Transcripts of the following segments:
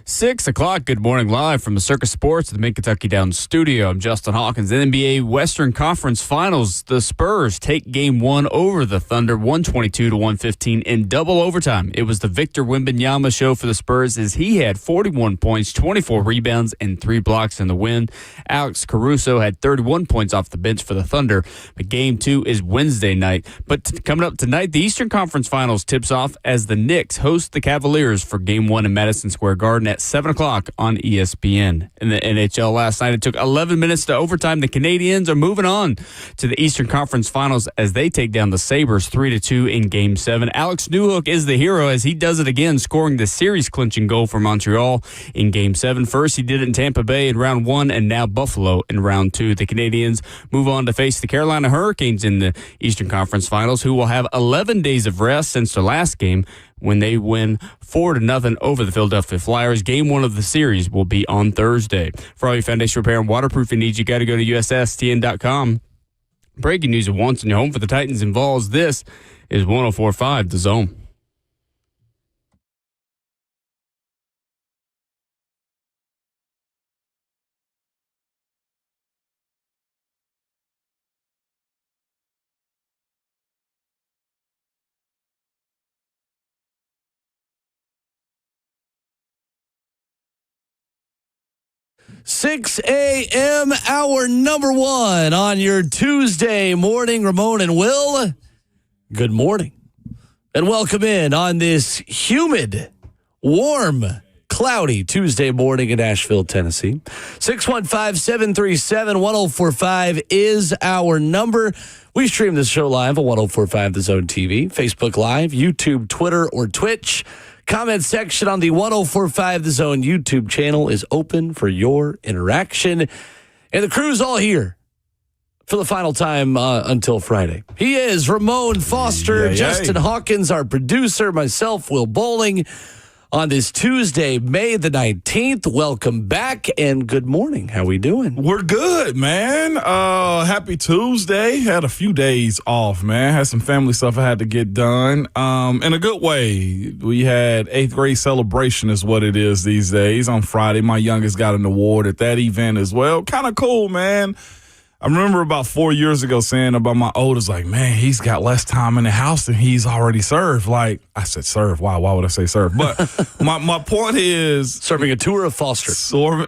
6 o'clock, good morning live from the Circus Sports at the Mid-Kentucky Downs studio. I'm Justin Hawkins. NBA Western Conference Finals, the Spurs take Game 1 over the Thunder, 122-115 in double overtime. It was the Victor Wembanyama show for the Spurs as he had 41 points, 24 rebounds, and 3 blocks in the win. Alex Caruso had 31 points off the bench for the Thunder, but Game 2 is Wednesday night. But coming up tonight, the Eastern Conference Finals tips off as the Knicks host the Cavaliers for Game 1 in Madison Square Garden at 7 o'clock on ESPN. In the NHL last night, it took 11 minutes to overtime. The Canadiens are moving on to the Eastern Conference Finals as they take down the Sabres 3-2 in Game 7. Alex Newhook is the hero as he does it again, scoring the series-clinching goal for Montreal in Game 7. First, he did it in Tampa Bay in round 1, and now Buffalo in round 2. The Canadiens move on to face the Carolina Hurricanes in the Eastern Conference Finals, who will have 11 days of rest since their last game when they win 4-0 over the Philadelphia Flyers. Game 1 of the series will be on Thursday. For all your foundation repair and waterproofing needs, you got to go to USSTN.com. Breaking news at once in your home for the Titans and Vols. This is 104.5 The Zone. Six a.m., hour number 1 on your Tuesday morning. Ramon and Will, good morning. And welcome in on this humid, warm, cloudy Tuesday morning in Nashville, Tennessee. 615-737-1045 is our number. We stream this show live on 1045 The Zone TV, Facebook Live, YouTube, Twitter, or Twitch. Comment section on the 1045 The Zone YouTube channel is open for your interaction. And the crew's all here for the final time until Friday. He is Ramon Foster, Justin Hawkins, our producer, myself, Will Bowling, on this Tuesday, May the 19th. Welcome back and good morning. How we doing? We're good, man. Happy Tuesday. Had a few days off, man. Had some family stuff I had to get done. In a good way. We had 8th grade celebration is what it is these days. On Friday, my youngest got an award at that event as well. Kind of cool, man. I remember about 4 years ago saying about my oldest, like, man, he's got less time in the house than he's already served. Like, I said serve. Wow, why would I say serve? But my point is... Serving a tour of Foster.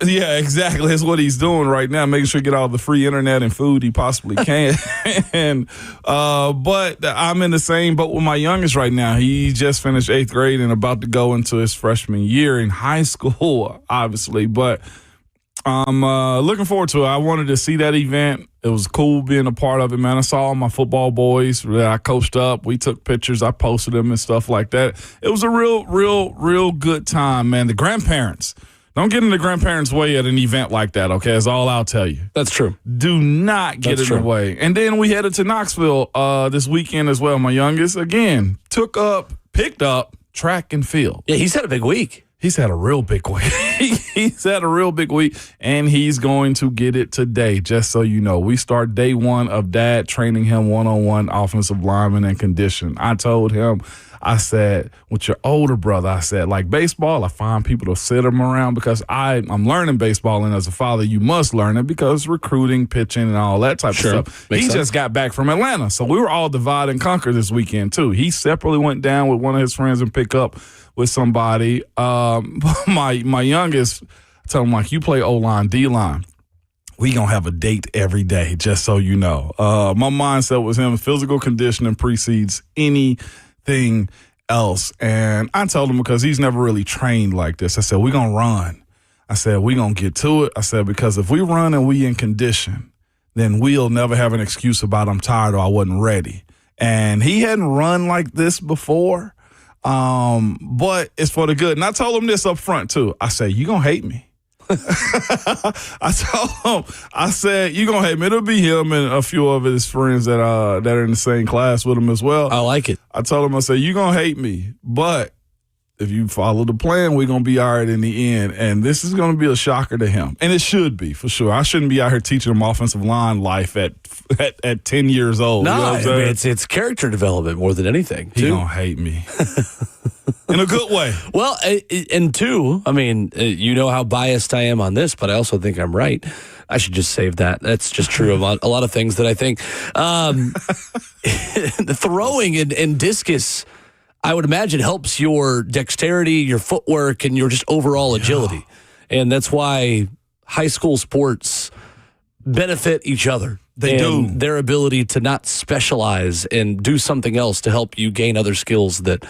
Yeah, exactly. That's what he's doing right now, making sure he get all the free internet and food he possibly can. But I'm in the same boat with my youngest right now. He just finished 8th grade and about to go into his freshman year in high school, obviously. But... I'm looking forward to it. I wanted to see that event. It was cool being a part of it, man. I saw all my football boys that I coached up. We took pictures. I posted them and stuff like that. It was a real good time, man. The grandparents. Don't get in the grandparents' way at an event like that, okay? That's all I'll tell you. That's true. Do not get in the way. And then we headed to Knoxville this weekend as well. My youngest, again, picked up track and field. Yeah, he's had a big week. He's had a real big week. He's had a real big week, and he's going to get it today, just so you know. We start day 1 of Dad training him one-on-one offensive lineman and condition. I told him, I said, with your older brother, I said, like baseball, I find people to sit him around because I'm learning baseball, and as a father, you must learn it because recruiting, pitching, and all that type of stuff. He just got back from Atlanta, so we were all divide and conquer this weekend, too. He separately went down with one of his friends and pick up with somebody. My youngest, I told him, like, you play O-line, D-line. We going to have a date every day, just so you know. My mindset was him, physical conditioning precedes anything else. And I told him because he's never really trained like this. I said, we're going to run. I said, we're going to get to it. I said, because if we run and we in condition, then we'll never have an excuse about I'm tired or I wasn't ready. And he hadn't run like this before. But it's for the good. And I told him this up front, too. I said, you going to hate me. I told him, I said, you going to hate me. It'll be him and a few of his friends that are in the same class with him as well. I like it. I told him, I said, you going to hate me. But if you follow the plan, we're going to be all right in the end. And this is going to be a shocker to him. And it should be, for sure. I shouldn't be out here teaching him offensive line life at 10 years old. No, you know what I'm saying? it's character development more than anything, too. He going to hate me. in a good way. Well, and two, I mean, you know how biased I am on this, but I also think I'm right. I should just save that. That's just true of a lot of things that I think. The throwing and discus, I would imagine, helps your dexterity, your footwork, and your just overall agility. And that's why high school sports benefit each other. They do. Their ability to not specialize and do something else to help you gain other skills that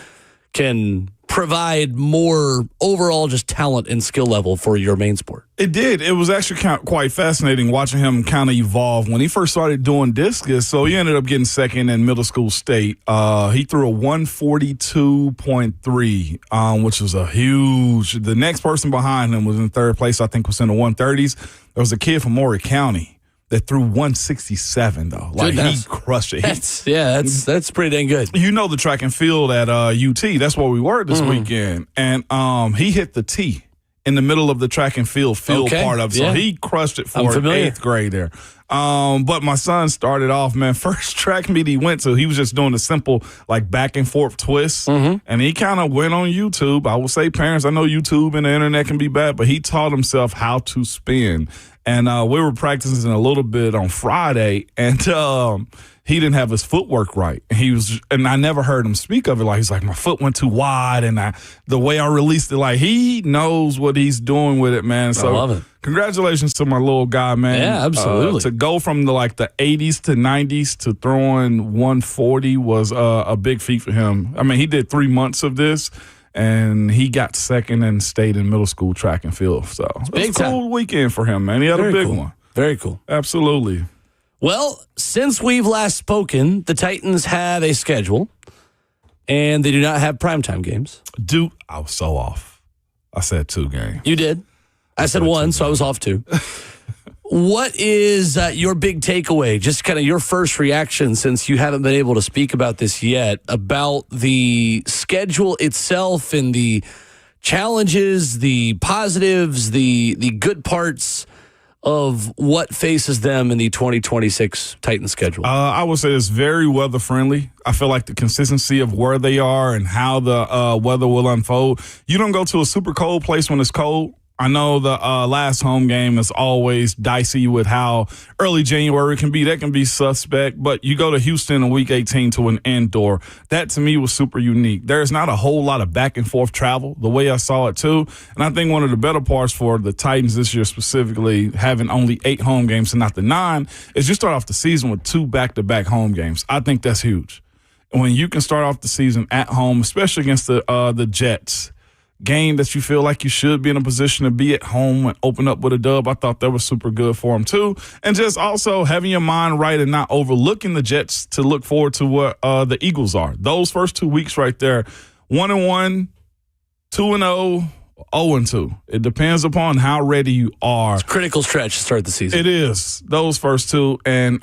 can provide more overall just talent and skill level for your main sport. It did. It was actually quite fascinating watching him kind of evolve when he first started doing discus. So he ended up getting second in middle school state. He threw a 142.3, which was a huge. The next person behind him was in third place. I think was in the 130s. There was a kid from Maury County that threw 167 though. Like he crushed it. That's pretty dang good. You know the track and field at UT. That's where we were this weekend, and he hit the tee in the middle of the track and field part of it. So he crushed it for eighth grade there. But my son started off, man, first track meet he went to, he was just doing a simple like back and forth twist. And he kind of went on YouTube. I will say, parents, I know YouTube and the internet can be bad, but he taught himself how to spin. And we were practicing a little bit on Friday, and he didn't have his footwork right. And I never heard him speak of it. Like he's like, my foot went too wide, and the way I released it, like he knows what he's doing with it, man. So I love it. Congratulations to my little guy, man. Yeah, absolutely. To go from the 80s to 90s to throwing 140 was a big feat for him. I mean, he did 3 months of this. And he got second in state in middle school track and field. So it was a cool weekend for him, man. He had a big one. Very cool. Absolutely. Well, since we've last spoken, the Titans have a schedule, and they do not have primetime games. Dude, I was so off. I said 2 games. You did. I said 1, so I was off 2. What is your big takeaway, just kind of your first reaction, since you haven't been able to speak about this yet, about the schedule itself and the challenges, the positives, the good parts of what faces them in the 2026 Titans schedule? I would say it's very weather friendly. I feel like the consistency of where they are and how the weather will unfold. You don't go to a super cold place when it's cold. I know the last home game is always dicey with how early January can be. That can be suspect, but you go to Houston in week 18 to an indoor. That, to me, was super unique. There's not a whole lot of back and forth travel, the way I saw it, too. And I think one of the better parts for the Titans this year, specifically having only 8 home games and not the 9, is you start off the season with 2 back-to-back home games. I think that's huge. When you can start off the season at home, especially against the Jets, game that you feel like you should be in a position to be at home and open up with a dub. I thought that was super good for him too. And just also having your mind right and not overlooking the Jets to look forward to what the Eagles are. Those first 2 weeks right there, 1-1, 2-0, 0-2. It depends upon how ready you are. It's a critical stretch to start the season. It is, those first 2. And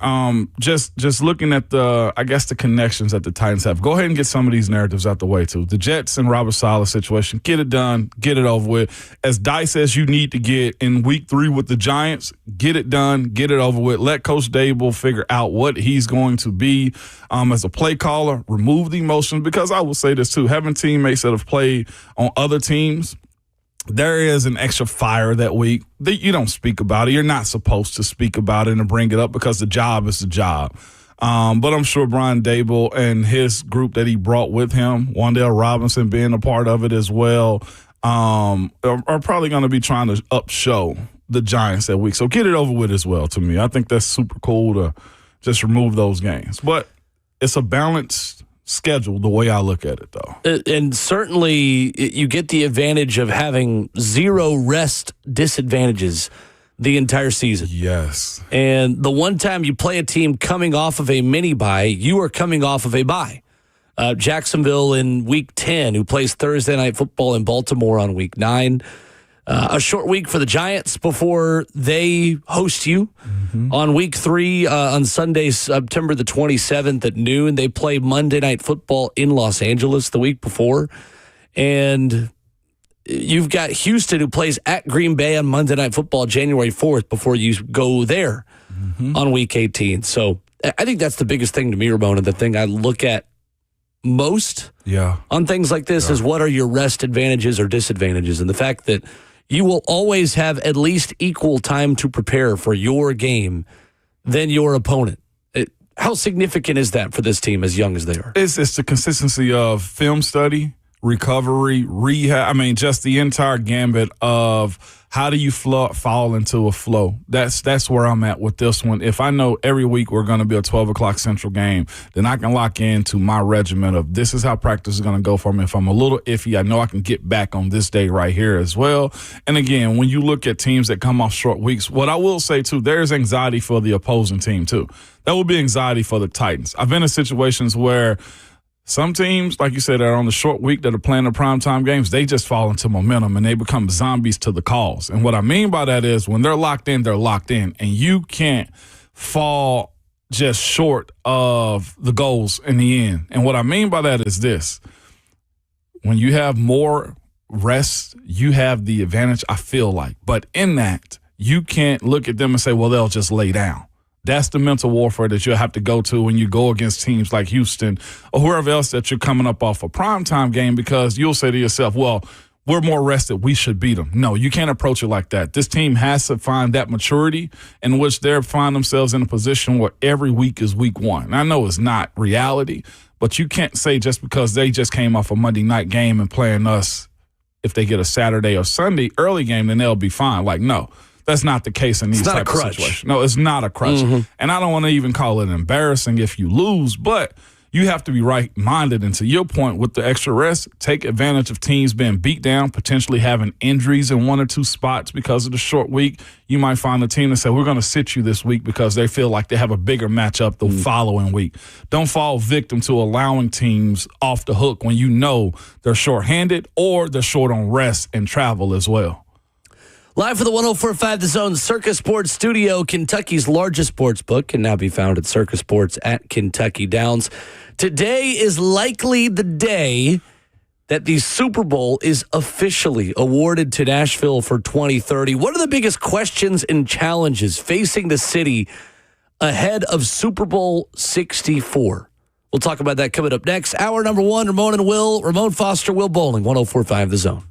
just looking at the connections that the Titans have. Go ahead and get some of these narratives out the way, too. The Jets and Robert Saleh situation, get it done, get it over with. As Dice as you need to get in week 3 with the Giants, get it done, get it over with. Let Coach Dable figure out what he's going to be as a play caller. Remove the emotions, because I will say this, too. Having teammates that have played on other teams, there is an extra fire that week that you don't speak about it. You're not supposed to speak about it and bring it up, because the job is the job. But I'm sure Brian Dable and his group that he brought with him, Wan'Dale Robinson being a part of it as well, are probably going to be trying to upshow the Giants that week. So get it over with as well, to me. I think that's super cool to just remove those games. But it's a balanced schedule the way I look at it, though. And certainly you get the advantage of having 0 rest disadvantages the entire season. Yes. And the one time you play a team coming off of a mini bye, you are coming off of a bye. Jacksonville in week 10, who plays Thursday Night Football in Baltimore on week 9. A short week for the Giants before they host you on week 3 on Sunday, September the 27th at noon. They play Monday Night Football in Los Angeles the week before. And you've got Houston, who plays at Green Bay on Monday Night Football January 4th before you go there on week 18. So I think that's the biggest thing to me, Ramon, and the thing I look at most Yeah. on things like this is what are your rest advantages or disadvantages, and the fact that you will always have at least equal time to prepare for your game than your opponent. How significant is that for this team as young as they are? It's the consistency of film study, recovery, rehab. I mean, just the entire gambit of how do you fall into a flow. That's where I'm at with this one. If I know every week we're going to be a 12 o'clock Central game, then I can lock into my regimen of this is how practice is going to go for me. If I'm a little iffy, I know I can get back on this day right here as well. And again, when you look at teams that come off short weeks, what I will say too, there's anxiety for the opposing team too. That will be anxiety for the Titans. I've been in situations where some teams, like you said, that are on the short week that are playing the primetime games, they just fall into momentum and they become zombies to the calls. And what I mean by that is when they're locked in, and you can't fall just short of the goals in the end. And what I mean by that is this. When you have more rest, you have the advantage, I feel like. But in that, you can't look at them and say, well, they'll just lay down. That's the mental warfare that you'll have to go to when you go against teams like Houston or whoever else that you're coming up off a primetime game, because you'll say to yourself, well, we're more rested. We should beat them. No, you can't approach it like that. This team has to find that maturity in which they find themselves in a position where every week is week one. And I know it's not reality, but you can't say just because they just came off a Monday night game and playing us, if they get a Saturday or Sunday early game, then they'll be fine. Like, no. That's not the case in these type of situations. No, it's not a crutch. Mm-hmm. And I don't want to even call it embarrassing if you lose, but you have to be right-minded. And to your point, with the extra rest, take advantage of teams being beat down, potentially having injuries in one or two spots because of the short week. You might find a team that say, we're going to sit you this week because they feel like they have a bigger matchup the following week. Don't fall victim to allowing teams off the hook when you know they're shorthanded or they're short on rest and travel as well. Live for the 104.5 The Zone Circus Sports Studio, Kentucky's largest sports book can now be found at Circus Sports at Kentucky Downs. Today is likely the day that the Super Bowl is officially awarded to Nashville for 2030. What are the biggest questions and challenges facing the city ahead of Super Bowl 64? We'll talk about that coming up next. Hour number one, Ramon and Will, Ramon Foster, Will Bowling, 104.5 The Zone.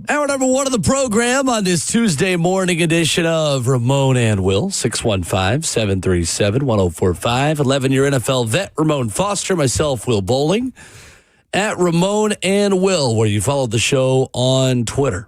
Hour number one of the program on this Tuesday morning edition of Ramon and Will, 615-737-1045. 11-year NFL vet Ramon Foster, myself, Will Bowling, at Ramon and Will, where you follow the show on Twitter.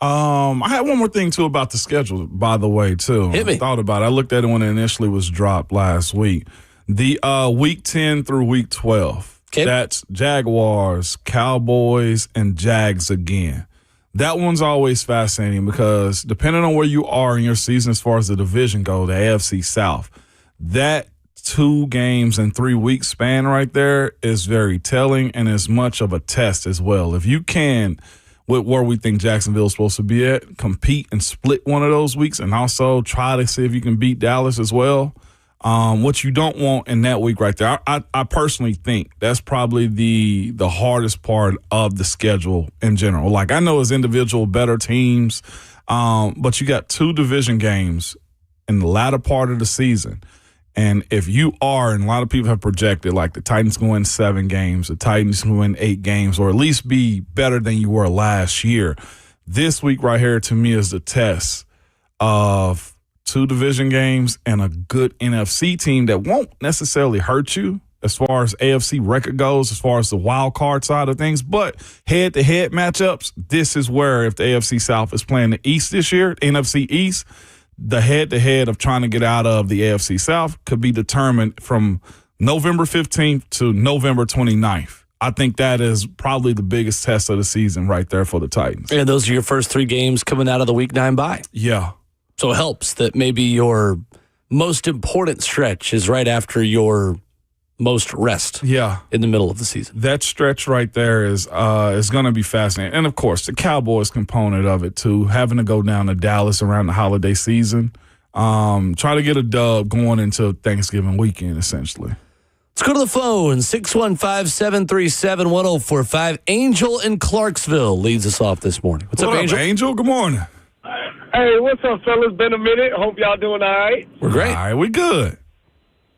I had one more thing, too, about the schedule, by the way, too. Hit me. I thought about it. I looked at it when it initially was dropped last week. The week 10 through week 12. Okay. That's Jaguars, Cowboys, and Jags again. That one's always fascinating because depending on where you are in your season as far as the division goes, the AFC South, that 2 games in 3 week span right there is very telling and is much of a test as well. If you can, with where we think Jacksonville is supposed to be at, compete and split one of those weeks and also try to see if you can beat Dallas as well. What you don't want in that week right there, I personally think that's probably the hardest part of the schedule in general. Like, I know as individual better teams, but you got 2 division games in the latter part of the season. And if you are, and a lot of people have projected, like the Titans going win 7 games, the Titans going win 8 games, or at least be better than you were last year. This week right here, to me, is the test of 2 division games and a good NFC team that won't necessarily hurt you as far as AFC record goes, as far as the wild card side of things. But head-to-head matchups, this is where if the AFC South is playing the East this year, NFC East, the head-to-head of trying to get out of the AFC South could be determined from November 15th to November 29th. I think that is probably the biggest test of the season right there for the Titans. And those are your first 3 games coming out of the Week 9 bye. Yeah. So it helps that maybe your most important stretch is right after your most rest in the middle of the season. That stretch right there is going to be fascinating. And, of course, the Cowboys component of it, too, having to go down to Dallas around the holiday season, try to get a dub going into Thanksgiving weekend, essentially. Let's go to the phone, 615-737-1045. Angel in Clarksville leads us off this morning. What's up, Angel? Angel? Good morning. Hey, what's up, fellas? Been a minute. Hope y'all doing all right. We're great. All right, we good.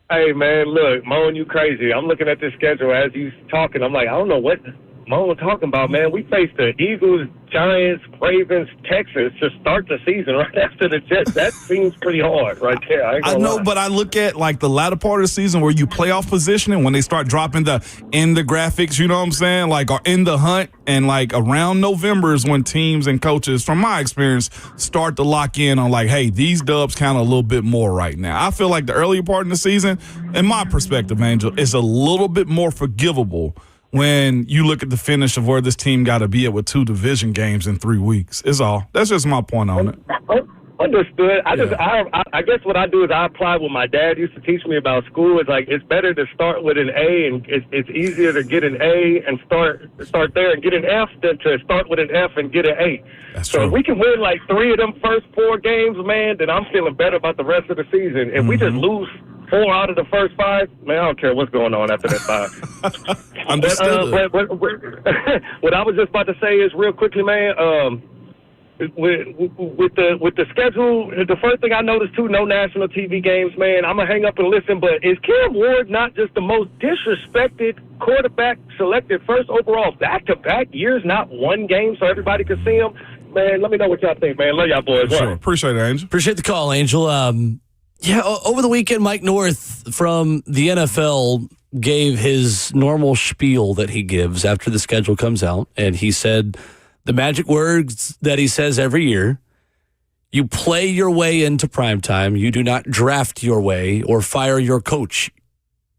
Hey, man, look, Moan, you crazy. I'm looking at this schedule as you talking. I'm like, I don't know what Moan was talking about, man. We faced the Eagles, Giants, Ravens, Texans to start the season right after the Jets. That seems pretty hard right there. I know, but I look at like the latter part of the season where you playoff positioning, when they start dropping in the graphics, you know what I'm saying? Like, are in the hunt, and like around November is when teams and coaches, from my experience, start to lock in on like, hey, these dubs count a little bit more right now. I feel like the earlier part of the season, in my perspective, Angel, is a little bit more forgivable when you look at the finish of where this team got to be at with 2 division games in 3 weeks. Is all. That's just my point on it. Understood. I guess what I do is I apply what my dad used to teach me about school. It's like, it's better to start with an A, and it's easier to get an A and start there and get an F than to start with an F and get an A. That's so true. if we can win like 3 of them first 4 games, man, then I'm feeling better about the rest of the season. If we just lose 4 out of the first 5, man, I don't care what's going on after that 5. Understood. But what I was just about to say is, real quickly, man, with the schedule, the first thing I noticed, too, no national TV games, man. I'm going to hang up and listen, but is Cam Ward not just the most disrespected quarterback selected first overall back-to-back years, not 1 game so everybody could see him? Man, let me know what y'all think, man. Love y'all boys. Sure. Appreciate it, Angel. Appreciate the call, Angel. Over the weekend, Mike North from the NFL gave his normal spiel that he gives after the schedule comes out, and he said the magic words that he says every year: you play your way into primetime. You do not draft your way or fire your coach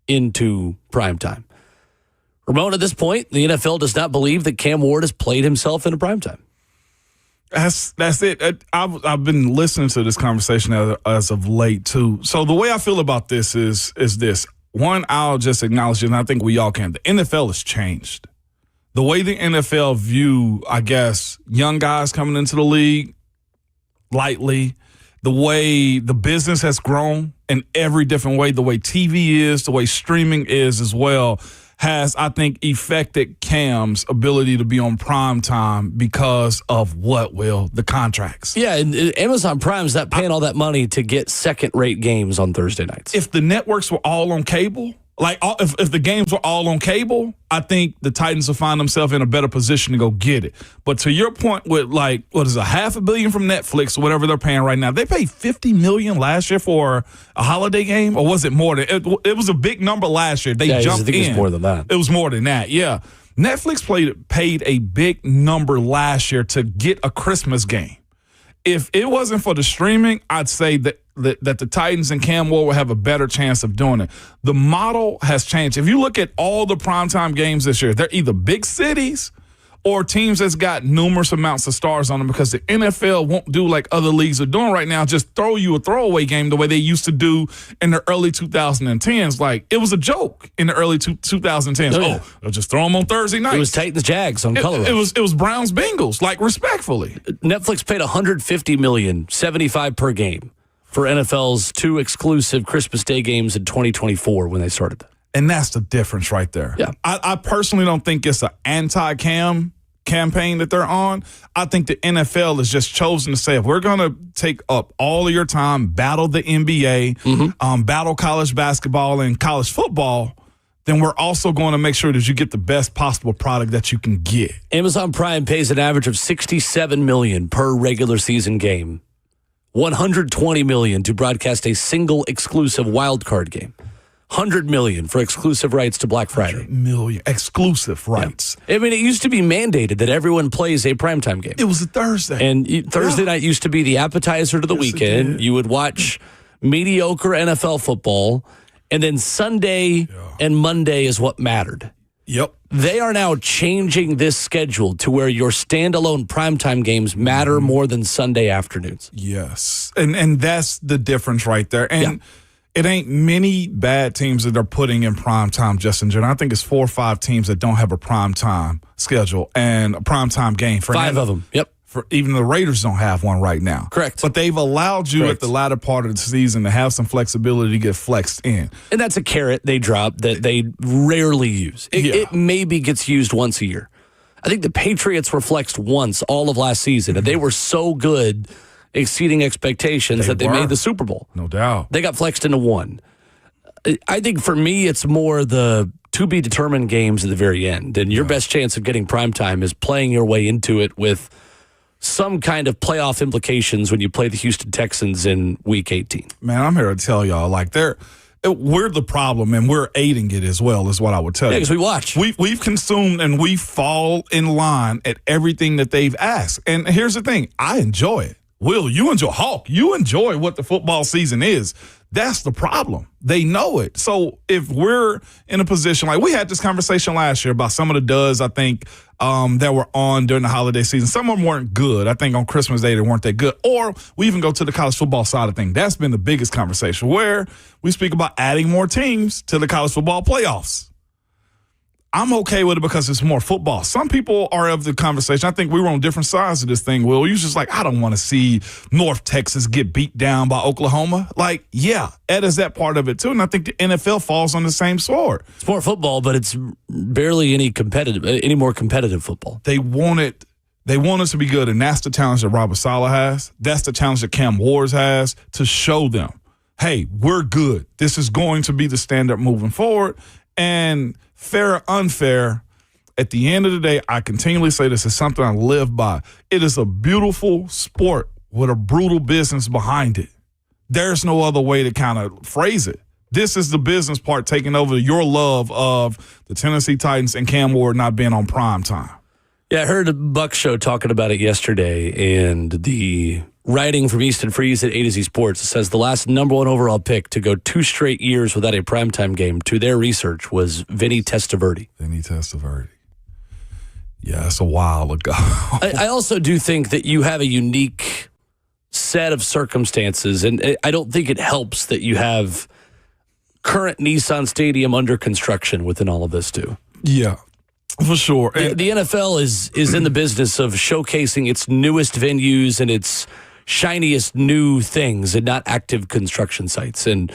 into primetime. Ramon, at this point, the NFL does not believe that Cam Ward has played himself into primetime. That's it. I've been listening to this conversation as of late, too. So the way I feel about this is this. One, I'll just acknowledge it, and I think we all can. The NFL has changed. The way the NFL view, I guess, young guys coming into the league lightly, the way the business has grown in every different way, the way TV is, the way streaming is as well, has, I think, affected Cam's ability to be on prime time because of what, Will? The contracts. Yeah, and Amazon Prime's not paying all that money to get second-rate games on Thursday nights. If the networks were all on cable, Like, if the games were all on cable, I think the Titans will find themselves in a better position to go get it. But to your point with, like, what is it, $500 million from Netflix or whatever they're paying right now, they paid $50 million last year for a holiday game, or was it more than it was a big number last year. They jumped in. I think it was more than that. It was more than that, yeah. Netflix paid a big number last year to get a Christmas game. If it wasn't for the streaming, I'd say that the Titans and Cam Ward will have a better chance of doing it. The model has changed. If you look at all the primetime games this year, they're either big cities or teams that's got numerous amounts of stars on them, because the NFL won't do like other leagues are doing right now, just throw you a throwaway game the way they used to do in the early 2010s. Like, it was a joke in the early 2010s. They'll just throw them on Thursday night. It was Titans-Jags on Color Rush. It was Browns-Bengals, like, respectfully. Netflix paid $150 million, $75 per game, for NFL's 2 exclusive Christmas Day games in 2024 when they started that. And that's the difference right there. Yeah. I personally don't think it's an anti-Cam campaign that they're on. I think the NFL has just chosen to say, if we're going to take up all of your time, battle the NBA, battle college basketball and college football, then we're also going to make sure that you get the best possible product that you can get. Amazon Prime pays an average of $67 million per regular season game, $120 million to broadcast a single exclusive wild card game. $100 million for exclusive rights to Black Friday. $100 million exclusive rights. Yeah. I mean, it used to be mandated that everyone plays a primetime game. It was a Thursday. And Thursday night used to be the appetizer to the weekend. You would watch mediocre NFL football, and then Sunday and Monday is what mattered. Yep. They are now changing this schedule to where your standalone primetime games matter more than Sunday afternoons. Yes. And that's the difference right there. And it ain't many bad teams that are putting in prime time, Justin. I think it's 4 or 5 teams that don't have a prime time schedule and a prime time game. For 5 of them. Yep. For even the Raiders don't have one right now. Correct. But they've allowed you at the latter part of the season to have some flexibility to get flexed in. And that's a carrot they drop that they rarely use. It maybe gets used once a year. I think the Patriots were flexed once all of last season, and they were so good, exceeding expectations, that they made the Super Bowl. No doubt. They got flexed into one. I think for me, it's more the to-be-determined games at the very end. And your best chance of getting primetime is playing your way into it with some kind of playoff implications when you play the Houston Texans in Week 18. Man, I'm here to tell y'all, like, we're the problem, and we're aiding it as well, is what I would tell you. Yeah, because we watch. We've consumed, and we fall in line at everything that they've asked. And here's the thing. I enjoy it. Will, you enjoy Hawk. You enjoy what the football season is. That's the problem. They know it. So if we're in a position, like we had this conversation last year about some of the duds, I think, that were on during the holiday season. Some of them weren't good. I think on Christmas Day they weren't that good. Or we even go to the college football side of things. That's been the biggest conversation, where we speak about adding more teams to the college football playoffs. I'm okay with it because it's more football. Some people are of the conversation. I think we were on different sides of this thing, Will. You're just like, I don't want to see North Texas get beat down by Oklahoma. Like, yeah, Ed is that part of it too. And I think the NFL falls on the same sword. It's more football, but it's barely any more competitive football. They want it to be good, and that's the challenge that Robert Saleh has. That's the challenge that Cam Ward has, to show them, hey, we're good. This is going to be the standard moving forward. And fair or unfair, at the end of the day, I continually say this is something I live by. It is a beautiful sport with a brutal business behind it. There's no other way to kind of phrase it. This is the business part taking over your love of the Tennessee Titans and Cam Ward not being on prime time. Yeah, I heard Buck Show talking about it yesterday, and the writing from Easton Freeze at A to Z Sports says the last number 1 overall pick to go 2 straight years without a primetime game, to their research, was Vinny Testaverde. Yeah, that's a while ago. I also do think that you have a unique set of circumstances, and I don't think it helps that you have current Nissan Stadium under construction within all of this, too. Yeah. For sure. The NFL is in the business of showcasing its newest venues and its shiniest new things, and not active construction sites. And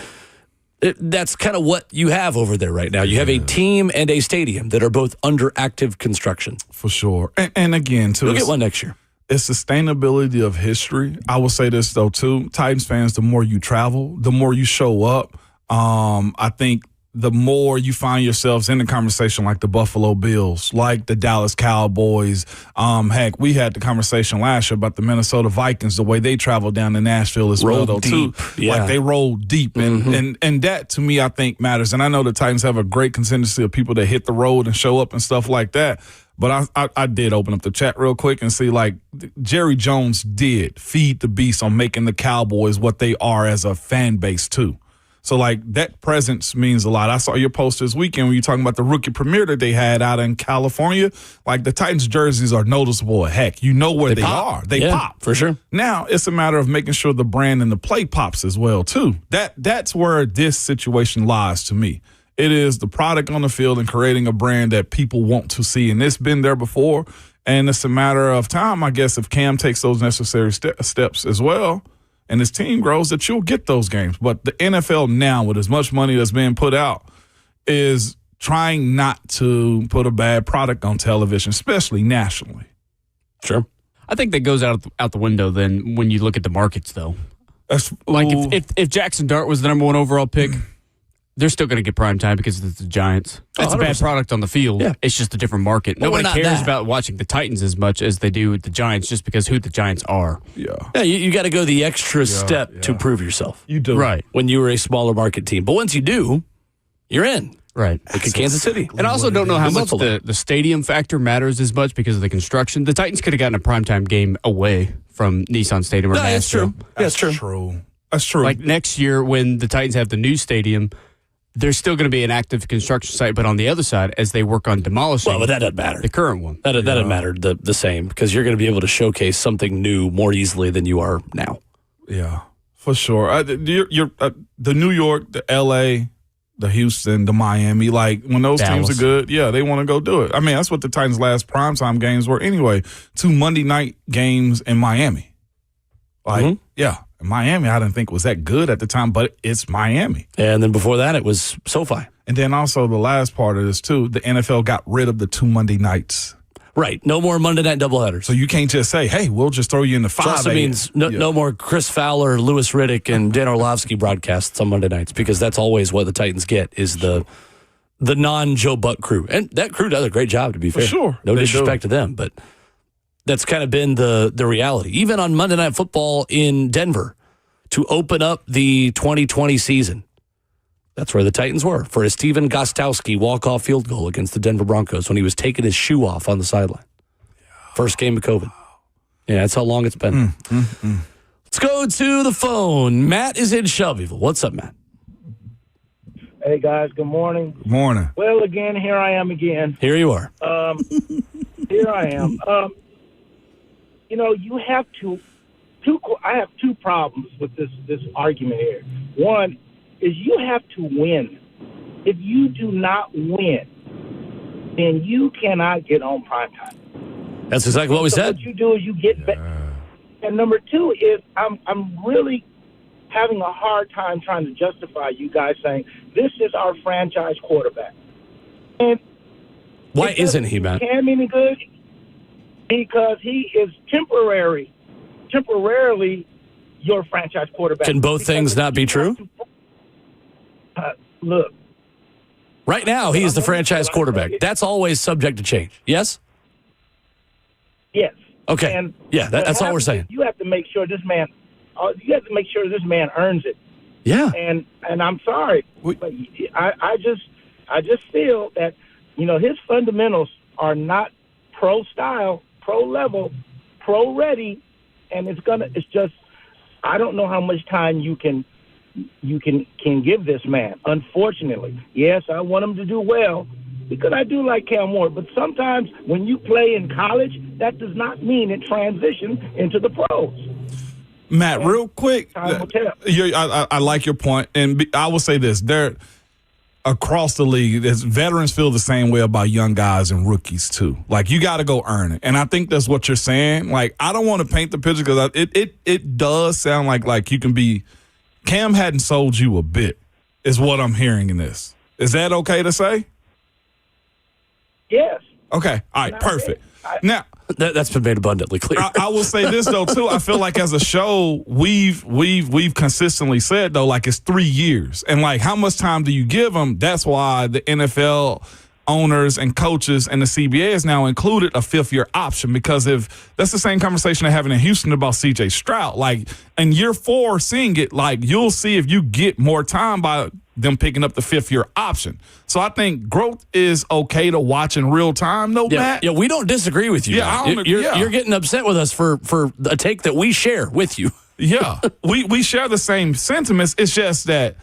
that's kind of what you have over there right now. You have a team and a stadium that are both under active construction. For sure. And again, too, you'll get one next year. It's sustainability of history. I will say this, though, too. Titans fans, the more you travel, the more you show up. I think the more you find yourselves in the conversation like the Buffalo Bills, like the Dallas Cowboys. Heck, we had the conversation last year about the Minnesota Vikings, the way they traveled down to Nashville as well, though, too. Yeah. Like they rolled deep. And that, to me, I think matters. And I know the Titans have a great contingency of people that hit the road and show up and stuff like that. But I did open up the chat real quick and see, like, Jerry Jones did feed the beast on making the Cowboys what they are as a fan base, too. So, like, that presence means a lot. I saw your post this weekend when you were talking about the rookie premiere that they had out in California. Like, the Titans jerseys are noticeable. Heck, you know where they are. They pop. For sure. Now, it's a matter of making sure the brand and the play pops as well, too. That's where this situation lies to me. It is the product on the field and creating a brand that people want to see. And it's been there before. And it's a matter of time, I guess, if Cam takes those necessary steps as well and his team grows, that you'll get those games. But the NFL now, with as much money that's being put out, is trying not to put a bad product on television, especially nationally. Sure. I think that goes out the window then when you look at the markets, though. Like if Jackson Dart was the number 1 overall pick, they're still going to get prime time because it's the Giants. That's a bad product on the field. Yeah. It's just a different market. Nobody cares about watching the Titans as much as they do with the Giants just because who the Giants are. Yeah, you got to go the extra step to prove yourself. You do. Right. When you were a smaller market team. But once you do, you're in. Right. Like in Kansas City. And I also don't know how much the stadium factor matters as much because of the construction. The Titans could have gotten a primetime game away from Nissan Stadium or Nashville. That's true. That's true. That's true. Like next year when the Titans have the new stadium, there's still going to be an active construction site, but on the other side, as they work on demolishing but that doesn't matter. The current one. That doesn't matter the same because you're going to be able to showcase something new more easily than you are now. Yeah, for sure. The New York, the L.A., the Houston, the Miami, like when those Dallas. teams are good, they want to go do it. I mean, that's what the Titans' last primetime games were anyway. 2 Monday night games in Miami. Like, Miami, I didn't think was that good at the time, but it's Miami. And then before that, it was SoFi. And then also the last part of this, too, the NFL got rid of the 2 Monday nights. Right. No more Monday night doubleheaders. So you can't just say, hey, we'll just throw you in the 5. It also means no more Chris Fowler, Louis Riddick, and Dan Orlovsky broadcasts on Monday nights because that's always what the Titans get is the non-Joe Buck crew. And that crew does a great job, to be fair. For sure. No disrespect to them, but that's kind of been the reality. Even on Monday Night Football in Denver to open up the 2020 season. That's where the Titans were for a Steven Gostkowski walk-off field goal against the Denver Broncos when he was taking his shoe off on the sideline. First game of COVID. Yeah, that's how long it's been. Let's go to the phone. Matt is in Shelbyville. What's up, Matt? Hey, guys. Good morning. Good morning. Well, again, here I am again. Here you are. Here I am. You have I have 2 problems with this argument here. One is you have to win. If you do not win, then you cannot get on primetime. That's exactly what we said. What you do is you get back. And number 2 is I'm really having a hard time trying to justify you guys saying this is our franchise quarterback. And why isn't he, Matt? Cam any good? Because he is temporarily your franchise quarterback. Can both things not be true? Look. Right now, he is the franchise quarterback. That's always subject to change. Yes? Yes. Okay. And that's all we're saying. You have to make sure this man earns it. Yeah. And I'm sorry, but I just feel that his fundamentals are not pro style, pro level, pro ready, and it's just I don't know how much time you can give this man. Unfortunately, yes, I want him to do well because I do like Cam Ward, but sometimes when you play in college, that does not mean it transitions into the pros. Matt, real quick, Time will tell. I like your point, and I will say this: across the league, veterans feel the same way about young guys and rookies too. Like you got to go earn it, and I think that's what you're saying. Like I don't want to paint the picture because it does sound like you can be. Cam hadn't sold you a bit, is what I'm hearing in this. Is that okay to say? Yes. Okay. All right. Perfect. Now, That's been made abundantly clear. I will say this though too. I feel like as a show, we've consistently said though, like it's 3 years, and like how much time do you give them? That's why the NFL owners and coaches and the CBA has now included a 5th-year option, because if that's the same conversation they're having in Houston about C.J. Stroud. Like in year 4, seeing it, like you'll see if you get more time by them picking up the 5th-year option. So I think growth is okay to watch in real time, though, Matt. Yeah, we don't disagree with you. Yeah, you're getting upset with us for a take that we share with you. Yeah, we share the same sentiments. It's just that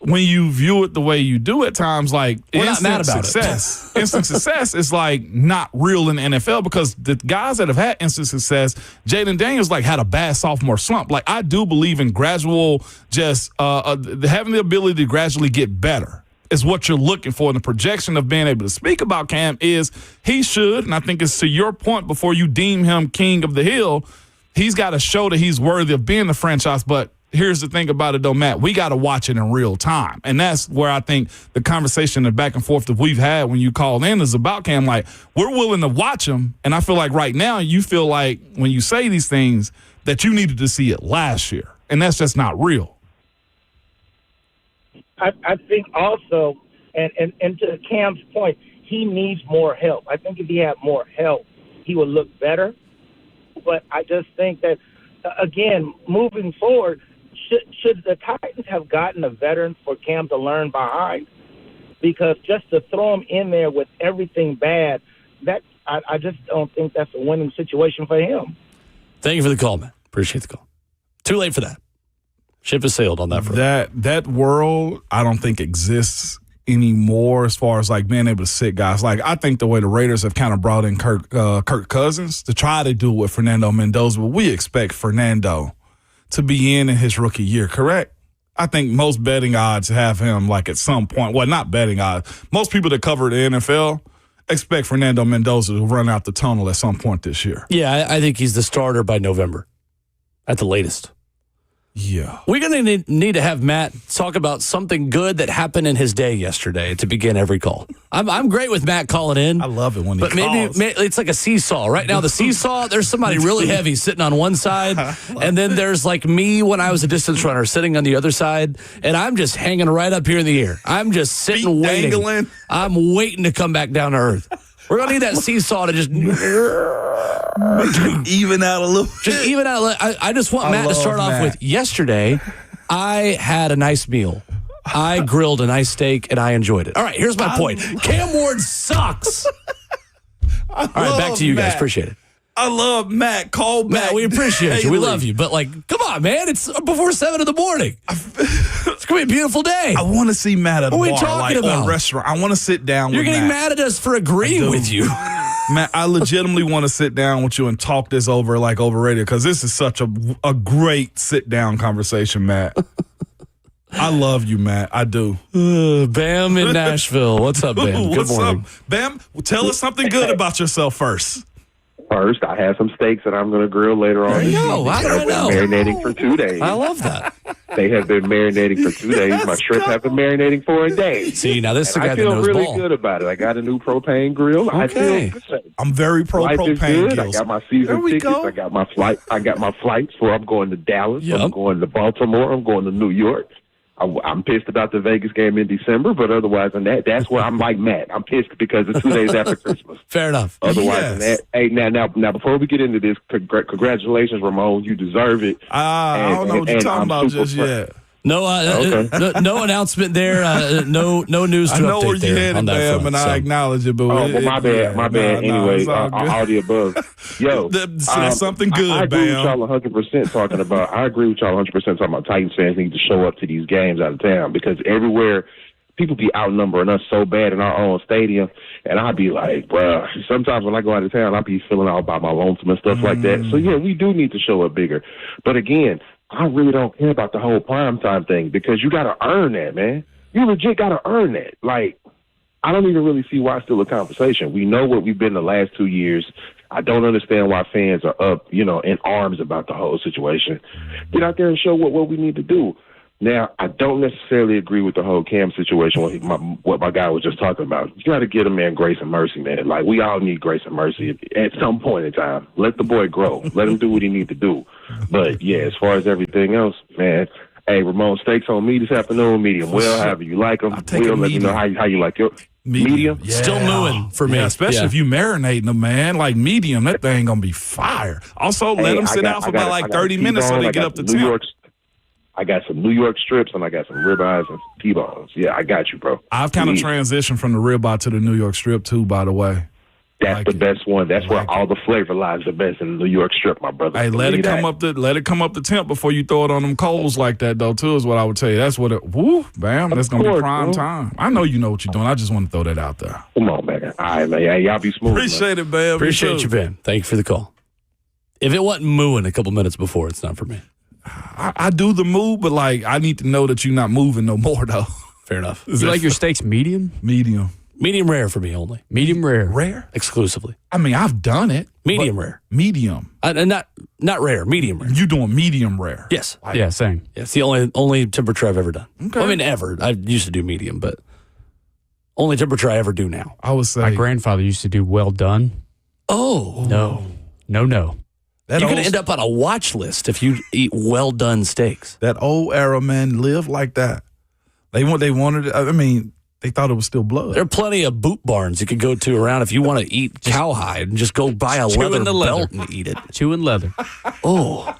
when you view it the way you do at times, like we're not mad about success, instant success is like not real in the NFL, because the guys that have had instant success, Jaden Daniels like had a bad sophomore slump. Like I do believe in gradual, just having the ability to gradually get better is what you're looking for. And the projection of being able to speak about Cam is he should, and I think it's to your point before you deem him king of the hill, he's got to show that he's worthy of being the franchise. But here's the thing about it, though, Matt. We got to watch it in real time. And that's where I think the conversation, the back and forth that we've had when you called in is about Cam. Like, we're willing to watch him. And I feel like right now you feel like when you say these things that you needed to see it last year. And that's just not real. I think also, and to Cam's point, he needs more help. I think if he had more help, he would look better. But I just think that, again, moving forward, should the Titans have gotten a veteran for Cam to learn behind? Because just to throw him in there with everything bad, that I just don't think that's a winning situation for him. Thank you for the call, man. Appreciate the call. Too late for that. Ship has sailed on that front. That world, I don't think exists anymore as far as like being able to sit guys. Like I think the way the Raiders have kind of brought in Kirk Cousins to try to do it with Fernando Mendoza, but we expect Fernando to be in his rookie year, correct? I think most betting odds have him like at some point. Well, not betting odds. Most people that cover the NFL expect Fernando Mendoza to run out the tunnel at some point this year. Yeah, I think he's the starter by November at the latest. Yeah. We're going to need to have Matt talk about something good that happened in his day yesterday to begin every call. I'm great with Matt calling in. I love it when he calls. But maybe it's like a seesaw. Right now, the seesaw, there's somebody really heavy sitting on one side, and then there's like me when I was a distance runner sitting on the other side, and I'm just hanging right up here in the air. I'm just sitting waiting. Dangling. I'm waiting to come back down to earth. We're going to need that seesaw to just even out a little bit. Just even out. I just want Matt to start off with, yesterday, I had a nice meal. I grilled a nice steak, and I enjoyed it. All right, here's my point. Cam Ward sucks. All right, back to you guys. Appreciate it. I love Matt. Call back. Matt, we appreciate you. We love you. But, like, come on, man. It's before 7 in the morning. It's going to be a beautiful day. I want to see Matt at a bar, what are we talking about? A restaurant. I want to sit down with Matt. You're getting mad at us for agreeing with you. Matt, I legitimately want to sit down with you and talk this over radio, because this is such a great sit-down conversation, Matt. I love you, Matt. I do. Bam in Nashville. What's up, Bam? Good morning. Up? Bam, tell us something good about yourself first. First, I have some steaks that I'm going to grill later on. There you go. How did I know? Marinating for 2 days. I love that. They have been marinating for 2 days. My shrimp have been marinating for a day. See, now this is the guy that knows ball. I feel really ball. good about it. I got a new propane grill. Okay. I feel good. I'm very pro Life propane is good. grills. I got my season tickets. Go. I got my flight. I got my flights where I'm going to Dallas. Yep. I'm going to Baltimore. I'm going to New York. I'm pissed about the Vegas game in December, but otherwise than that, that's where I'm like Matt. I'm pissed because it's 2 days after Christmas. Fair enough. Otherwise than that, hey, now, before we get into this, congratulations, Ramon. You deserve it. I don't know what you're talking about just yet. No, no announcement there. No news to I know update where you headed, Bam, and I acknowledge it. But my bad. Anyway, all the above. Yo, that's something good, I agree Bam. with y'all 100% talking about. I agree with y'all 100% talking about Titans fans need to show up to these games out of town, because everywhere people be outnumbering us so bad in our own stadium, and I'd be like, bruh, sometimes when I go out of town, I'll be feeling all by my lonesome and stuff like that. So yeah, we do need to show up bigger. But again, I really don't care about the whole primetime thing, because you got to earn that, man. You legit got to earn that. Like, I don't even really see why it's still a conversation. We know what we've been the last 2 years. I don't understand why fans are up, in arms about the whole situation. Get out there and show what we need to do. Now, I don't necessarily agree with the whole Cam situation, what my guy was just talking about. You got to give a man grace and mercy, man. Like, we all need grace and mercy at some point in time. Let the boy grow. Let him do what he needs to do. But, yeah, as far as everything else, man, hey, Ramon, steaks on me this afternoon, medium well, however you like them. Will, let me know how you like your medium. Yeah. Still mooing for me. Yeah, especially if you marinating them, man. Like medium, that thing going to be fire. Also, let them sit out for about like 30 minutes so they get up to temp. I got some New York strips and I got some ribeyes and some T-bones. Yeah, I got you, bro. I've kind of transitioned from the ribeye to the New York strip too, by the way. That's the best one. That's where all the flavor lies the best in the New York strip, my brother. Hey, let it come up the temp before you throw it on them coals like that, though, too, is what I would tell you. That's what bam, that's going to be prime time. I know you know what you're doing. I just want to throw that out there. Come on, man. All right, man. Yeah, y'all be smooth. Appreciate it, man. Appreciate you, Ben. Thank you for the call. If it wasn't mooing a couple minutes before, it's not for me. I do the move, but like I need to know that you're not moving no more though. Fair enough. You like your steaks medium? Medium. Medium rare for me only. Medium rare. Rare? Exclusively. I mean, I've done it. Medium rare. Medium. Not rare. Medium rare. You doing medium rare? Yes. Yeah, same. Yeah, it's the only temperature I've ever done. Okay. Well, I mean, ever. I used to do medium, but only temperature I ever do now. I would say My grandfather used to do well done. Oh. No. You're going to end up on a watch list if you eat well done steaks. that old era man lived like that. They wanted it. I mean, they thought it was still blood. There are plenty of boot barns you could go to around if you want to eat cowhide and just go buy a leather belt and eat it. Chewing leather. Oh.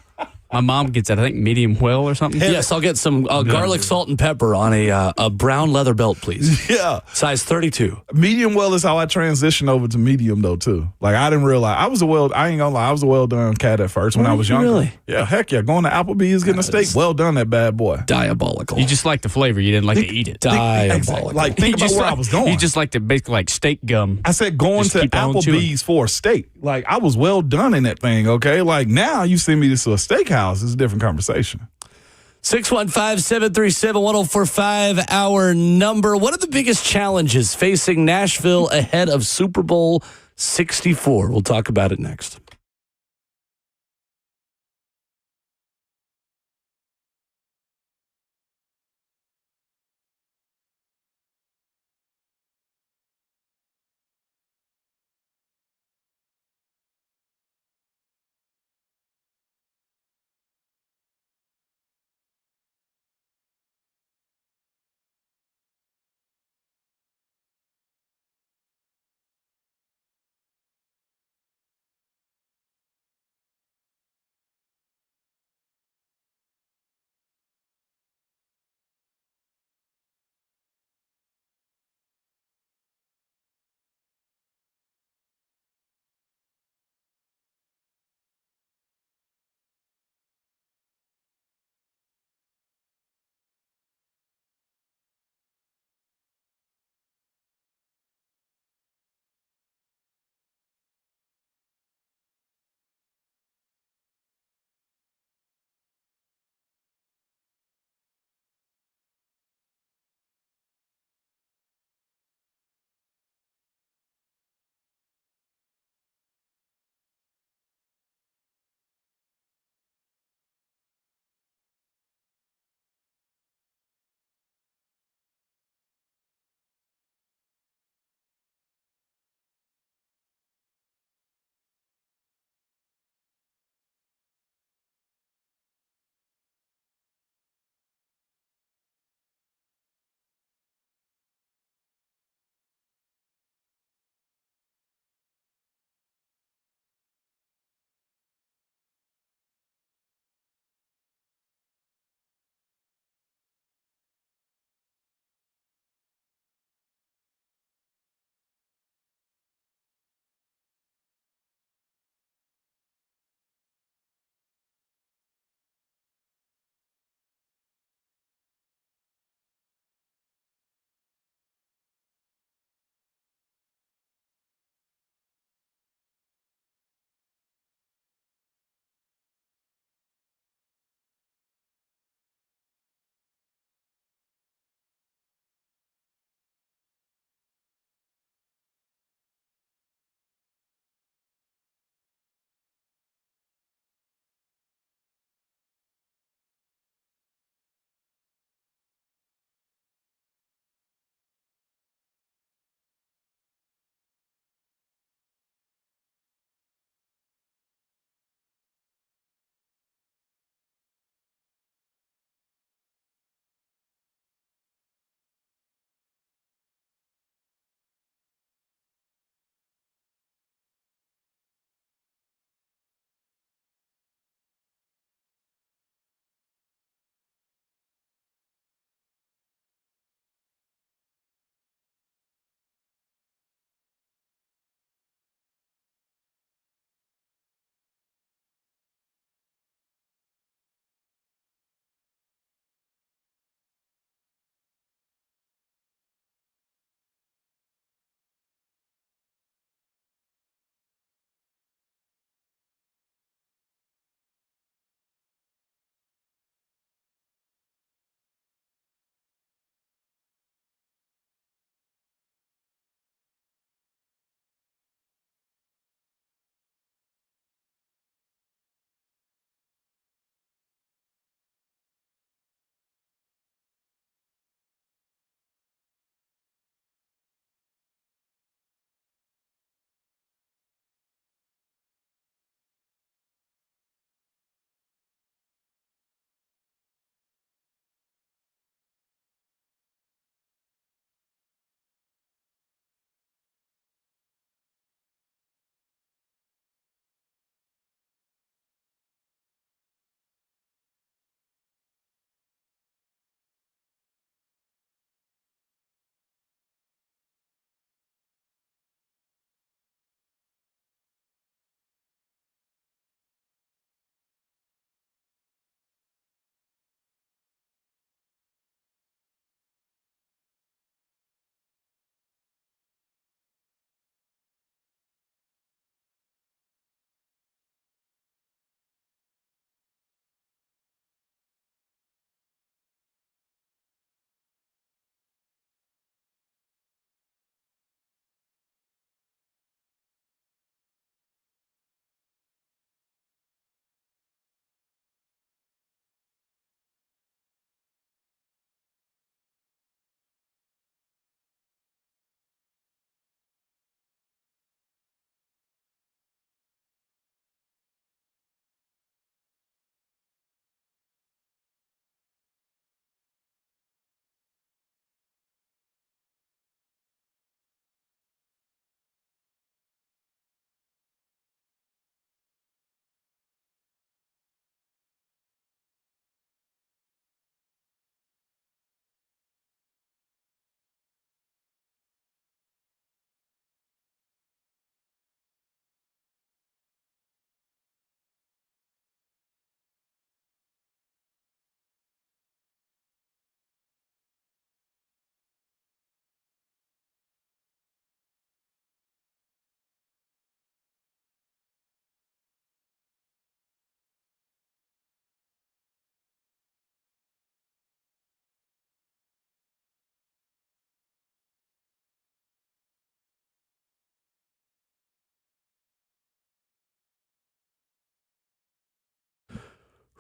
My mom gets that, I think, medium well or something. Yes, I'll get some garlic, salt, and pepper on a brown leather belt, please. Yeah. Size 32. Medium well is how I transitioned over to medium though too. Like I didn't realize I ain't gonna lie, I was a well done cat at first when I was younger. Really? Yeah, heck yeah. Going to Applebee's getting a steak, well done that bad boy. Diabolical. You just like the flavor. You didn't like to eat it. Diabolical. Like think about where I was going. You just like to basically like steak gum. I said going Just to keep on Applebee's for a steak. Like I was well done in that thing, okay? Like now you send me this to a steakhouse, it's a different conversation. 615-737-1045, our number. What are the biggest challenges facing Nashville ahead of Super Bowl 64? We'll talk about it next.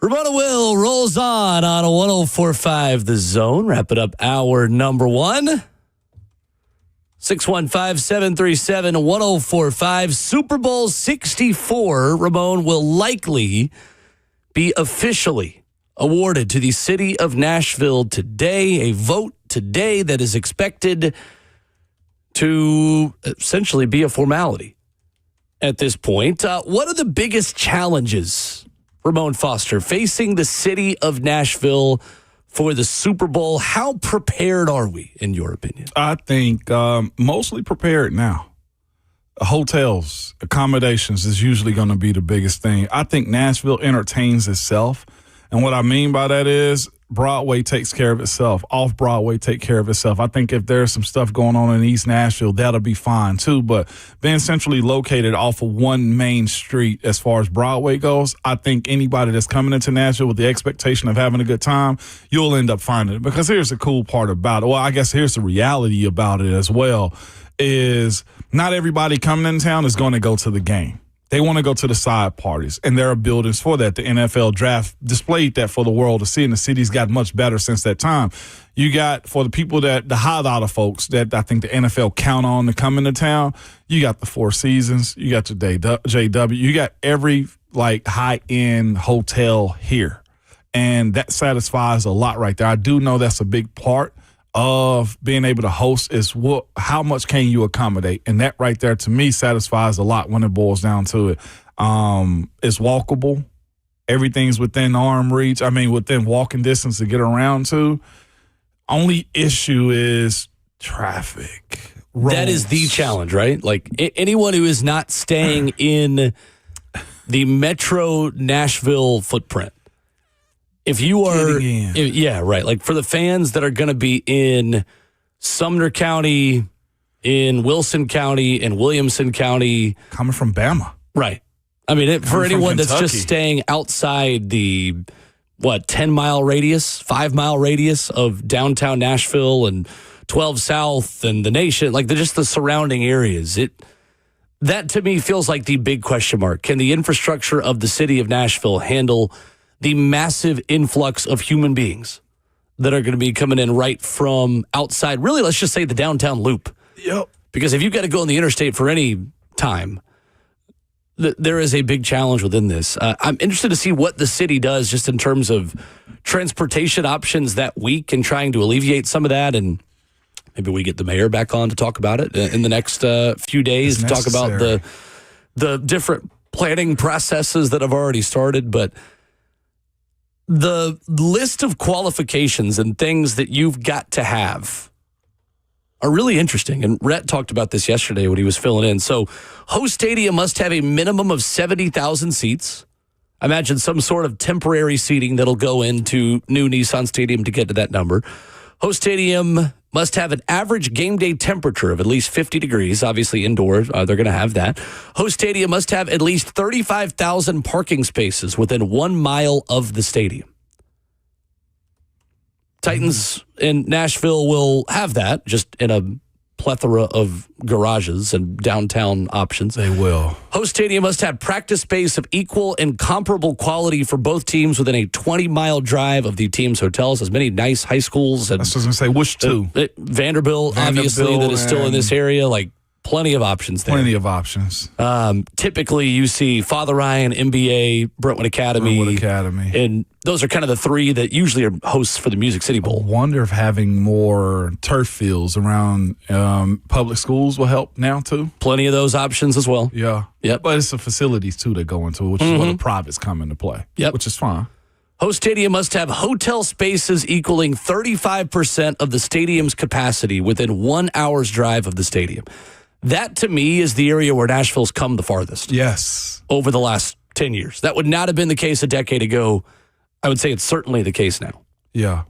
Ramon Will rolls on a 104.5 The Zone. Wrap it up hour number one. 615-737-1045. Super Bowl 64, Ramon, will likely be officially awarded to the city of Nashville today. A vote today that is expected to essentially be a formality at this point. What are the biggest challenges, Ramon Foster, facing the city of Nashville for the Super Bowl? How prepared are we, in your opinion? I think mostly prepared now. Hotels, accommodations is usually going to be the biggest thing. I think Nashville entertains itself. And what I mean by that is Broadway takes care of itself. Off-Broadway take care of itself. I think if there's some stuff going on in East Nashville, that'll be fine too. But being centrally located off of one main street as far as Broadway goes, I think anybody that's coming into Nashville with the expectation of having a good time, you'll end up finding it. Because here's the cool part about it. Well, I guess here's the reality about it as well, is not everybody coming in town is going to go to the game. They want to go to the side parties, and there are buildings for that. The NFL draft displayed that for the world to see, and the city's got much better since that time. You got, for the people the high dollar folks that I think the NFL count on to come into town, you got the Four Seasons, you got your JW, you got every high-end hotel here, and that satisfies a lot right there. I do know that's a big part of being able to host is how much can you accommodate, and that right there to me satisfies a lot when it boils down to it. It's walkable, everything's within arm reach. I mean, within walking distance to get around to. Only issue is traffic. Roads. That is the challenge, right? Like anyone who is not staying in the Metro Nashville footprint. If you are, right. Like for the fans that are going to be in Sumner County, in Wilson County, in Williamson County. Coming from Bama. Right. I mean, for anyone that's just staying outside the, 10-mile radius, 5-mile radius of downtown Nashville and 12 South and the nation, just the surrounding areas. That to me feels like the big question mark. Can the infrastructure of the city of Nashville handle the massive influx of human beings that are going to be coming in right from outside, really, let's just say the downtown loop? Yep. Because if you've got to go on the interstate for any time, there is a big challenge within this. I'm interested to see what the city does just in terms of transportation options that week and trying to alleviate some of that. And maybe we get the mayor back on to talk about it in the next few days to talk about the different planning processes that have already started. But the list of qualifications and things that you've got to have are really interesting. And Rhett talked about this yesterday when he was filling in. So host stadium must have a minimum of 70,000 seats. I imagine some sort of temporary seating that'll go into new Nissan Stadium to get to that number. Host stadium must have an average game day temperature of at least 50 degrees. Obviously, indoors, they're going to have that. Host stadium must have at least 35,000 parking spaces within 1 mile of the stadium. Titans in Nashville will have that, just in a plethora of garages and downtown options. They will. Host stadium must have practice space of equal and comparable quality for both teams within a 20-mile drive of the team's hotels. As many nice high schools. And I was going to say, which two? Vanderbilt, obviously, that is still in this area. Plenty of options there. Plenty of options. Typically, you see Father Ryan, MBA, Brentwood Academy. And those are kind of the three that usually are hosts for the Music City Bowl. I wonder if having more turf fields around public schools will help now, too. Plenty of those options as well. Yeah. Yep. But it's the facilities, too, that go into it, which is where the privates come into play. Yep. Which is fine. Host stadium must have hotel spaces equaling 35% of the stadium's capacity within 1 hour's drive of the stadium. That, to me, is the area where Nashville's come the farthest. Yes. Over the last 10 years. That would not have been the case a decade ago. I would say it's certainly the case now. Yeah.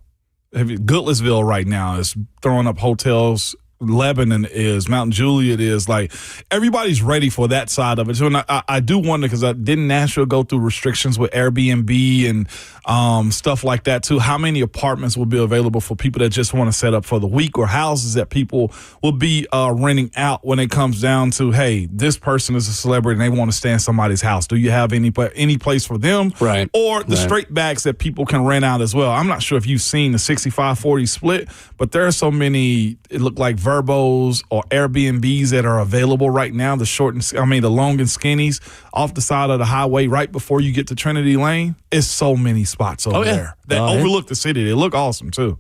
Goodlettsville right now is throwing up hotels Lebanon is, Mount Juliet is. Like, everybody's ready for that side of it. So, and I do wonder, because didn't Nashville go through restrictions with Airbnb and stuff like that too? How many apartments will be available for people that just want to set up for the week, or houses that people will be renting out when it comes down to, hey, this person is a celebrity and they want to stay in somebody's house? Do you have any place for them? Right. Or the straight backs that people can rent out as well? I'm not sure if you've seen the 65-40 split, but there are so many, it looked like Verbos or Airbnbs that are available right now, the long and skinnies off the side of the highway right before you get to Trinity Lane. It's so many spots over there that overlook the city. They look awesome too.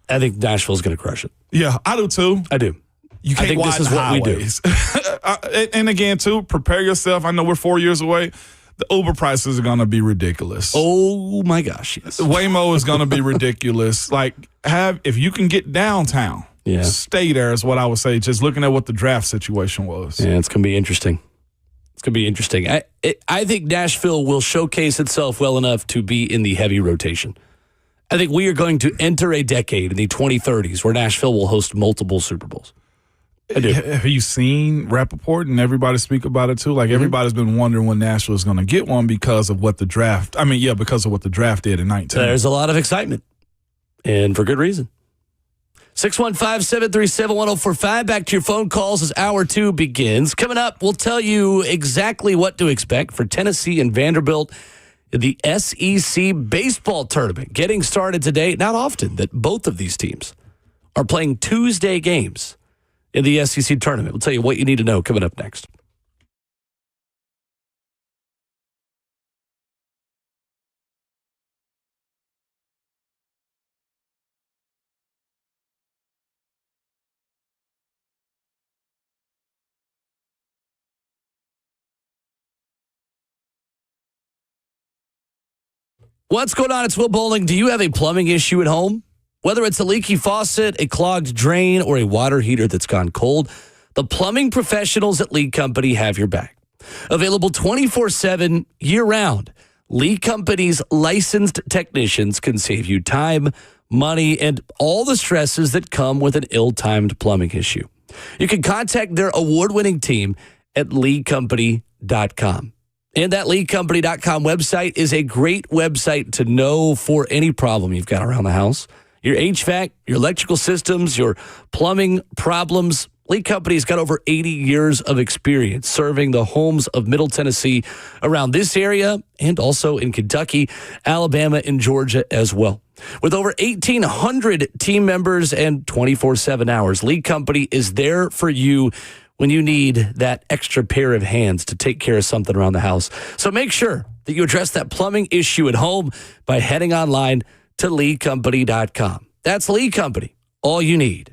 I think Nashville's going to crush it. Yeah, I do too. I do. You can't widen this is the what highways. We do. And again, too, prepare yourself. I know we're 4 years away. The Uber prices are going to be ridiculous. Oh, my gosh, yes. Waymo is going to be ridiculous. Like, if you can get downtown, stay there is what I would say, just looking at what the draft situation was. Yeah, it's going to be interesting. It's going to be interesting. I think Nashville will showcase itself well enough to be in the heavy rotation. I think we are going to enter a decade in the 2030s where Nashville will host multiple Super Bowls. Have you seen Rappaport and everybody speak about it too? Like, everybody's been wondering when Nashville is going to get one because of what the draft. Because of what the draft did in 19. There's a lot of excitement, and for good reason. 615-737-1045. Back to your phone calls as Hour 2 begins. Coming up, we'll tell you exactly what to expect for Tennessee and Vanderbilt in the SEC baseball tournament. Getting started today. Not often that both of these teams are playing Tuesday games in the SEC tournament. We'll tell you what you need to know coming up next. What's going on? It's Will Bowling. Do you have a plumbing issue at home? Whether it's a leaky faucet, a clogged drain, or a water heater that's gone cold, the plumbing professionals at Lee Company have your back. Available 24/7 year-round, Lee Company's licensed technicians can save you time, money, and all the stresses that come with an ill-timed plumbing issue. You can contact their award-winning team at leecompany.com. And that leecompany.com website is a great website to know for any problem you've got around the house. Your HVAC, your electrical systems, your plumbing problems. Lee Company's got over 80 years of experience serving the homes of Middle Tennessee around this area and also in Kentucky, Alabama, and Georgia as well. With over 1,800 team members and 24/7 hours, Lee Company is there for you when you need that extra pair of hands to take care of something around the house. So make sure that you address that plumbing issue at home by heading online to leecompany.com. That's Lee Company, all you need.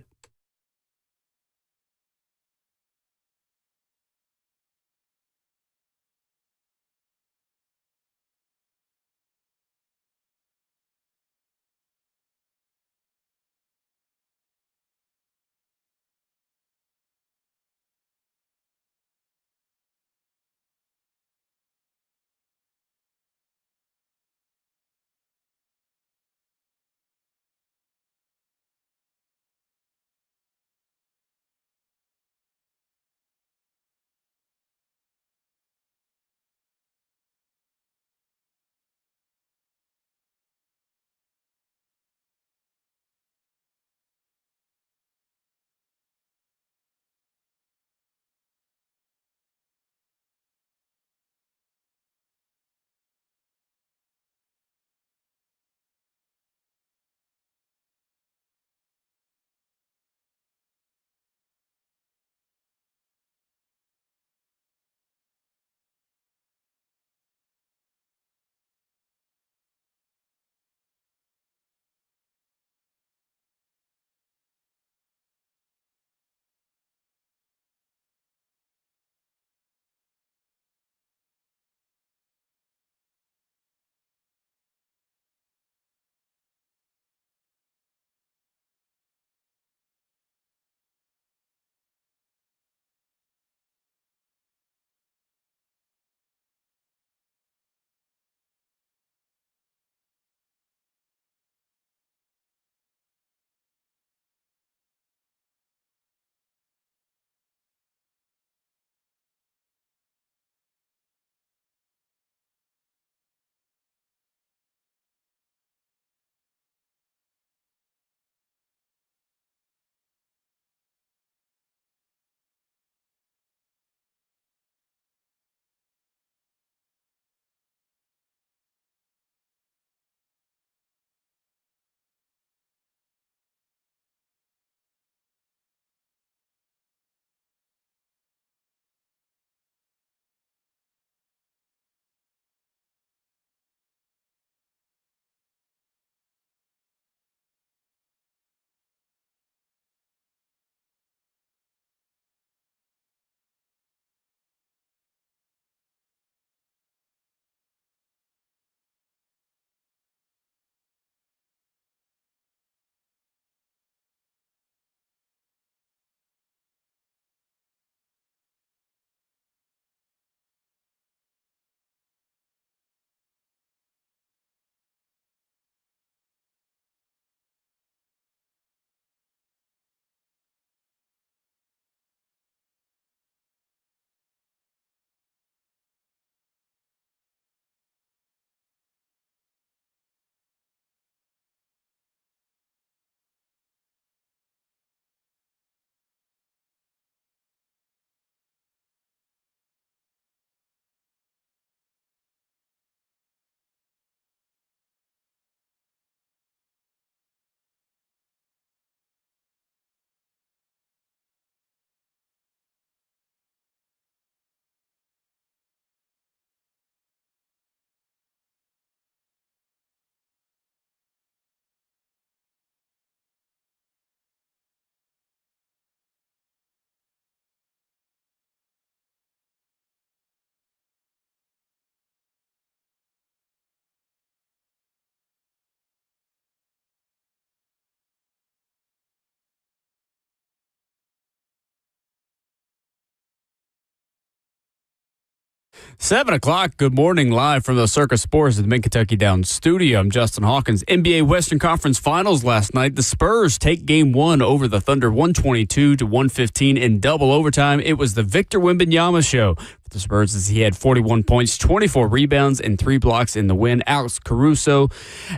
7 o'clock, good morning, live from the Circus Sports at the Mid-Kentucky Downs studio. I'm Justin Hawkins. NBA Western Conference Finals last night. The Spurs take Game 1 over the Thunder 122-115 in double overtime. It was the Victor Wembanyama show for the Spurs as he had 41 points, 24 rebounds, and 3 blocks in the win. Alex Caruso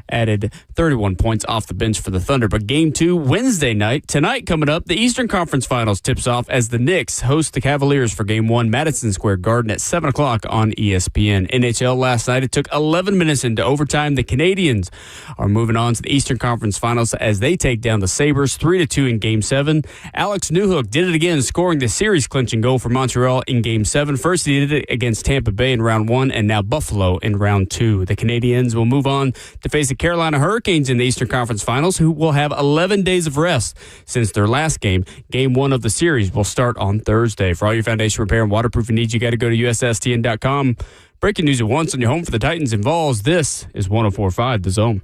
added 31 points off the bench for the Thunder. But Game 2, Wednesday night. Tonight coming up, the Eastern Conference Finals tips off as the Knicks host the Cavaliers for Game 1, Madison Square Garden at 7 o'clock on ESPN. NHL last night, it took 11 minutes into overtime. The Canadiens are moving on to the Eastern Conference Finals as they take down the Sabres 3-2 in Game 7. Alex Newhook did it again, scoring the series-clinching goal for Montreal in Game 7. First, he did it against Tampa Bay in Round 1, and now Buffalo in Round 2. The Canadiens will move on to face the Carolina Hurricanes in the Eastern Conference Finals, who will have 11 days of rest since their last game. Game 1 of the series will start on Thursday. For all your foundation repair and waterproofing needs, you got to go to USSTN.com. Breaking news at once on your home for the Titans and Vols. This is 104.5 The Zone.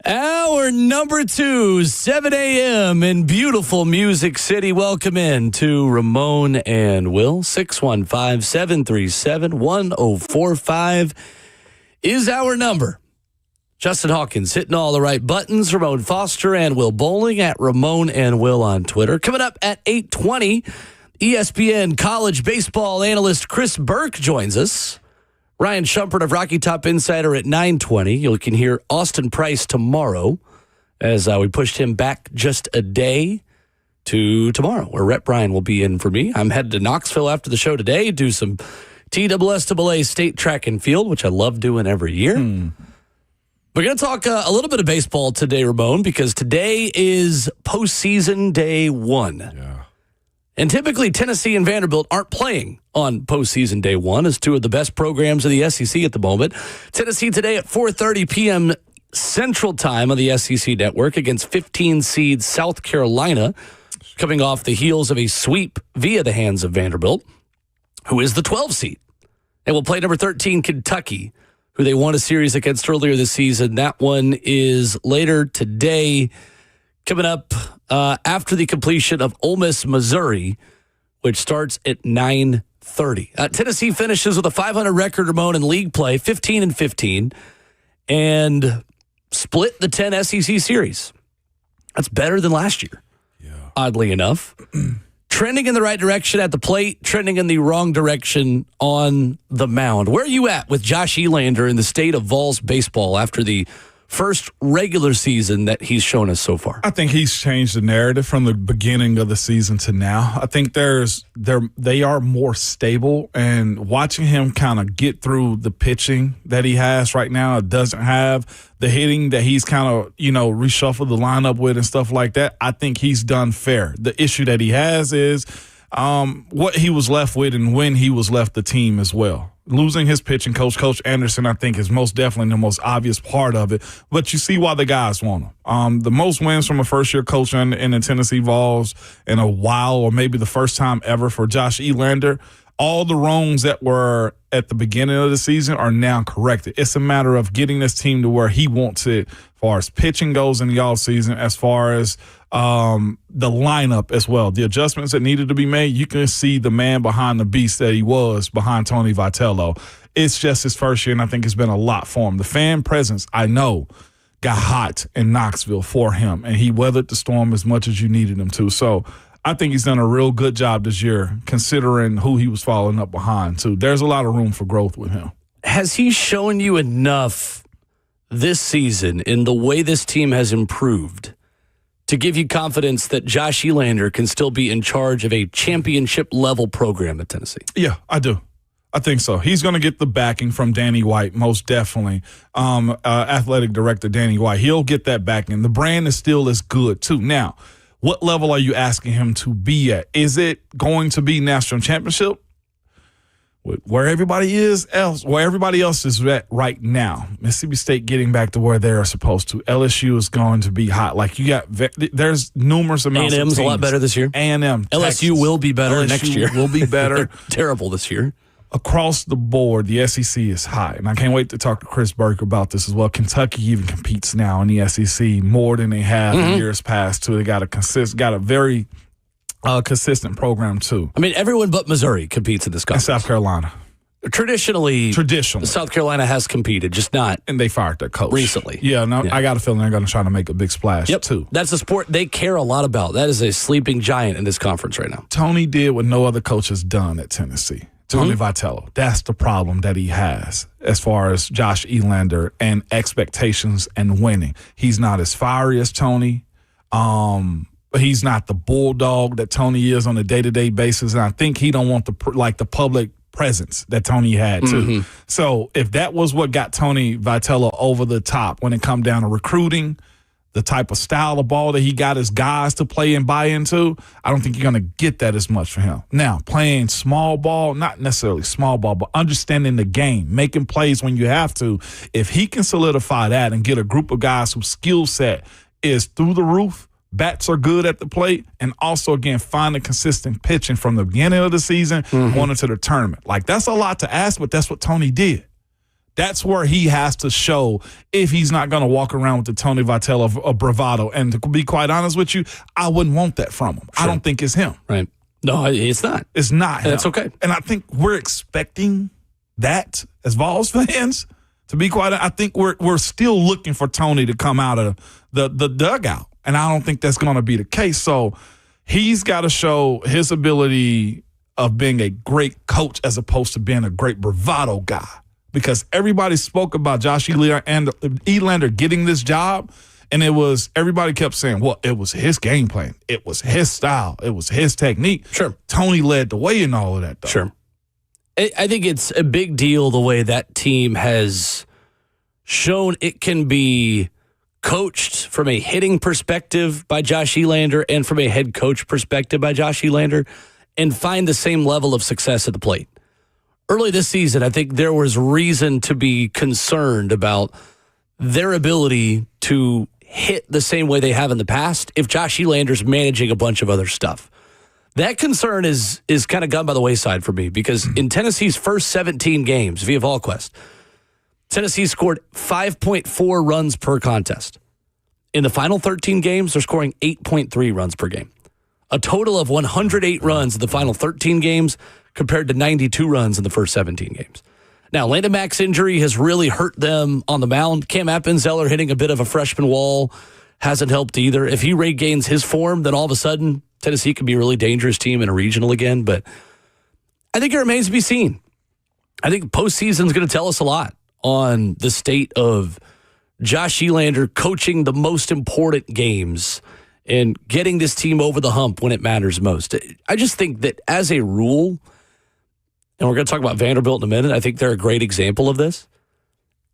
Hour number 2, 7 a.m. in beautiful Music City. Welcome in to Ramon and Will. 615-737-1045 is our number. Justin Hawkins hitting all the right buttons. Ramon Foster and Will Bowling at Ramon and Will on Twitter. Coming up at 8:20, ESPN college baseball analyst Chris Burke joins us. Ryan Shumpert of Rocky Top Insider at 9:20. You can hear Austin Price tomorrow as we pushed him back just a day to tomorrow, where Rhett Bryan will be in for me. I'm headed to Knoxville after the show today, do some TSSAA state track and field, which I love doing every year. We're going to talk a little bit of baseball today, Ramon, because today is postseason day 1. Yeah. And typically, Tennessee and Vanderbilt aren't playing on postseason day 1 as two of the best programs of the SEC at the moment. Tennessee today at 4:30 p.m. Central Time on the SEC Network against 15 seed South Carolina, coming off the heels of a sweep via the hands of Vanderbilt, who is the 12 seed. And will play number 13 Kentucky, who they won a series against earlier this season. That one is later today. Coming up after the completion of Ole Miss, Missouri, which starts at 9:30. Tennessee finishes with a 500 record, Ramon, in league play, 15-15, and split the 10 SEC series. That's better than last year, oddly enough. Trending in the right direction at the plate, trending in the wrong direction on the mound. Where are you at with Josh Elander in the state of Vols baseball after the first regular season that he's shown us so far? I think he's changed the narrative from the beginning of the season to now. I think they are more stable, and watching him kind of get through the pitching that he has right now, it doesn't have the hitting that he's kind of, reshuffled the lineup with and stuff like that. I think he's done fair. The issue that he has is what he was left with and when he was left the team as well. Losing his pitching coach, Coach Anderson, I think is most definitely the most obvious part of it. But you see why the guys want him. The most wins from a first-year coach in the Tennessee Vols in a while, or maybe the first time ever for Josh Elander. All the wrongs that were at the beginning of the season are now corrected. It's a matter of getting this team to where he wants it as far as pitching goes in the offseason, as far as the lineup as well. The adjustments that needed to be made, you can see the man behind the beast that he was behind Tony Vitello. It's just his first year, and I think it's been a lot for him. The fan presence, I know, got hot in Knoxville for him, and he weathered the storm as much as you needed him to. So I think he's done a real good job this year, considering who he was following up behind, too. There's a lot of room for growth with him. Has he shown you enough this season in the way this team has improved to give you confidence that Josh Elander can still be in charge of a championship-level program at Tennessee? Yeah, I do. I think so. He's going to get the backing from Danny White, most definitely. Athletic director Danny White. He'll get that backing. The brand is still as good, too. Now, what level are you asking him to be at? Is it going to be national championship? where everybody else is at right now. Mississippi State getting back to where they're supposed to. LSU is going to be hot. Like there's numerous amounts. A&M's of teams. a lot better this year. A&M, LSU Texas. will be better next year. Will be better. Terrible this year. Across the board, the SEC is high, and I can't wait to talk to Chris Burke about this as well. Kentucky even competes now in the SEC more than they have in years past. Too, they got a very consistent program too. I mean, everyone but Missouri competes in this conference. And South Carolina. Traditionally, South Carolina has competed, just not. And they fired their coach recently. Yeah, I got a feeling they're going to try to make a big splash too. That's a sport they care a lot about. That is a sleeping giant in this conference right now. Tony did what no other coach has done at Tennessee. Tony Vitello. That's the problem that he has as far as Josh Elander and expectations and winning. He's not as fiery as Tony. He's not the bulldog that Tony is on a day-to-day basis. And I think he don't want the public presence that Tony had too. So if that was what got Tony Vitello over the top when it come down to recruiting, the type of style of ball that he got his guys to play and buy into, I don't think you're going to get that as much for him. Now, playing small ball, not necessarily small ball, but understanding the game, making plays when you have to, if he can solidify that and get a group of guys whose skill set is through the roof, bats are good at the plate, and also, again, finding consistent pitching from the beginning of the season going into the tournament. Like, that's a lot to ask, but that's what Tony did. That's where he has to show if he's not going to walk around with the Tony Vitello of bravado. And to be quite honest with you, I wouldn't want that from him. Sure. I don't think it's him. Right. No, it's not. It's not him. That's okay. And I think we're expecting that as Vols fans. To be quite honest, I think we're still looking for Tony to come out of the dugout. And I don't think that's going to be the case. So he's got to show his ability of being a great coach as opposed to being a great bravado guy. Because everybody spoke about Josh Elander getting this job, and everybody kept saying, well, it was his game plan. It was his style. It was his technique. Sure. Tony led the way in all of that, though. Sure. I think it's a big deal the way that team has shown it can be coached from a hitting perspective by Josh Elander and from a head coach perspective by Josh Elander and find the same level of success at the plate. Early this season, I think there was reason to be concerned about their ability to hit the same way they have in the past if Josh Elander's managing a bunch of other stuff. That concern is kind of gone by the wayside for me because in Tennessee's first 17 games via VolQuest, Tennessee scored 5.4 runs per contest. In the final 13 games, they're scoring 8.3 runs per game. A total of 108 runs in the final 13 games compared to 92 runs in the first 17 games. Now, Landon Mack's injury has really hurt them on the mound. Cam Appenzeller hitting a bit of a freshman wall hasn't helped either. If he regains his form, then all of a sudden, Tennessee could be a really dangerous team in a regional again. But I think it remains to be seen. I think postseason is going to tell us a lot on the state of Josh Elander coaching the most important games and getting this team over the hump when it matters most. I just think that as a rule, and we're going to talk about Vanderbilt in a minute, I think they're a great example of this.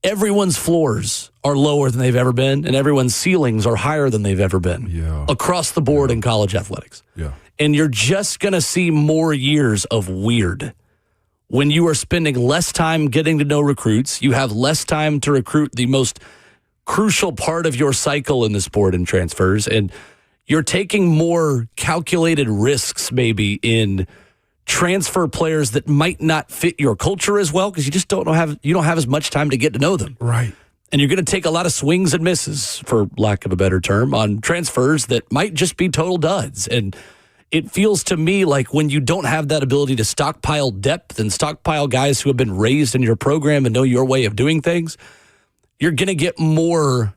Everyone's floors are lower than they've ever been, and everyone's ceilings are higher than they've ever been across the board in college athletics. Yeah. And you're just going to see more years of weird. When you are spending less time getting to know recruits, you have less time to recruit the most crucial part of your cycle in the sport and transfers, and you're taking more calculated risks maybe in transfer players that might not fit your culture as well because you just don't have as much time to get to know them. Right. And you're going to take a lot of swings and misses, for lack of a better term, on transfers that might just be total duds. And it feels to me like when you don't have that ability to stockpile depth and stockpile guys who have been raised in your program and know your way of doing things, you're going to get more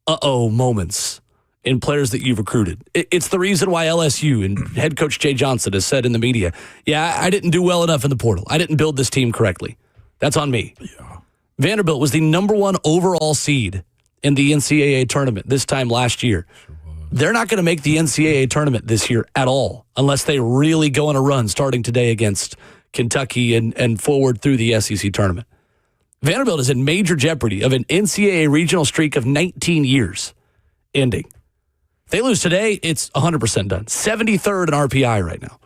moments in players that you've recruited. It's the reason why LSU and head coach Jay Johnson has said in the media, I didn't do well enough in the portal. I didn't build this team correctly. That's on me. Yeah. Vanderbilt was the number 1 overall seed in the NCAA tournament this time last year. Sure. They're not going to make the NCAA tournament this year at all unless they really go on a run starting today against Kentucky and forward through the SEC tournament. Vanderbilt is in major jeopardy of an NCAA regional streak of 19 years ending. If they lose today, it's 100% done. 73rd in RPI right now.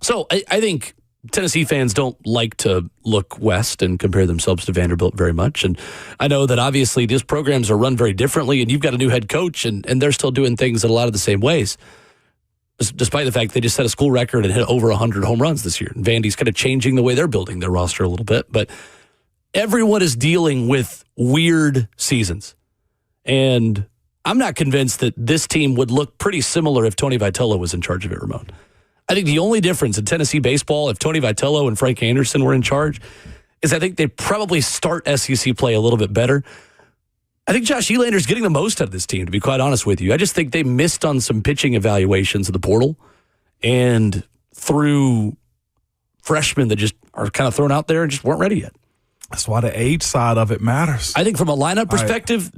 So I think Tennessee fans don't like to look west and compare themselves to Vanderbilt very much. And I know that obviously these programs are run very differently, and you've got a new head coach, and they're still doing things in a lot of the same ways, despite the fact they just set a school record and hit over 100 home runs this year. And Vandy's kind of changing the way they're building their roster a little bit. But everyone is dealing with weird seasons. And I'm not convinced that this team would look pretty similar if Tony Vitello was in charge of it, Ramon. I think the only difference in Tennessee baseball, if Tony Vitello and Frank Anderson were in charge, is I think they probably start SEC play a little bit better. I think Josh Elander's getting the most out of this team, to be quite honest with you. I just think they missed on some pitching evaluations of the portal and through freshmen that just are kind of thrown out there and just weren't ready yet. That's why the age side of it matters. I think from a lineup perspective,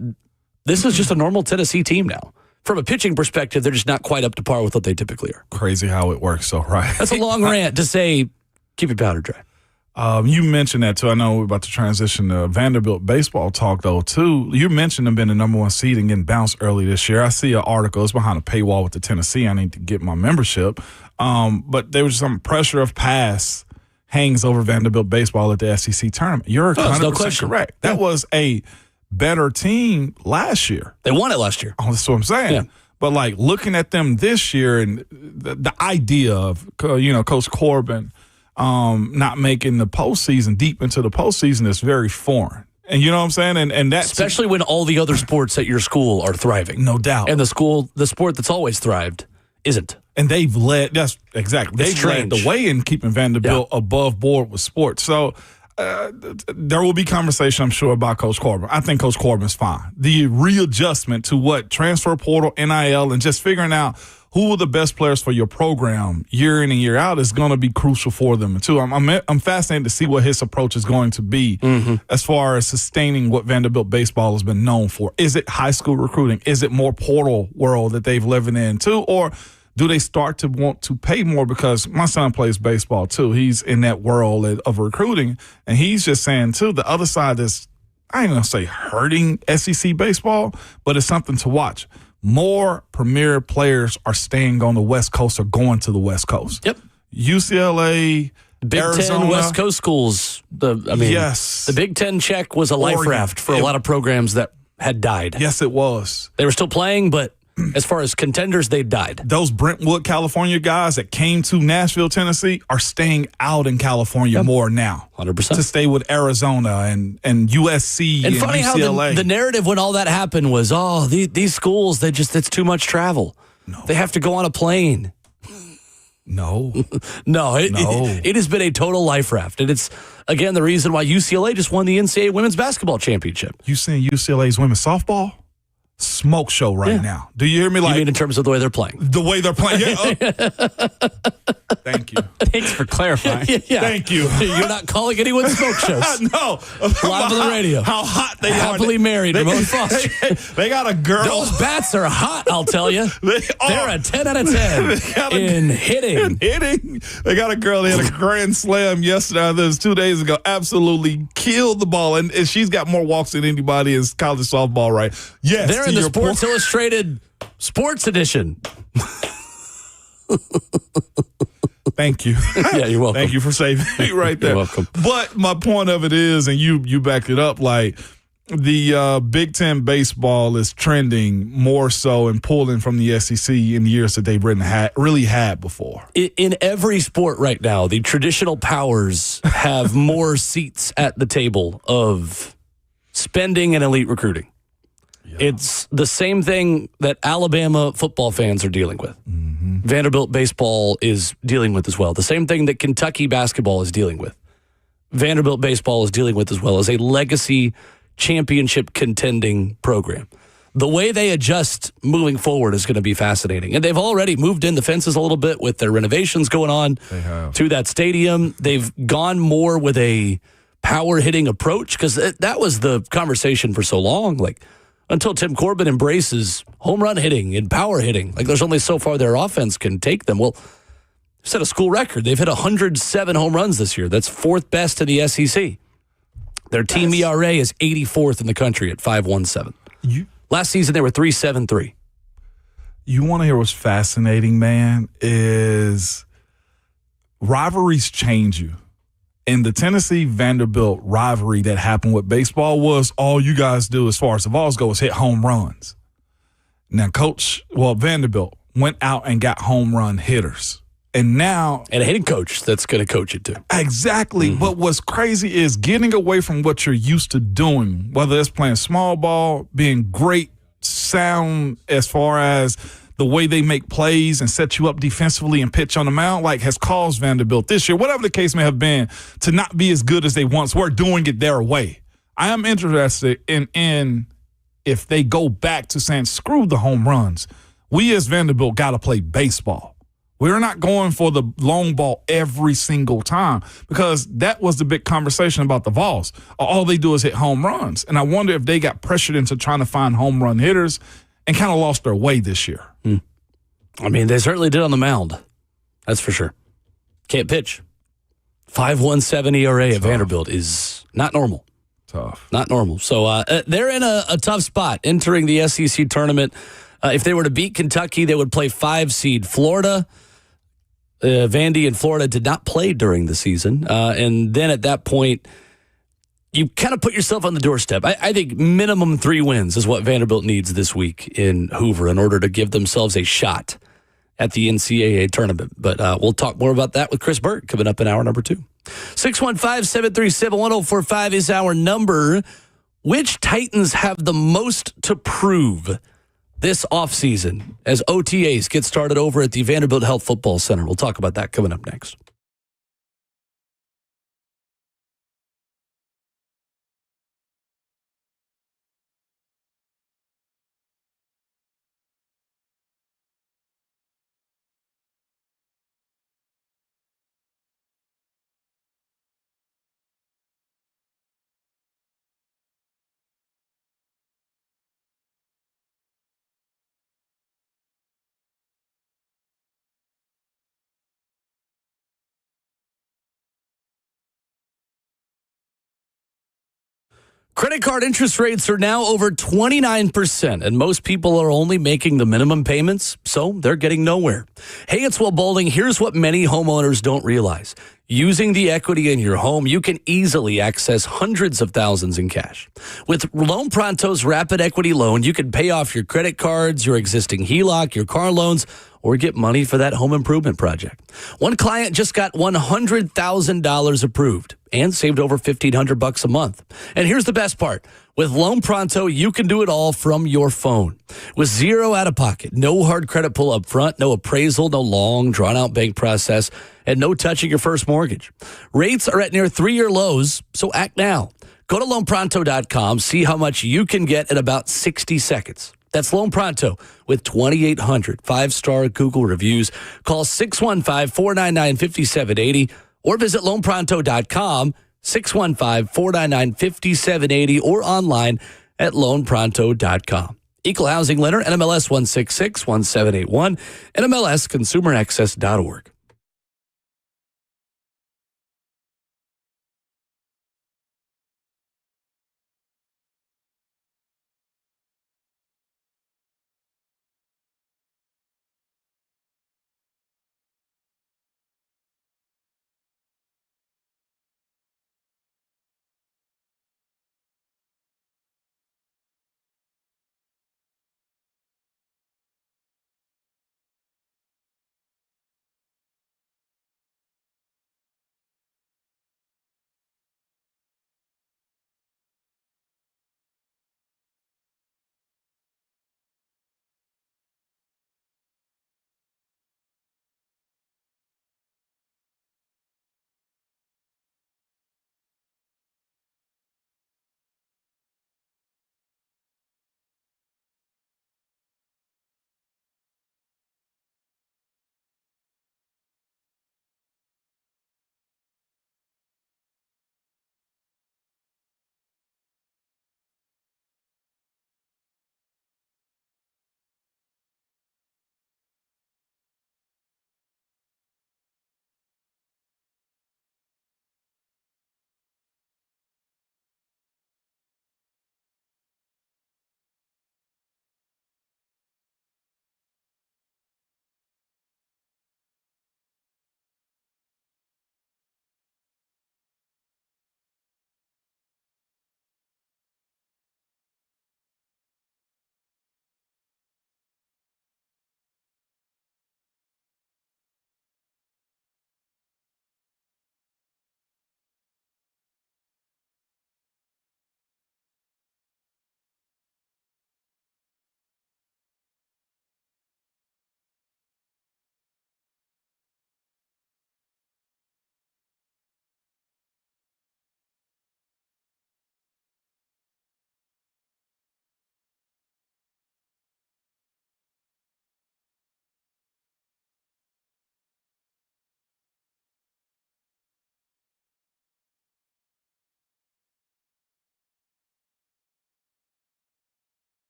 this is just a normal Tennessee team now. From a pitching perspective, they're just not quite up to par with what they typically are. Crazy how it works, so right. That's a long rant to say, keep your powder dry. You mentioned that, too. I know we're about to transition to Vanderbilt baseball talk, though, too. You mentioned them being the number one seed and getting bounced early this year. I see an article. It's behind a paywall with the Tennessee. I need to get my membership. But there was some pressure of pass hangs over Vanderbilt baseball at the SEC tournament. You're 100% correct. That was a better team last year. They won it last year. Oh, that's what I'm saying. Yeah. But, like, looking at them this year and the idea of, Coach Corbin not making the postseason, deep into the postseason, is very foreign. And you know what I'm saying? And that's especially when all the other sports at your school are thriving. No doubt. And the sport that's always thrived isn't. And they've led, that's exactly. They've led the way in keeping Vanderbilt above board with sports. So there will be conversation, I'm sure, about Coach Corbin. I think Coach Corbin's fine. The readjustment to what transfer portal, NIL, and just figuring out who are the best players for your program year in and year out is going to be crucial for them too. I'm fascinated to see what his approach is going to be as far as sustaining what Vanderbilt baseball has been known for. Is it high school recruiting? Is it more portal world that they've living in too, or do they start to want to pay more? Because my son plays baseball too. He's in that world of recruiting, and he's just saying too, the other side is, I ain't going to say hurting SEC baseball, but it's something to watch. More premier players are staying on the West Coast or going to the West Coast. Yep. UCLA, Big Arizona. 10 West Coast schools. Yes. The Big Ten check was a life raft for a lot of programs that had died. Yes, it was. They were still playing, but as far as contenders, they died. Those Brentwood, California guys that came to Nashville, Tennessee are staying out in California more now. 100%. To stay with Arizona and USC and funny UCLA. How the narrative when all that happened was, these schools, it's too much travel. No. They have to go on a plane. No. It has been a total life raft. And it's, again, the reason why UCLA just won the NCAA women's basketball championship. You seen UCLA's women's softball? Smoke show right now. Do you hear me? You mean in terms of the way they're playing? The way they're playing. Yeah. Thank you. Thanks for clarifying. Yeah. Thank you. You're not calling anyone smoke shows. No. Live on the radio. How hot they Happily are. married. Ramon Foster. They got a girl. Those bats are hot, I'll tell you. They're a 10 out of 10 in hitting. They got a girl. They had a grand slam yesterday. This was 2 days ago. Absolutely killed the ball. And she's got more walks than anybody in college softball, right? Yes. They're in the Sports Illustrated Sports Edition. Thank you. Yeah, you're welcome. Thank you for saving me right there. You're welcome. But my point of it is, and you backed it up, like the Big Ten baseball is trending more so and pulling from the SEC in the years that they've really had before. In every sport right now, the traditional powers have more seats at the table of spending and elite recruiting. Yeah. It's the same thing that Alabama football fans are dealing with. Mm-hmm. Vanderbilt baseball is dealing with as well. The same thing that Kentucky basketball is dealing with. Vanderbilt baseball is dealing with as well as a legacy championship contending program. The way they adjust moving forward is going to be fascinating. And they've already moved in the fences a little bit with their renovations going on to that stadium. They've gone more with a power hitting approach because that was the conversation for so long. Like, until Tim Corbin embraces home run hitting and power hitting, like there's only so far their offense can take them. Well, set a school record. They've hit 107 home runs this year. That's fourth best in the SEC. Their team ERA is 84th in the country at 5.17. Last season, they were 3.73. You want to hear what's fascinating, man, is rivalries change you. And the Tennessee-Vanderbilt rivalry that happened with baseball was all you guys do as far as the Vols go is hit home runs. Now, Vanderbilt went out and got home run hitters. And now... And a hitting coach that's going to coach it too. Exactly. Mm-hmm. But what's crazy is getting away from what you're used to doing, whether it's playing small ball, being great sound as far as the way they make plays and set you up defensively and pitch on the mound, like has caused Vanderbilt this year, whatever the case may have been, to not be as good as they once were doing it their way. I am interested in if they go back to saying, screw the home runs. We as Vanderbilt got to play baseball. We're not going for the long ball every single time, because that was the big conversation about the Vols. All they do is hit home runs. And I wonder if they got pressured into trying to find home run hitters and kind of lost their way this year. I mean, they certainly did on the mound. That's for sure. Can't pitch. 5.17 ERA at Vanderbilt is not normal. Tough. Not normal. So they're in a tough spot entering the SEC tournament. If they were to beat Kentucky, they would play 5 seed Florida. Vandy and Florida did not play during the season. And then at that point, you kind of put yourself on the doorstep. I think minimum 3 wins is what Vanderbilt needs this week in Hoover in order to give themselves a shot at the NCAA tournament. But we'll talk more about that with Chris Burt coming up in hour number 2. 615-737-1045 is our number. Which Titans have the most to prove this offseason as OTAs get started over at the Vanderbilt Health Football Center? We'll talk about that coming up next. Credit card interest rates are now over 29%, and most people are only making the minimum payments, so they're getting nowhere. Hey, it's Will Boulding. Here's what many homeowners don't realize. Using the equity in your home, you can easily access hundreds of thousands in cash. With Loan Pronto's Rapid Equity Loan, you can pay off your credit cards, your existing HELOC, your car loans, or get money for that home improvement project. One client just got $100,000 approved and saved over $1,500 a month. And here's the best part. With Loan Pronto, you can do it all from your phone. With zero out of pocket, no hard credit pull up front, no appraisal, no long, drawn-out bank process, and no touching your first mortgage. Rates are at near 3-year lows, so act now. Go to loanpronto.com, see how much you can get in about 60 seconds. That's Loan Pronto with 2,800 5-star Google reviews. Call 615-499-5780 or visit loanpronto.com, 615-499-5780 or online at loanpronto.com. Equal housing lender, NMLS 1661781, NMLSconsumeraccess.org.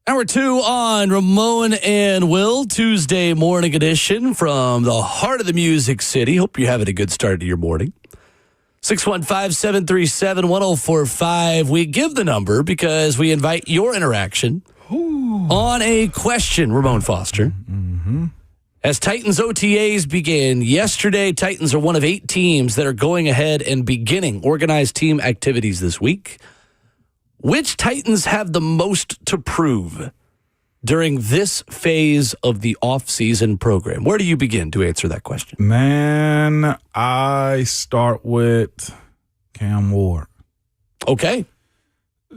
Hour 2 on Ramon and Will, Tuesday morning edition from the heart of the Music City. Hope you're having a good start to your morning. 615-737-1045. We give the number because we invite your interaction on a question, Ramon Foster. As Titans OTAs begin yesterday, Titans are one of 8 teams that are going ahead and beginning organized team activities this week. Which Titans have the most to prove during this phase of the offseason program? Where do you begin to answer that question? Man, I start with Cam Ward. Okay.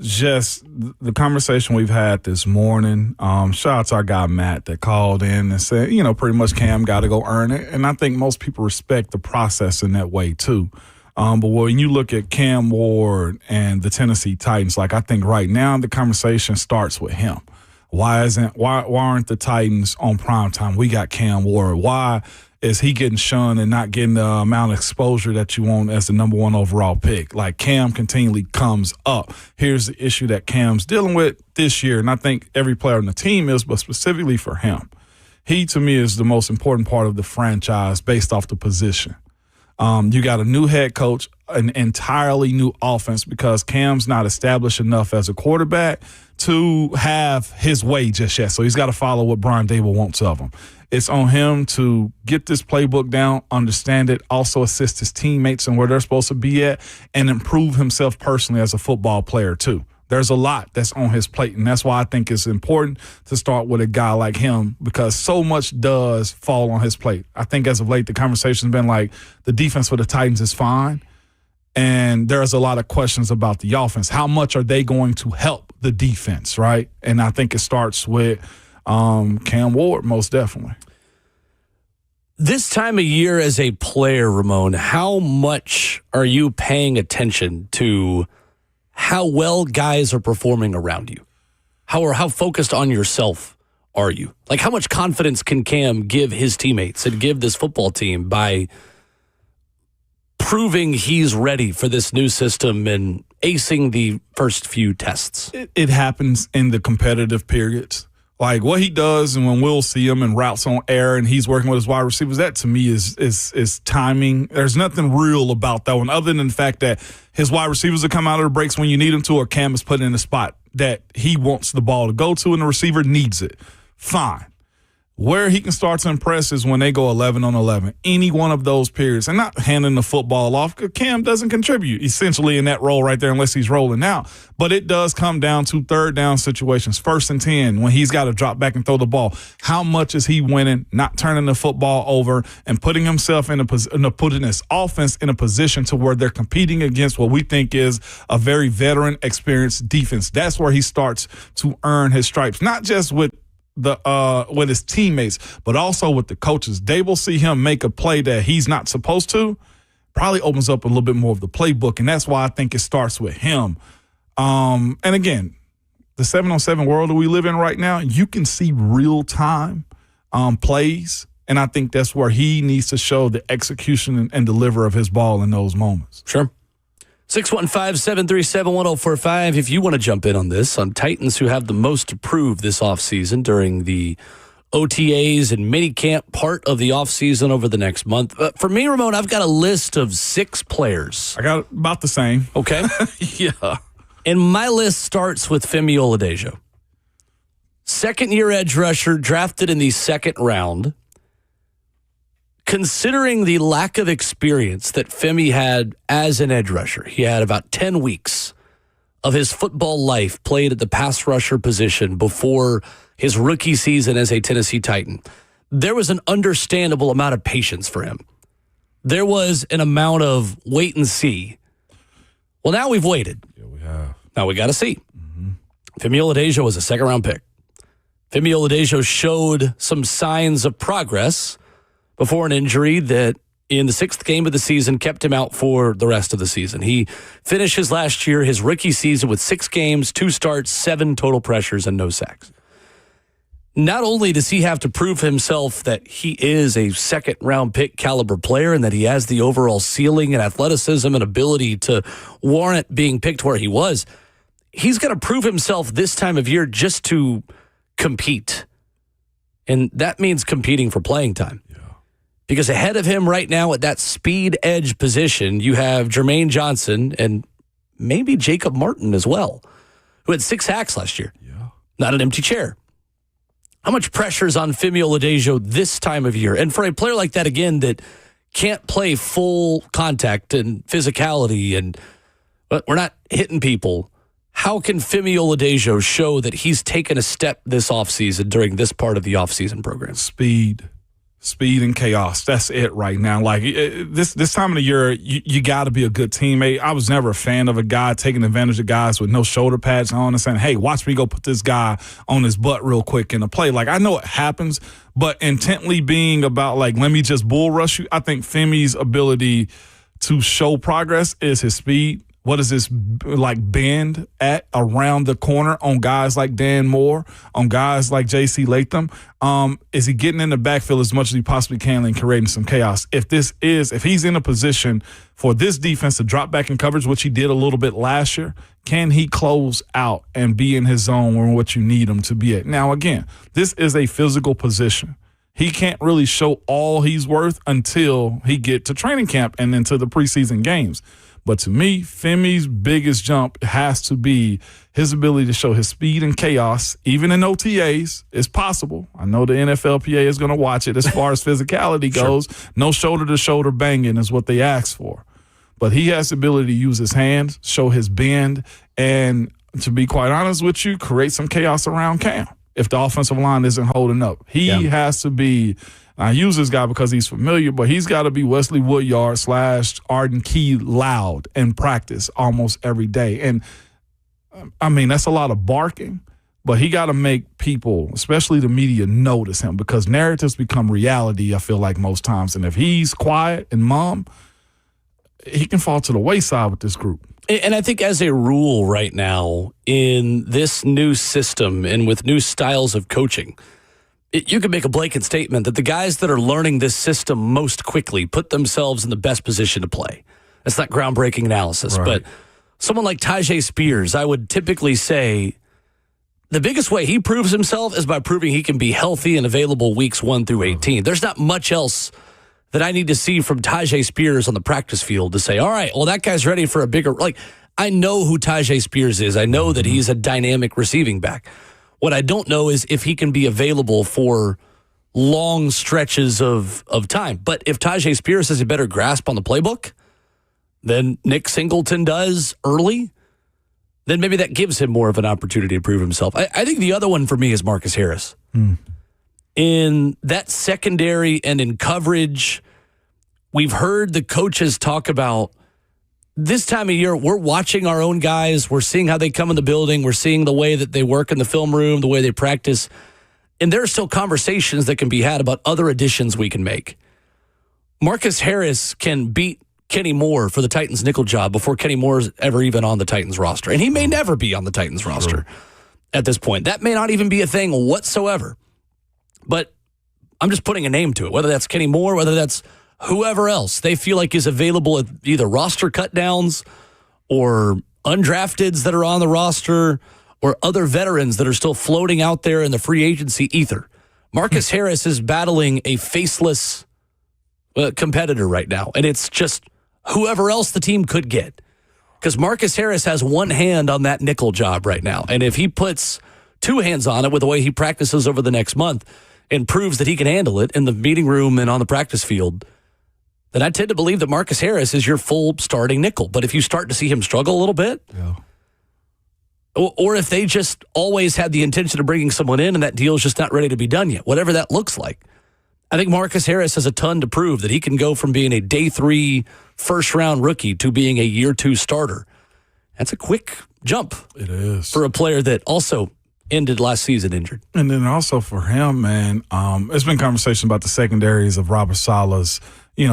Just the conversation we've had this morning. Shout out to our guy Matt that called in and said, pretty much Cam got to go earn it. And I think most people respect the process in that way too. But when you look at Cam Ward and the Tennessee Titans, I think right now the conversation starts with him. Why aren't the Titans on primetime? We got Cam Ward. Why is he getting shunned and not getting the amount of exposure that you want as the number 1 overall pick? Cam continually comes up. Here's the issue that Cam's dealing with this year, and I think every player on the team is, but specifically for him. He, to me, is the most important part of the franchise based off the position. You got a new head coach, an entirely new offense because Cam's not established enough as a quarterback to have his way just yet. So he's got to follow what Brian Dable wants of him. It's on him to get this playbook down, understand it, also assist his teammates and where they're supposed to be at, and improve himself personally as a football player too. There's a lot that's on his plate, and that's why I think it's important to start with a guy like him because so much does fall on his plate. I think as of late, the conversation's been the defense for the Titans is fine, and there's a lot of questions about the offense. How much are they going to help the defense, right? And I think it starts with Cam Ward, most definitely. This time of year as a player, Ramon, how much are you paying attention to how well guys are performing around you? How focused on yourself are you? How much confidence can Cam give his teammates and give this football team by proving he's ready for this new system and acing the first few tests? It happens in the competitive periods. What he does and when we'll see him and routes on air and he's working with his wide receivers, that to me is timing. There's nothing real about that one other than the fact that his wide receivers will come out of the breaks when you need them to, or Cam is put in a spot that he wants the ball to go to and the receiver needs it. Fine. Where he can start to impress is when they go 11 on 11. Any one of those periods, and not handing the football off. Cam doesn't contribute essentially in that role right there unless he's rolling out. But it does come down to third down situations, 1st and 10, when he's got to drop back and throw the ball. How much is he winning, not turning the football over, and putting himself putting his offense in a position to where they're competing against what we think is a very veteran, experienced defense. That's where he starts to earn his stripes, not just with his teammates, but also with the coaches. Dable see him make a play that he's not supposed to, probably opens up a little bit more of the playbook, and that's why I think it starts with him. And again, the 7-on-7 world that we live in right now, you can see real-time plays, and I think that's where he needs to show the execution and deliver of his ball in those moments. Sure. 615-737-1045 if you want to jump in on this, on Titans who have the most to prove this offseason during the OTAs and minicamp part of the offseason over the next month. For me, Ramon, I've got a list of 6 players. I got about the same. Okay. Yeah. And my list starts with Femi Oladejo. Second-year edge rusher, drafted in the second round. Considering the lack of experience that Femi had as an edge rusher, he had about 10 weeks of his football life played at the pass rusher position before his rookie season as a Tennessee Titan. There was an understandable amount of patience for him. There was an amount of wait and see. Well, now we've waited. Yeah, we have. Now we got to see. Femi Oladejo was a second-round pick. Femi Oladejo showed some signs of progress before an injury that in the 6th game of the season kept him out for the rest of the season. He finished his last year, his rookie season, with 6 games, 2 starts, 7 total pressures, and no sacks. Not only does he have to prove himself that he is a second-round pick caliber player and that he has the overall ceiling and athleticism and ability to warrant being picked where he was, he's going to prove himself this time of year just to compete. And that means competing for playing time. Yeah. Because ahead of him right now at that speed edge position, you have Jermaine Johnson and maybe Jacob Martin as well, who had 6 sacks last year. Yeah. Not an empty chair. How much pressure is on Femi Oladejo this time of year? And for a player like that, again, that can't play full contact and physicality, but we're not hitting people, how can Femi Oladejo show that he's taken a step this offseason during this part of the offseason program? Speed and chaos. That's it right now. Like this time of the year, you got to be a good teammate. I was never a fan of a guy taking advantage of guys with no shoulder pads on and saying, hey, watch me go put this guy on his butt real quick in a play. Like, I know it happens, but intently being about, like, let me just bull rush you. I think Femi's ability to show progress is his speed. What is this, like, bend at around the corner on guys like Dan Moore, on guys like J.C. Latham? Is he getting in the backfield as much as he possibly can and creating some chaos? If he's in a position for this defense to drop back in coverage, which he did a little bit last year, can he close out and be in his zone or what you need him to be at? Now, again, this is a physical position. He can't really show all he's worth until he get to training camp and into the preseason games. But to me, Femi's biggest jump has to be his ability to show his speed and chaos, even in OTAs. It's possible. I know the NFLPA is going to watch it as far as physicality goes. Sure. No shoulder-to-shoulder banging is what they ask for. But he has the ability to use his hands, show his bend, and to be quite honest with you, create some chaos around Cam if the offensive line isn't holding up. He has to be – I use this guy because he's familiar, but he's got to be Wesley Woodyard / Arden Key loud in practice almost every day. And, I mean, that's a lot of barking, but he got to make people, especially the media, notice him because narratives become reality, I feel like, most times. And if he's quiet and mum, he can fall to the wayside with this group. And I think as a rule right now in this new system and with new styles of coaching, you can make a blanket statement that the guys that are learning this system most quickly put themselves in the best position to play. That's not groundbreaking analysis, right. But someone like Tyjae Spears, I would typically say the biggest way he proves himself is by proving he can be healthy and available weeks 1 through 18. There's not much else that I need to see from Tyjae Spears on the practice field to say, all right, well, that guy's ready for a bigger, like, I know who Tyjae Spears is. I know that he's a dynamic receiving back. What I don't know is if he can be available for long stretches of time. But if Tyjae Spears has a better grasp on the playbook than Nick Singleton does early, then maybe that gives him more of an opportunity to prove himself. I think the other one for me is Marcus Harris. In that secondary and in coverage, we've heard the coaches talk about this time of year, we're watching our own guys. We're seeing how they come in the building. We're seeing the way that they work in the film room, the way they practice. And there are still conversations that can be had about other additions we can make. Marcus Harris can beat Kenny Moore for the Titans nickel job before Kenny Moore's ever even on the Titans roster. And he may never be on the Titans roster at this point. That may not even be a thing whatsoever. But I'm just putting a name to it, whether that's Kenny Moore, whether that's whoever else they feel like is available at either roster cutdowns or undrafteds that are on the roster or other veterans that are still floating out there in the free agency ether. Marcus Harris is battling a faceless competitor right now, and it's just whoever else the team could get. Because Marcus Harris has one hand on that nickel job right now, and if he puts two hands on it with the way he practices over the next month and proves that he can handle it in the meeting room and on the practice field, then I tend to believe that Marcus Harris is your full starting nickel. But if you start to see him struggle a little bit, or if they just always had the intention of bringing someone in and that deal is just not ready to be done yet, whatever that looks like, I think Marcus Harris has a ton to prove that he can go from being a day 3 first-round rookie to being a year 2 starter. That's a quick jump. It is. For a player that also ended last season injured. And then also for him, man, there's been conversation about the secondaries of Robert Saleh's,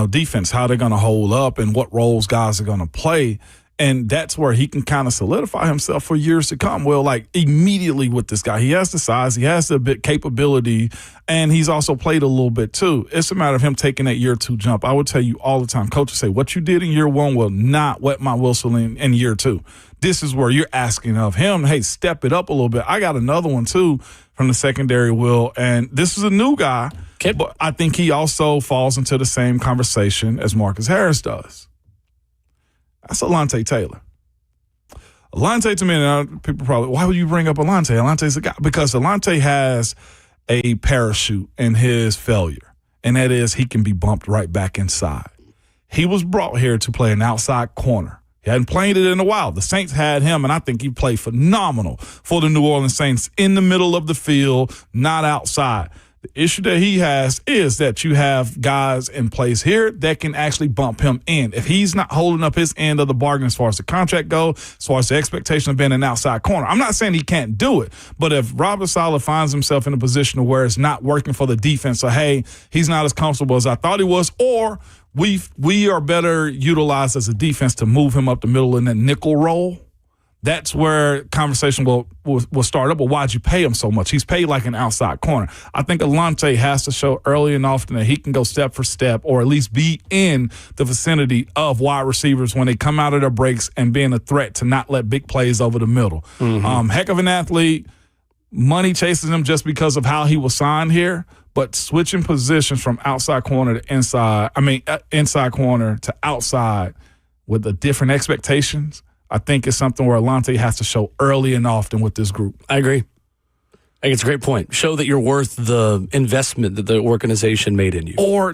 defense, how they're going to hold up and what roles guys are going to play. And that's where he can kind of solidify himself for years to come. Well, like immediately with this guy, he has the size, he has the bit capability, and he's also played a little bit too. It's a matter of him taking that year 2 jump. I would tell you all the time, coaches say, what you did in year 1 will not wet my whistle in year 2. This is where you're asking of him, hey, step it up a little bit. I got another one too from the secondary, Will. And this is a new guy, but I think he also falls into the same conversation as Marcus Harris does. That's Alontae Taylor. Alontae, to me, and people probably, why would you bring up Alontae? Alontae's a guy. Because Alontae has a parachute in his failure, and that is he can be bumped right back inside. He was brought here to play an outside corner. He hadn't played it in a while. The Saints had him, and I think he played phenomenal for the New Orleans Saints in the middle of the field, not outside. The issue that he has is that you have guys in place here that can actually bump him in. If he's not holding up his end of the bargain as far as the contract goes, as far as the expectation of being an outside corner, I'm not saying he can't do it, but if Robert Saleh finds himself in a position where it's not working for the defense, or hey, he's not as comfortable as I thought he was, or we are better utilized as a defense to move him up the middle in that nickel role, that's where conversation will start up. But why'd you pay him so much? He's paid like an outside corner. I think Alontae has to show early and often that he can go step for step, or at least be in the vicinity of wide receivers when they come out of their breaks and being a threat to not let big plays over the middle. Heck of an athlete. Money chases him just because of how he was signed here. But switching positions from outside corner to inside corner to outside with the different expectations, I think it's something where Alontae has to show early and often with this group. I agree. I think it's a great point. Show that you're worth the investment that the organization made in you. Or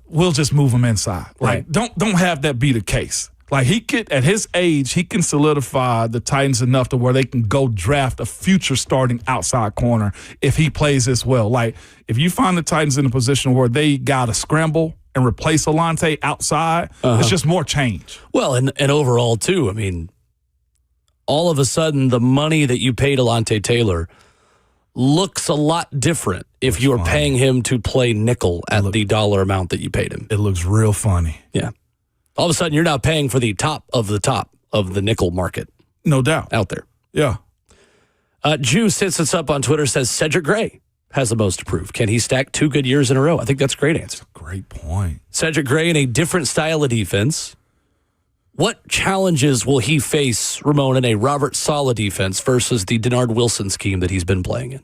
we'll just move him inside. Right. Like, don't have that be the case. Like, he could, at his age, he can solidify the Titans enough to where they can go draft a future starting outside corner if he plays this well. Like, if you find the Titans in a position where they got to scramble and replace Alontae outside, it's just more change. Well, and overall, too, I mean, all of a sudden, the money that you paid Alontae Taylor looks a lot different if you're paying him to play nickel at the dollar amount that you paid him. It looks real funny. Yeah. All of a sudden, you're now paying for the top of the nickel market. No doubt. Out there. Yeah. Juice hits us up on Twitter, says Cedric Gray has the most to prove. Can he stack 2 good years in a row? I think that's a great answer. Great point. Cedric Gray in a different style of defense. What challenges will he face, Ramon, in a Robert Saleh defense versus the Denard Wilson scheme that he's been playing in?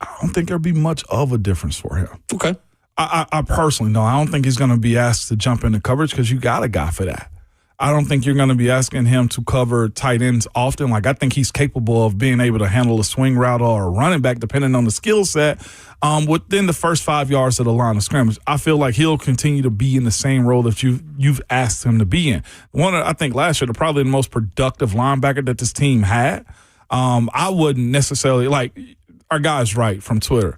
I don't think there'll be much of a difference for him. Okay. I personally know. I don't think he's going to be asked to jump into coverage because you got a guy for that. I don't think you're going to be asking him to cover tight ends often. Like, I think he's capable of being able to handle a swing route or a running back, depending on the skill set, within the first 5 yards of the line of scrimmage. I feel like he'll continue to be in the same role that you've asked him to be in. I think last year, probably the most productive linebacker that this team had. I wouldn't necessarily, like, our guy's right from Twitter.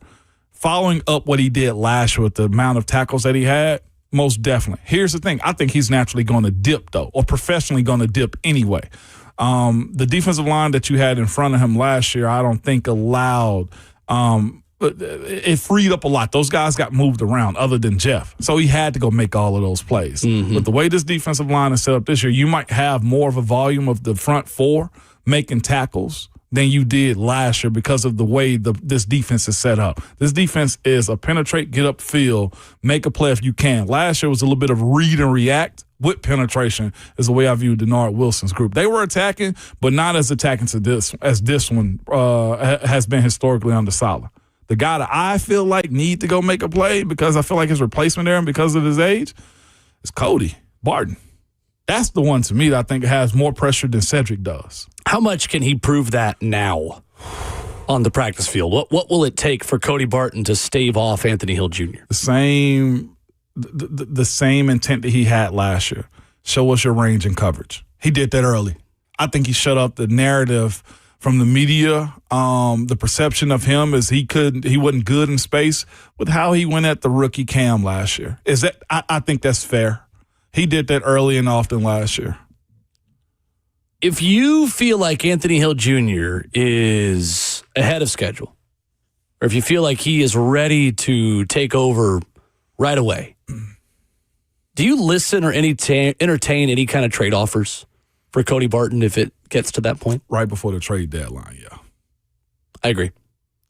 Following up what he did last year with the amount of tackles that he had, most definitely. Here's the thing. I think he's naturally going to dip, though, or professionally going to dip anyway. The defensive line that you had in front of him last year, I don't think allowed it freed up a lot. Those guys got moved around other than Jeff. So he had to go make all of those plays. But the way this defensive line is set up this year, you might have more of a volume of the front four making tackles than you did last year because of the way this defense is set up. This defense is a penetrate, get up field, make a play if you can. Last year was a little bit of read and react with penetration is the way I view Denard Wilson's group. They were attacking, but not as attacking as this one has been historically under Saleh. The guy that I feel like need to go make a play because I feel like his replacement there and because of his age is Cody Barton. That's the one to me that I think has more pressure than Cedric does. How much can he prove that now on the practice field? What will it take for Cody Barton to stave off Anthony Hill Jr.? The same intent that he had last year. Show us your range and coverage. He did that early. I think he shut up the narrative from the media. The perception of him is he wasn't good in space with how he went at the rookie Cam last year. I think that's fair. He did that early and often last year. If you feel like Anthony Hill Jr. is ahead of schedule, or if you feel like he is ready to take over right away, do you listen or entertain any kind of trade offers for Cody Barton if it gets to that point? Right before the trade deadline, yeah. I agree.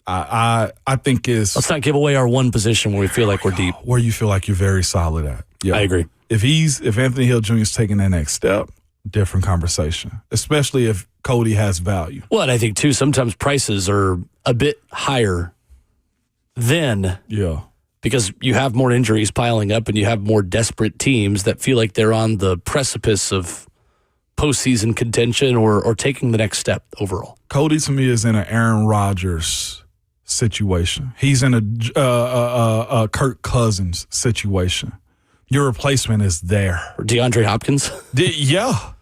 I think let's not give away our one position where we feel like we're deep. Where you feel like you're very solid at. Yeah. I agree. If Anthony Hill Jr. is taking that next step, different conversation, especially if Cody has value. Well, and I think, too, sometimes prices are a bit higher then. Yeah. Because you have more injuries piling up and you have more desperate teams that feel like they're on the precipice of postseason contention or taking the next step overall. Cody, to me, is in an Aaron Rodgers situation. He's in a Kirk Cousins situation. Your replacement is there. Or DeAndre Hopkins? Yeah.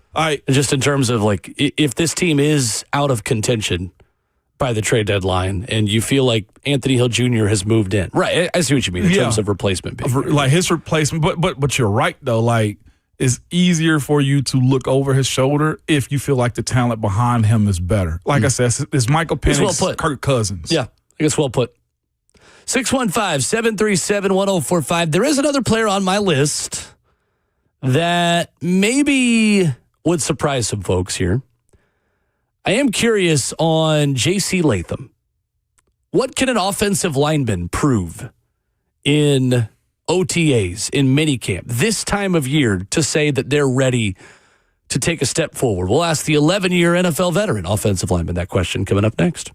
Just in terms of, like, if this team is out of contention by the trade deadline and you feel like Anthony Hill Jr. has moved in. Right. I see what you mean in terms of replacement. Like his replacement. But you're right, though. Like, it's easier for you to look over his shoulder if you feel like the talent behind him is better. Like I said, it's Michael Penix, Kirk Cousins. Yeah, I guess well put. 615-737-1045. There is another player on my list that maybe would surprise some folks here. I am curious on J.C. Latham. What can an offensive lineman prove in OTAs, in minicamp, this time of year to say that they're ready to take a step forward? We'll ask the 11-year NFL veteran offensive lineman that question coming up next.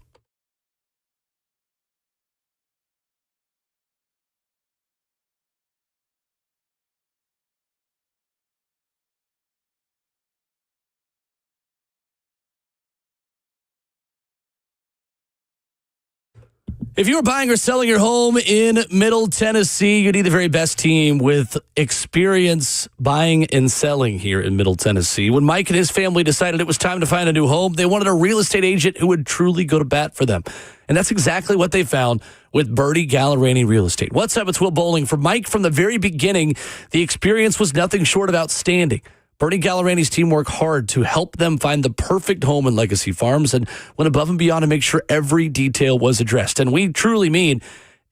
If you are buying or selling your home in Middle Tennessee, you need the very best team with experience buying and selling here in Middle Tennessee. When Mike and his family decided it was time to find a new home, they wanted a real estate agent who would truly go to bat for them. And that's exactly what they found with Bernie Gallerani Real Estate. What's up? It's Will Bowling. For Mike, from the very beginning, the experience was nothing short of outstanding. Bernie Gallerani's team worked hard to help them find the perfect home in Legacy Farms and went above and beyond to make sure every detail was addressed. And we truly mean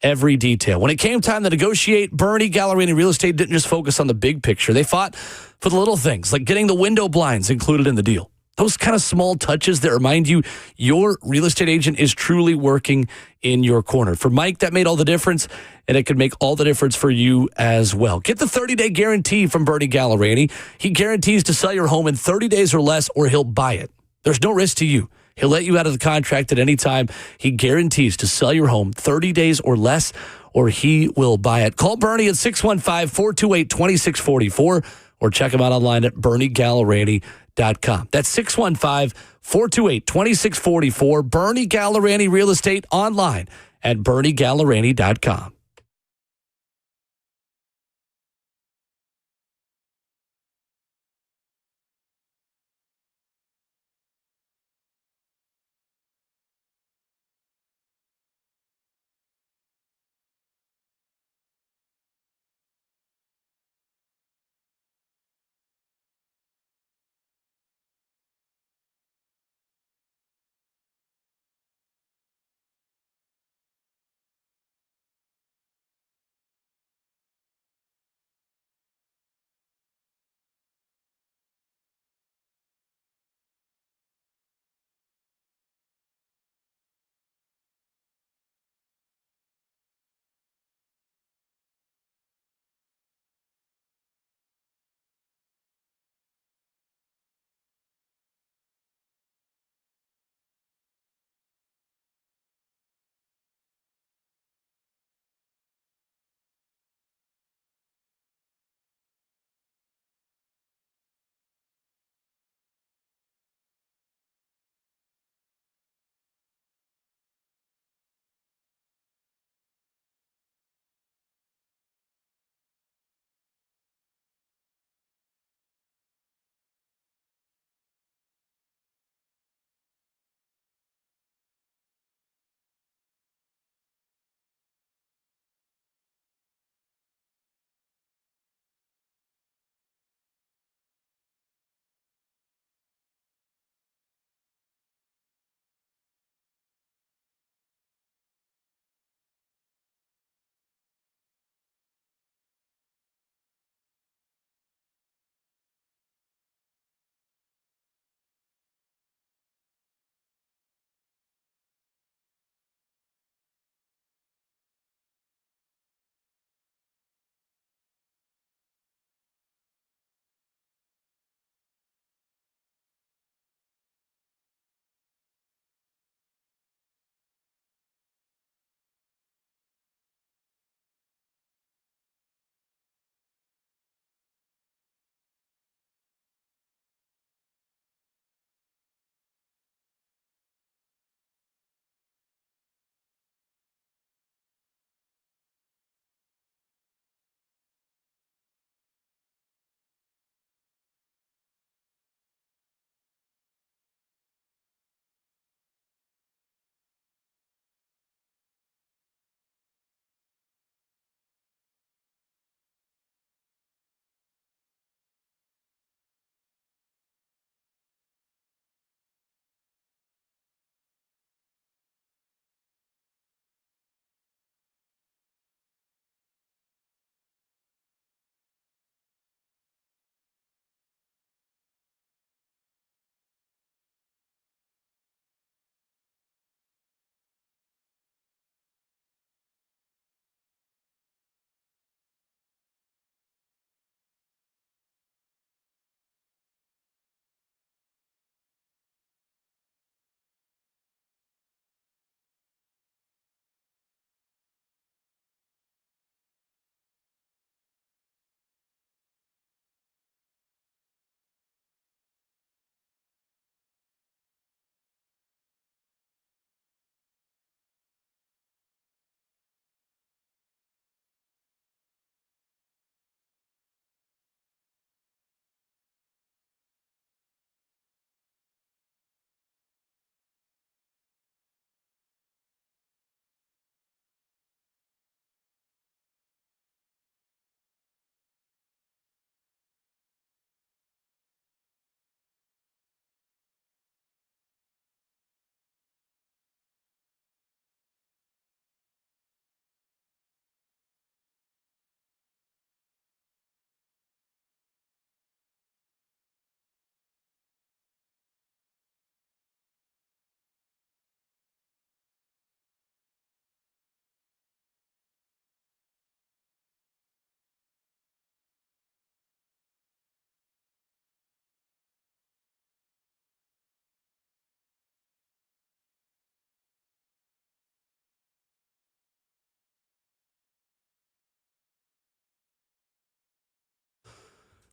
every detail. When it came time to negotiate, Bernie Gallerini Real Estate didn't just focus on the big picture. They fought for the little things, like getting the window blinds included in the deal. Those kind of small touches that remind you your real estate agent is truly working in your corner. For Mike, that made all the difference, and it could make all the difference for you as well. Get the 30-day guarantee from Bernie Gallerani. He guarantees to sell your home in 30 days or less, or he'll buy it. There's no risk to you. He'll let you out of the contract at any time. He guarantees to sell your home 30 days or less, or he will buy it. Call Bernie at 615-428-2644, or check him out online at BernieGallerani.com. That's 615-428-2644. Bernie Gallerani Real Estate online at BernieGallerani.com.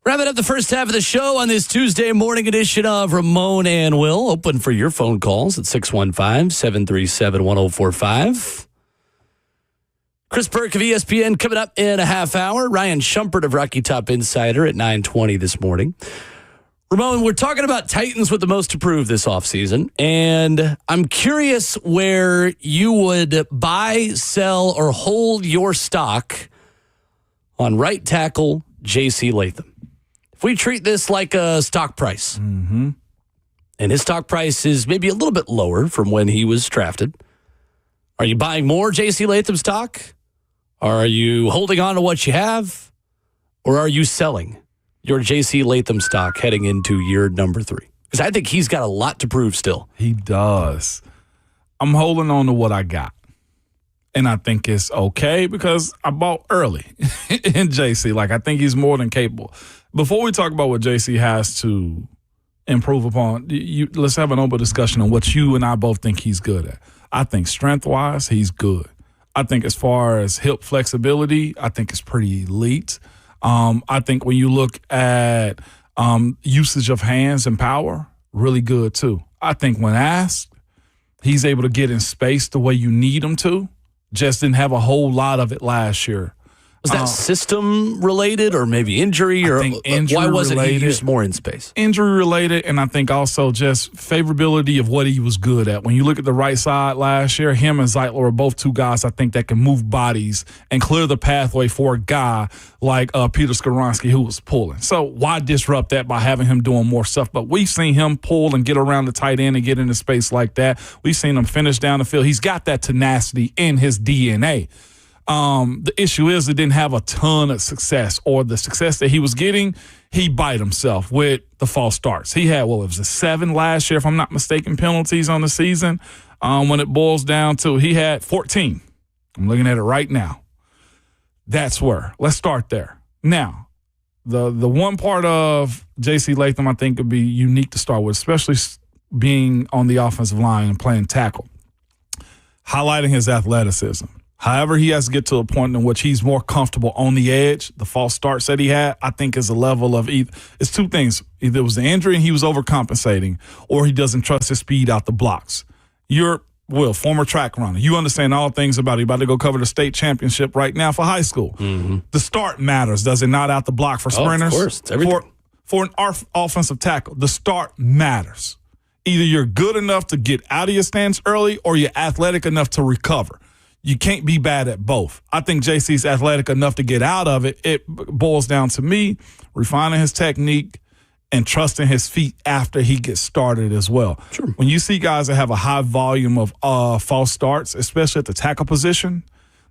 Wrapping up the first half of the show on this Tuesday morning edition of Ramon and Will. Open for your phone calls at 615-737-1045. Chris Burke of ESPN coming up in a half hour. Ryan Shumpert of Rocky Top Insider at 9:20 this morning. Ramon, we're talking about Titans with the most to prove this offseason, and I'm curious where you would buy, sell, or hold your stock on right tackle J.C. Latham. If we treat this like a stock price, and his stock price is maybe a little bit lower from when he was drafted, are you buying more J.C. Latham stock? Are you holding on to what you have? Or are you selling your J.C. Latham stock heading into year number 3? Because I think he's got a lot to prove still. He does. I'm holding on to what I got. And I think it's okay because I bought early in JC. Like, I think he's more than capable. Before we talk about what JC has to improve upon, let's have an open discussion on what you and I both think he's good at. I think strength-wise, he's good. I think as far as hip flexibility, I think it's pretty elite. I think when you look at usage of hands and power, really good too. I think when asked, he's able to get in space the way you need him to. Just didn't have a whole lot of it last year. Was that system related or maybe injury? Or why wasn't he used more in space? Injury related, and I think also just favorability of what he was good at. When you look at the right side last year, him and Zeitler are both two guys I think that can move bodies and clear the pathway for a guy like Peter Skoronski who was pulling. So why disrupt that by having him doing more stuff? But we've seen him pull and get around the tight end and get into space like that. We've seen him finish down the field. He's got that tenacity in his DNA. The issue is it didn't have a ton of success, or the success that he was getting, he bite himself with the false starts. He had, it was 7 last year, if I'm not mistaken, penalties on the season. When it boils down to, he had 14. I'm looking at it right now. That's where. Let's start there. Now, the one part of J.C. Latham I think would be unique to start with, especially being on the offensive line and playing tackle, highlighting his athleticism. However, he has to get to a point in which he's more comfortable on the edge. The false starts that he had, I think, is a level of it's two things. Either it was the injury and he was overcompensating, or he doesn't trust his speed out the blocks. You're, Will, former track runner. You understand all things about it. You're about to go cover the state championship right now for high school. Mm-hmm. The start matters, does it not, out the block for sprinters? Of course. It's everything. For an offensive tackle, the start matters. Either you're good enough to get out of your stance early or you're athletic enough to recover. You can't be bad at both. I think JC's athletic enough to get out of it. It boils down to me refining his technique and trusting his feet after he gets started as well. Sure. When you see guys that have a high volume of false starts, especially at the tackle position,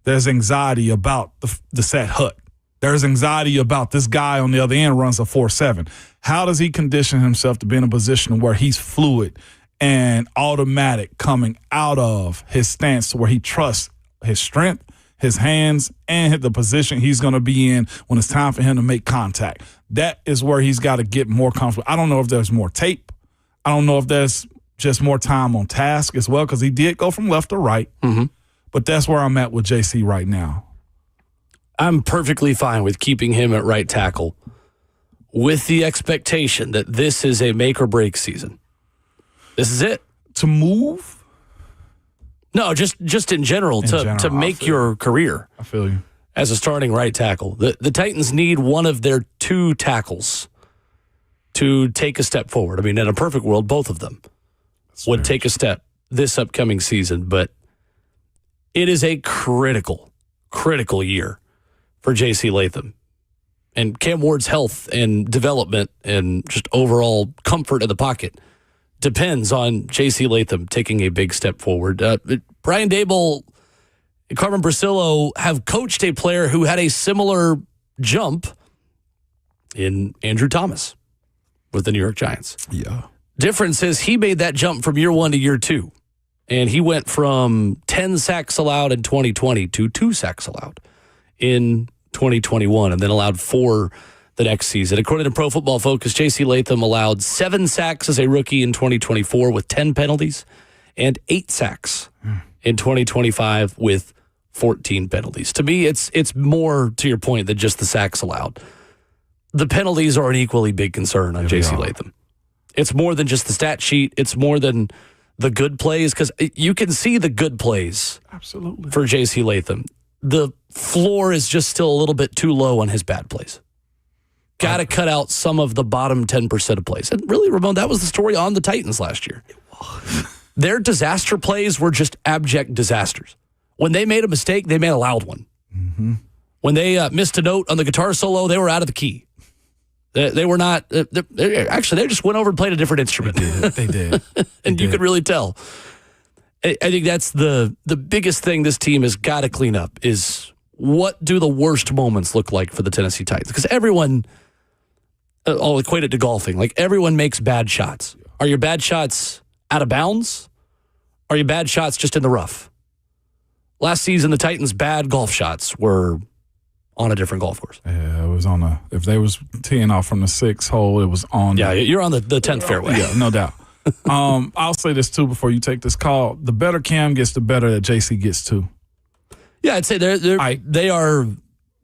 there's anxiety about the set hut. There's anxiety about this guy on the other end runs a 4.7. How does he condition himself to be in a position where he's fluid and automatic coming out of his stance to where he trusts his strength, his hands, and the position he's going to be in when it's time for him to make contact? That is where he's got to get more comfortable. I don't know if there's more tape. I don't know if there's just more time on task as well, because he did go from left to right. Mm-hmm. But that's where I'm at with JC right now. I'm perfectly fine with keeping him at right tackle with the expectation that this is a make or break season. This is it. To move? No, just in general, to make your career. I feel you. As a starting right tackle. The Titans need one of their 2 tackles to take a step forward. I mean, in a perfect world, both of them would take a step this upcoming season, but it is a critical year for J.C. Latham. And Cam Ward's health and development and just overall comfort in the pocket depends on J.C. Latham taking a big step forward. Brian Daboll and Carmen Brasillo have coached a player who had a similar jump in Andrew Thomas with the New York Giants. Yeah. Difference is he made that jump from year 1 to year 2. And he went from 10 sacks allowed in 2020 to 2 sacks allowed in 2021, and then allowed 4 the next season. According to Pro Football Focus, J.C. Latham allowed 7 sacks as a rookie in 2024 with 10 penalties and 8 sacks in 2025 with 14 penalties. To me, it's more to your point than just the sacks allowed. The penalties are an equally big concern on J.C. Latham. It's more than just the stat sheet. It's more than the good plays, because you can see the good plays. Absolutely. For J.C. Latham. The floor is just still a little bit too low on his bad plays. Got to cut out some of the bottom 10% of plays. And really, Ramon, that was the story on the Titans last year. Their disaster plays were just abject disasters. When they made a mistake, they made a loud one. Mm-hmm. When they missed a note on the guitar solo, they were out of the key. They were not. Actually, they just went over and played a different instrument. They did. And you could really tell. I think that's the biggest thing this team has got to clean up is what do the worst moments look like for the Tennessee Titans? Because everyone, I'll equate it to golfing. Like, everyone makes bad shots. Are your bad shots out of bounds? Are your bad shots just in the rough? Last season, the Titans' bad golf shots were on a different golf course. Yeah, it was on if they was teeing off from the 6th hole, it was on. Yeah, you're on the 10th fairway. Yeah, no doubt. I'll say this too before you take this call. The better Cam gets, the better that JC gets too. Yeah, I'd say they are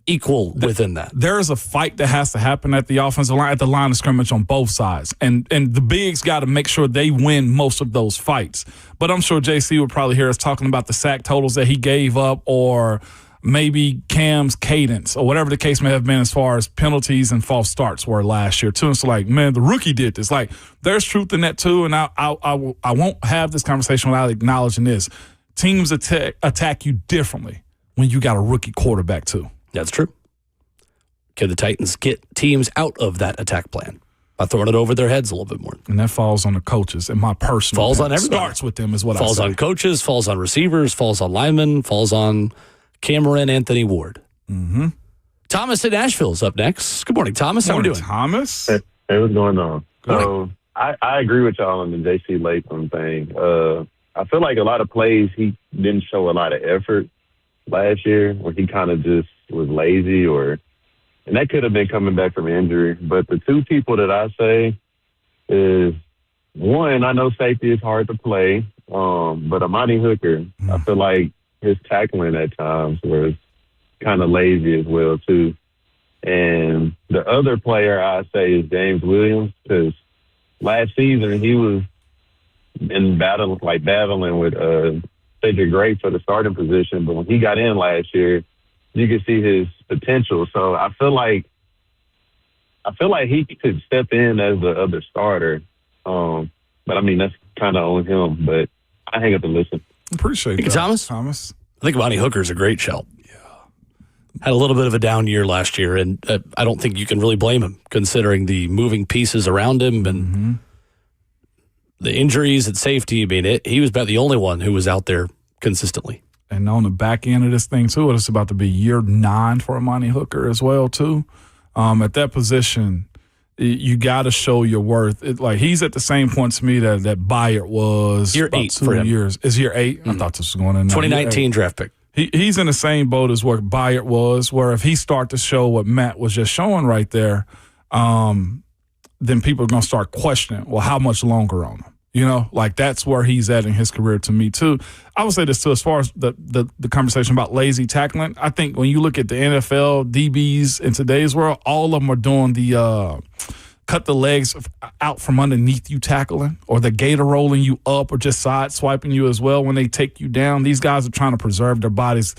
equal within that. There's a fight that has to happen at the offensive line, at the line of scrimmage on both sides. And the bigs got to make sure they win most of those fights. But I'm sure JC would probably hear us talking about the sack totals that he gave up, or maybe Cam's cadence, or whatever the case may have been as far as penalties and false starts were last year too. And so, like, man, the rookie did this. Like, there's truth in that too. And I won't have this conversation without acknowledging this. Teams attack you differently when you got a rookie quarterback too. That's true. Can the Titans get teams out of that attack plan by throwing it over their heads a little bit more? And that falls on the coaches. And my personal falls on everybody. Starts with them is what falls I say. On coaches, falls on receivers, falls on linemen, falls on Cameron Anthony Ward. Mm-hmm. Thomas in Nashville is up next. Good morning, Thomas. How are we doing? Thomas. Hey, what's going on? So I agree with y'all on the J.C. Latham thing. I feel like a lot of plays he didn't show a lot of effort last year, where he kind of just was lazy, and that could have been coming back from injury. But the two people that I say is, one, I know safety is hard to play, but Amani Hooker, I feel like his tackling at times was kind of lazy as well too. And the other player I say is James Williams, because last season he was battling with Cedric Gray for the starting position, but when he got in last year, you could see his potential. So I feel like he could step in as the other starter. But I mean, that's kind of on him. But I hang up and listen. Appreciate that, Thomas. I think Amani Hooker's a great shout. Yeah, had a little bit of a down year last year, and I don't think you can really blame him considering the moving pieces around him and the injuries at safety. I mean, he was about the only one who was out there consistently. And on the back end of this thing, too, it's about to be year 9 for Amani Hooker as well, too. At that position, you got to show your worth. He's at the same point to me that Byard was. Year 8 for him. Years. Is year 8? I thought this was going in. 2019 draft pick. He's in the same boat as what Byard was, where if he start to show what Matt was just showing right there, then people are going to start questioning, well, how much longer on him? You know, that's where he's at in his career to me, too. I would say this, too, as far as the conversation about lazy tackling. I think when you look at the NFL DBs in today's world, all of them are doing the cut the legs out from underneath you tackling, or the gator rolling you up, or just side swiping you as well when they take you down. These guys are trying to preserve their bodies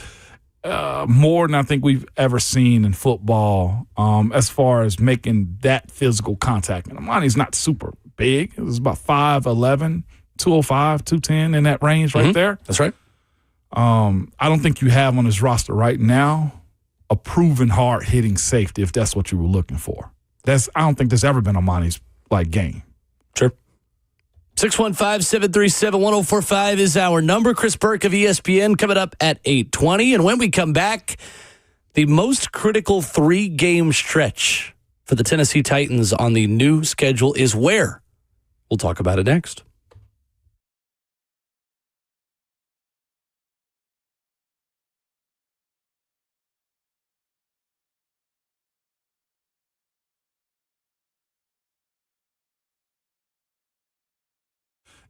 more than I think we've ever seen in football as far as making that physical contact. And Amani's not super big. It was about 5'11", 205, 210 in that range right there. That's right. I don't think you have on his roster right now a proven hard-hitting safety if that's what you were looking for. I don't think there's ever been Amani's game. Sure. 615-737-1045 is our number. Chris Burke of ESPN coming up at 8:20. And when we come back, the most critical 3-game stretch for the Tennessee Titans on the new schedule is where? We'll talk about it next.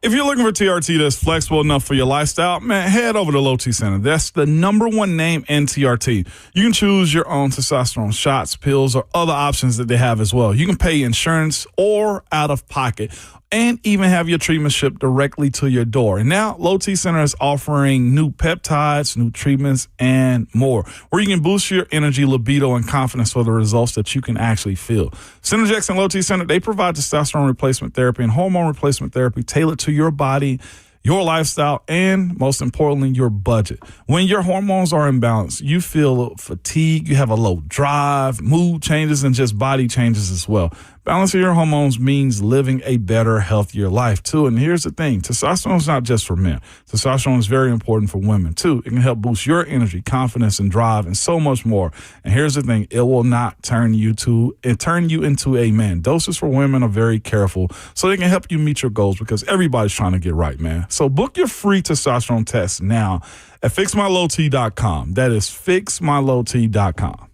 If you're looking for TRT that's flexible enough for your lifestyle, man, head over to Low T Center. That's the #1 name in TRT. You can choose your own testosterone shots, pills, or other options that they have as well. You can pay insurance or out of pocket, and even have your treatment shipped directly to your door. And now, Low T Center is offering new peptides, new treatments, and more, where you can boost your energy, libido, and confidence for the results that you can actually feel. Synergex and Low T Center, they provide testosterone replacement therapy and hormone replacement therapy tailored to your body, your lifestyle, and most importantly, your budget. When your hormones are imbalanced, you feel fatigue, you have a low drive, mood changes, and just body changes as well. Balancing your hormones means living a better, healthier life, too. And here's the thing. Testosterone is not just for men. Testosterone is very important for women, too. It can help boost your energy, confidence, and drive, and so much more. And here's the thing. It will not turn you into a man. Doses for women are very careful, so they can help you meet your goals, because everybody's trying to get right, man. So book your free testosterone test now at fixmylowt.com. That is fixmylowt.com.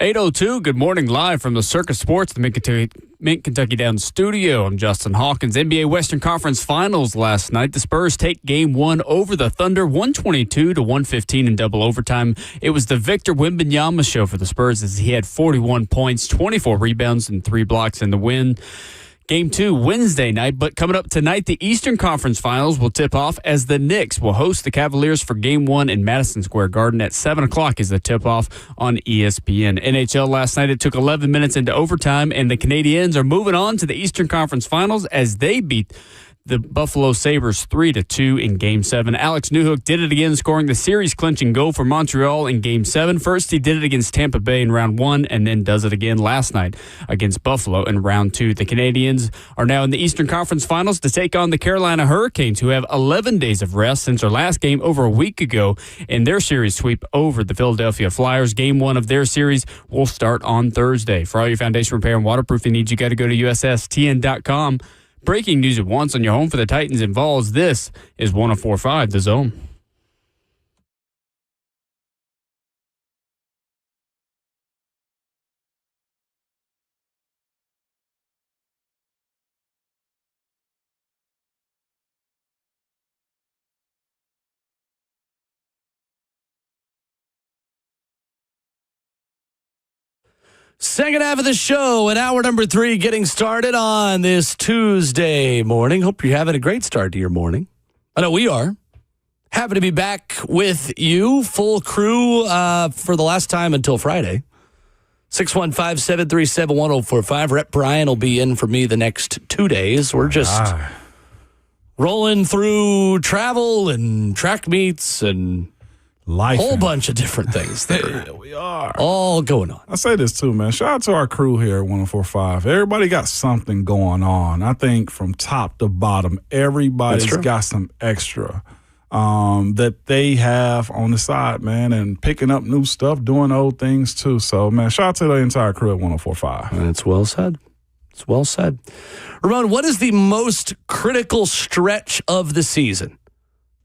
8:02, good morning, live from the Circus Sports, the Mid-Kentucky Downs studio. I'm Justin Hawkins. NBA Western Conference Finals last night. The Spurs take Game 1 over the Thunder, 122-115 in double overtime. It was the Victor Wembanyama show for the Spurs as he had 41 points, 24 rebounds, and 3 blocks in the win. Game 2 Wednesday night, but coming up tonight, the Eastern Conference Finals will tip off as the Knicks will host the Cavaliers for Game 1 in Madison Square Garden at 7 o'clock is the tip-off on ESPN. NHL last night, it took 11 minutes into overtime, and the Canadiens are moving on to the Eastern Conference Finals as they beat the Buffalo Sabres 3-2 in Game 7. Alex Newhook did it again, scoring the series-clinching goal for Montreal in Game 7. First, he did it against Tampa Bay in Round 1, and then does it again last night against Buffalo in Round 2. The Canadiens are now in the Eastern Conference Finals to take on the Carolina Hurricanes, who have 11 days of rest since their last game over a week ago in their series sweep over the Philadelphia Flyers. Game 1 of their series will start on Thursday. For all your foundation repair and waterproofing needs, you got to go to USSTN.com. Breaking news at once on your home for the Titans and Vols. This is 104.5 The Zone. Second half of the show and hour number 3 getting started on this Tuesday morning. Hope you're having a great start to your morning. I know we are. Happy to be back with you, full crew for the last time until Friday. 615-737-1045. Rep Brian will be in for me the next 2 days. We're just rolling through travel and track meets and life. Whole bunch of different things there. Yeah, we are. All going on. I say this too, man. Shout out to our crew here at 104.5. Everybody got something going on. I think from top to bottom, everybody's got some extra that they have on the side, man, and picking up new stuff, doing old things too. So, man, shout out to the entire crew at 104.5. And it's well said. It's well said. Ramon, what is the most critical stretch of the season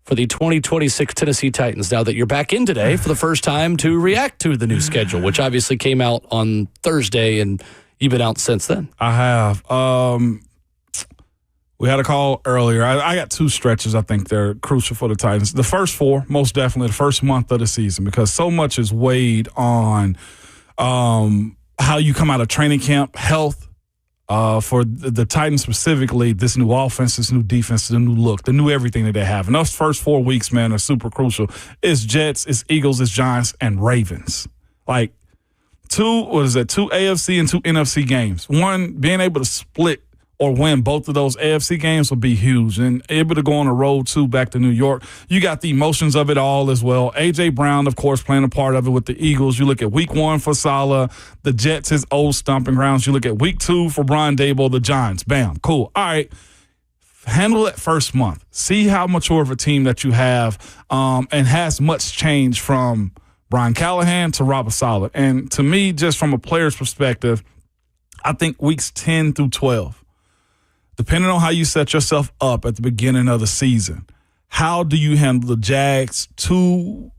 for the 2026 Tennessee Titans, now that you're back in today for the first time to react to the new schedule, which obviously came out on Thursday, and you've been out since then? I have. We had a call earlier. I got 2 stretches I think they're crucial for the Titans. The first 4, most definitely the first month of the season, because so much is weighed on how you come out of training camp, health, for the Titans specifically, this new offense, this new defense, the new look, the new everything that they have. And those first 4 weeks, man, are super crucial. It's Jets, it's Eagles, it's Giants, and Ravens. Like 2 AFC and 2 NFC games. One, being able to split or win both of those AFC games will be huge. And able to go on a road, too, back to New York. You got the emotions of it all as well. A.J. Brown, of course, playing a part of it with the Eagles. You look at week 1 for Saleh, the Jets, his old stomping grounds. You look at week 2 for Brian Daboll, the Giants. Bam, cool. All right. Handle that first month. See how mature of a team that you have and has much change from Brian Callahan to Robert Saleh. And to me, just from a player's perspective, I think weeks 10 through 12, depending on how you set yourself up at the beginning of the season, how do you handle the Jags 2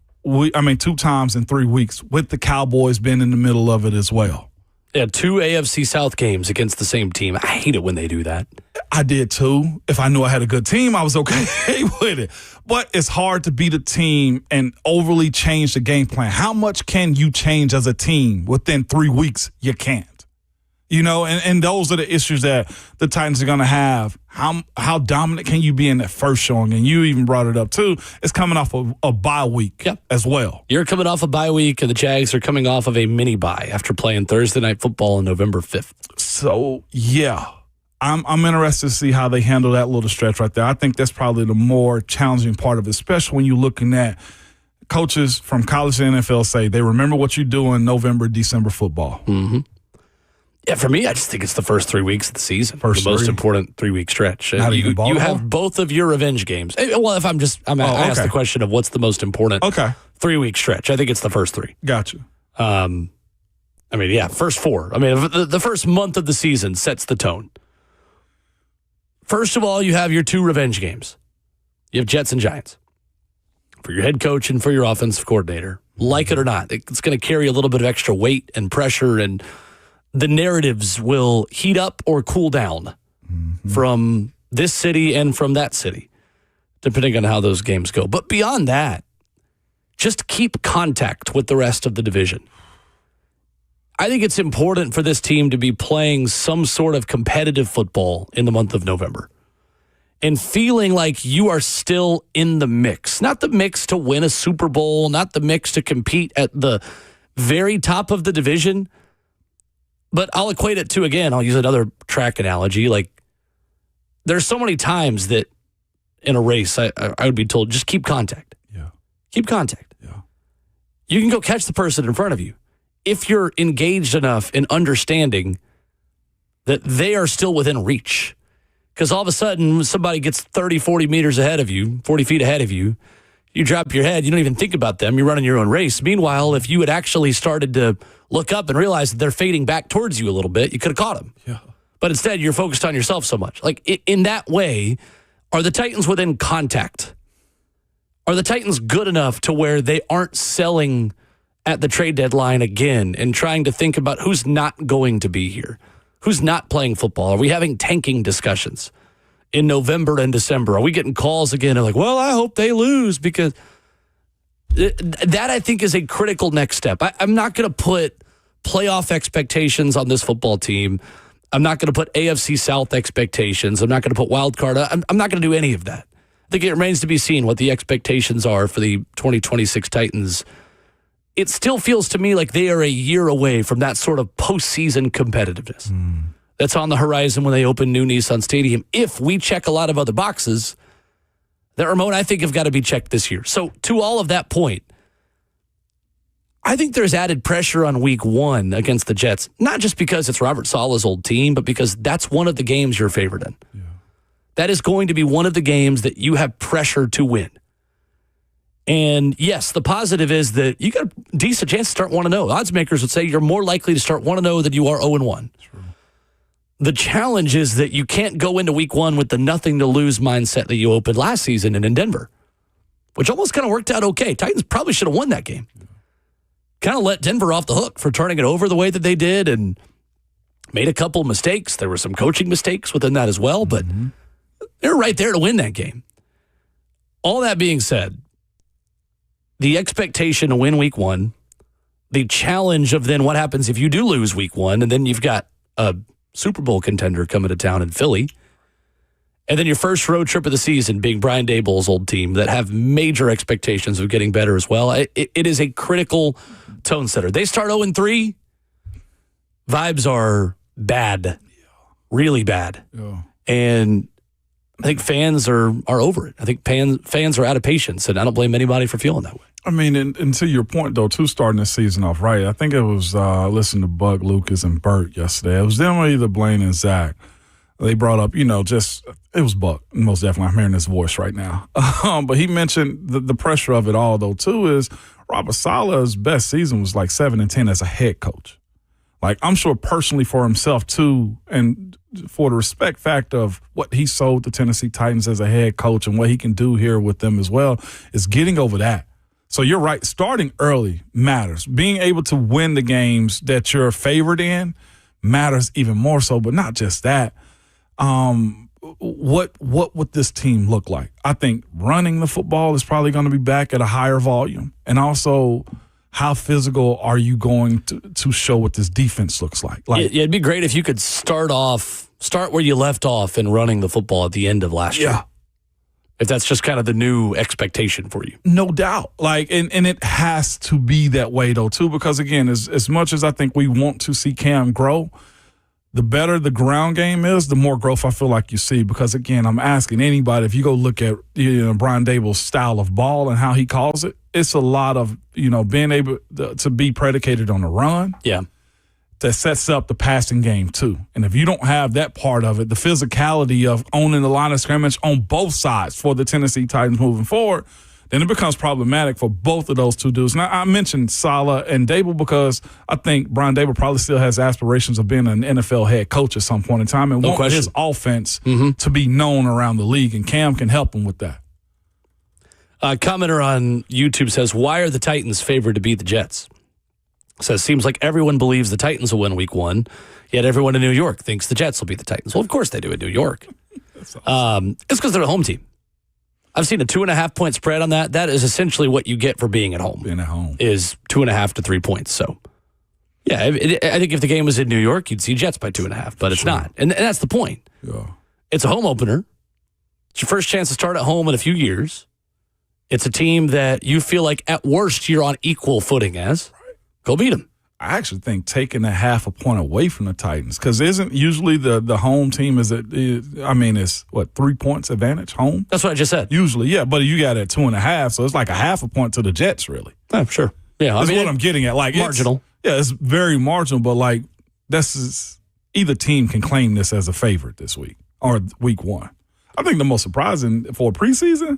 times in 3 weeks with the Cowboys being in the middle of it as well? Yeah, 2 AFC South games against the same team. I hate it when they do that. I did too. If I knew I had a good team, I was okay with it. But it's hard to beat a team and overly change the game plan. How much can you change as a team within 3 weeks? You can't. You know, and those are the issues that the Titans are going to have. How dominant can you be in that first showing? And you even brought it up, too. It's coming off of a bye week as well. You're coming off a bye week, and the Jags are coming off of a mini bye after playing Thursday Night Football on November 5th. So, yeah, I'm interested to see how they handle that little stretch right there. I think that's probably the more challenging part of it, especially when you're looking at coaches from college to NFL say they remember what you do in November, December football. Mm-hmm. Yeah, for me, I just think it's the first 3 weeks of the season. The most important 3-week stretch. You have both of your revenge games. Well, if I asked the question of what's the most important 3-week stretch. I think it's the first 3. Gotcha. First 4. The first month of the season sets the tone. First of all, you have your 2 revenge games. You have Jets and Giants for your head coach and for your offensive coordinator. like it or not. It's going to carry a little bit of extra weight and pressure, and the narratives will heat up or cool down from this city and from that city, depending on how those games go. But beyond that, just keep contact with the rest of the division. I think it's important for this team to be playing some sort of competitive football in the month of November and feeling like you are still in the mix. Not the mix to win a Super Bowl, not the mix to compete at the very top of the division, but I'll equate it to, again, I'll use another track analogy. Like, there's so many times that in a race, I would be told, just keep contact. Yeah. Keep contact. Yeah. You can go catch the person in front of you if you're engaged enough in understanding that they are still within reach. Because all of a sudden, somebody gets 30, 40 meters ahead of you, 40 feet ahead of you, you drop your head, you don't even think about them, you're running your own race. Meanwhile, if you had actually started to look up and realize that they're fading back towards you a little bit, you could have caught them. Yeah. But instead, you're focused on yourself so much. Like, in that way, are the Titans within contact? Are the Titans good enough to where they aren't selling at the trade deadline again and trying to think about who's not going to be here? Who's not playing football? Are we having tanking discussions in November and December? Are we getting calls again and like, well, I hope they lose? Because that, I think, is a critical next step. I'm not going to put playoff expectations on this football team. I'm not going to put AFC South expectations. I'm not going to put wild card. I'm not going to do any of that. I think it remains to be seen what the expectations are for the 2026 Titans. It still feels to me like they are a year away from that sort of postseason competitiveness that's on the horizon when they open new Nissan Stadium. If we check a lot of other boxes that, Ramon, I think have got to be checked this year. So to all of that point, I think there's added pressure on week one against the Jets, not just because it's Robert Saleh's old team, but because that's one of the games you're favored in. Yeah. That is going to be one of the games that you have pressure to win. And yes, the positive is that you got a decent chance to start 1-0. Odds makers would say you're more likely to start 1-0 than you are 0-1. True. The challenge is that you can't go into week one with the nothing to lose mindset that you opened last season in Denver, which almost kind of worked out okay. Titans probably should have won that game. Yeah. Kind of let Denver off the hook for turning it over the way that they did and made a couple mistakes. There were some coaching mistakes within that as well, but they're right there to win that game. All that being said, the expectation to win week one, the challenge of then what happens if you do lose week one, and then you've got a Super Bowl contender coming to town in Philly, and then your first road trip of the season being Brian Daboll's old team that have major expectations of getting better as well. It is a critical tone setter. They start 0-3, vibes are bad, really bad. Yeah. And I think fans are over it. I think fans are out of patience, and I don't blame anybody for feeling that way. I mean, and to your point, though, too, starting the season off right, I think it was listening to Buck, Lucas, and Bert yesterday. It was them or either Blaine and Zach. They brought up, it was Buck, most definitely. I'm hearing his voice right now. But he mentioned the pressure of it all, though, too, is Robert Saleh's best season was like 7-10 as a head coach. Like, I'm sure personally for himself, too, and for the respect factor of what he sold the Tennessee Titans as a head coach and what he can do here with them as well, is getting over that. So you're right. Starting early matters. Being able to win the games that you're favored in matters even more so, but not just that. What would this team look like? I think running the football is probably going to be back at a higher volume. And also, how physical are you going to show what this defense looks like? It'd be great if you could start where you left off in running the football at the end of last year. If that's just kind of the new expectation for you. No doubt. And it has to be that way, though, too, because, again, as much as I think we want to see Cam grow, the better the ground game is, the more growth I feel like you see. Because, again, I'm asking anybody, if you go look at Brian Daboll's style of ball and how he calls it, it's a lot of, being able to be predicated on the run. Yeah. That sets up the passing game, too. And if you don't have that part of it, the physicality of owning the line of scrimmage on both sides for the Tennessee Titans moving forward, then it becomes problematic for both of those two dudes. Now, I mentioned Saleh and Daboll because I think Brian Daboll probably still has aspirations of being an NFL head coach at some point in time and want his offense to be known around the league, and Cam can help him with that. Commenter on YouTube says, why are the Titans favored to beat the Jets? Says, seems like everyone believes the Titans will win week 1, yet everyone in New York thinks the Jets will beat the Titans. Well, of course they do in New York. Awesome. It's because they're a home team. I've seen a 2.5-point spread on that. That is essentially what you get for being at home. Being at home. Is 2.5 to 3 points. So, yeah, I think if the game was in New York, you'd see Jets by 2.5, but it's not. And that's the point. Yeah. It's a home opener. It's your first chance to start at home in a few years. It's a team that you feel like at worst you're on equal footing as. Right. Go beat them. I actually think taking a half a point away from the Titans, because isn't usually the home team it's what, 3 points advantage home? That's what I just said. Usually, yeah, but you got it at 2.5, so it's like a half a point to the Jets, really. Oh, sure. Yeah, that's what I'm getting at. Like marginal. It's very marginal, but like either team can claim this as a favorite this week or week 1. I think the most surprising for preseason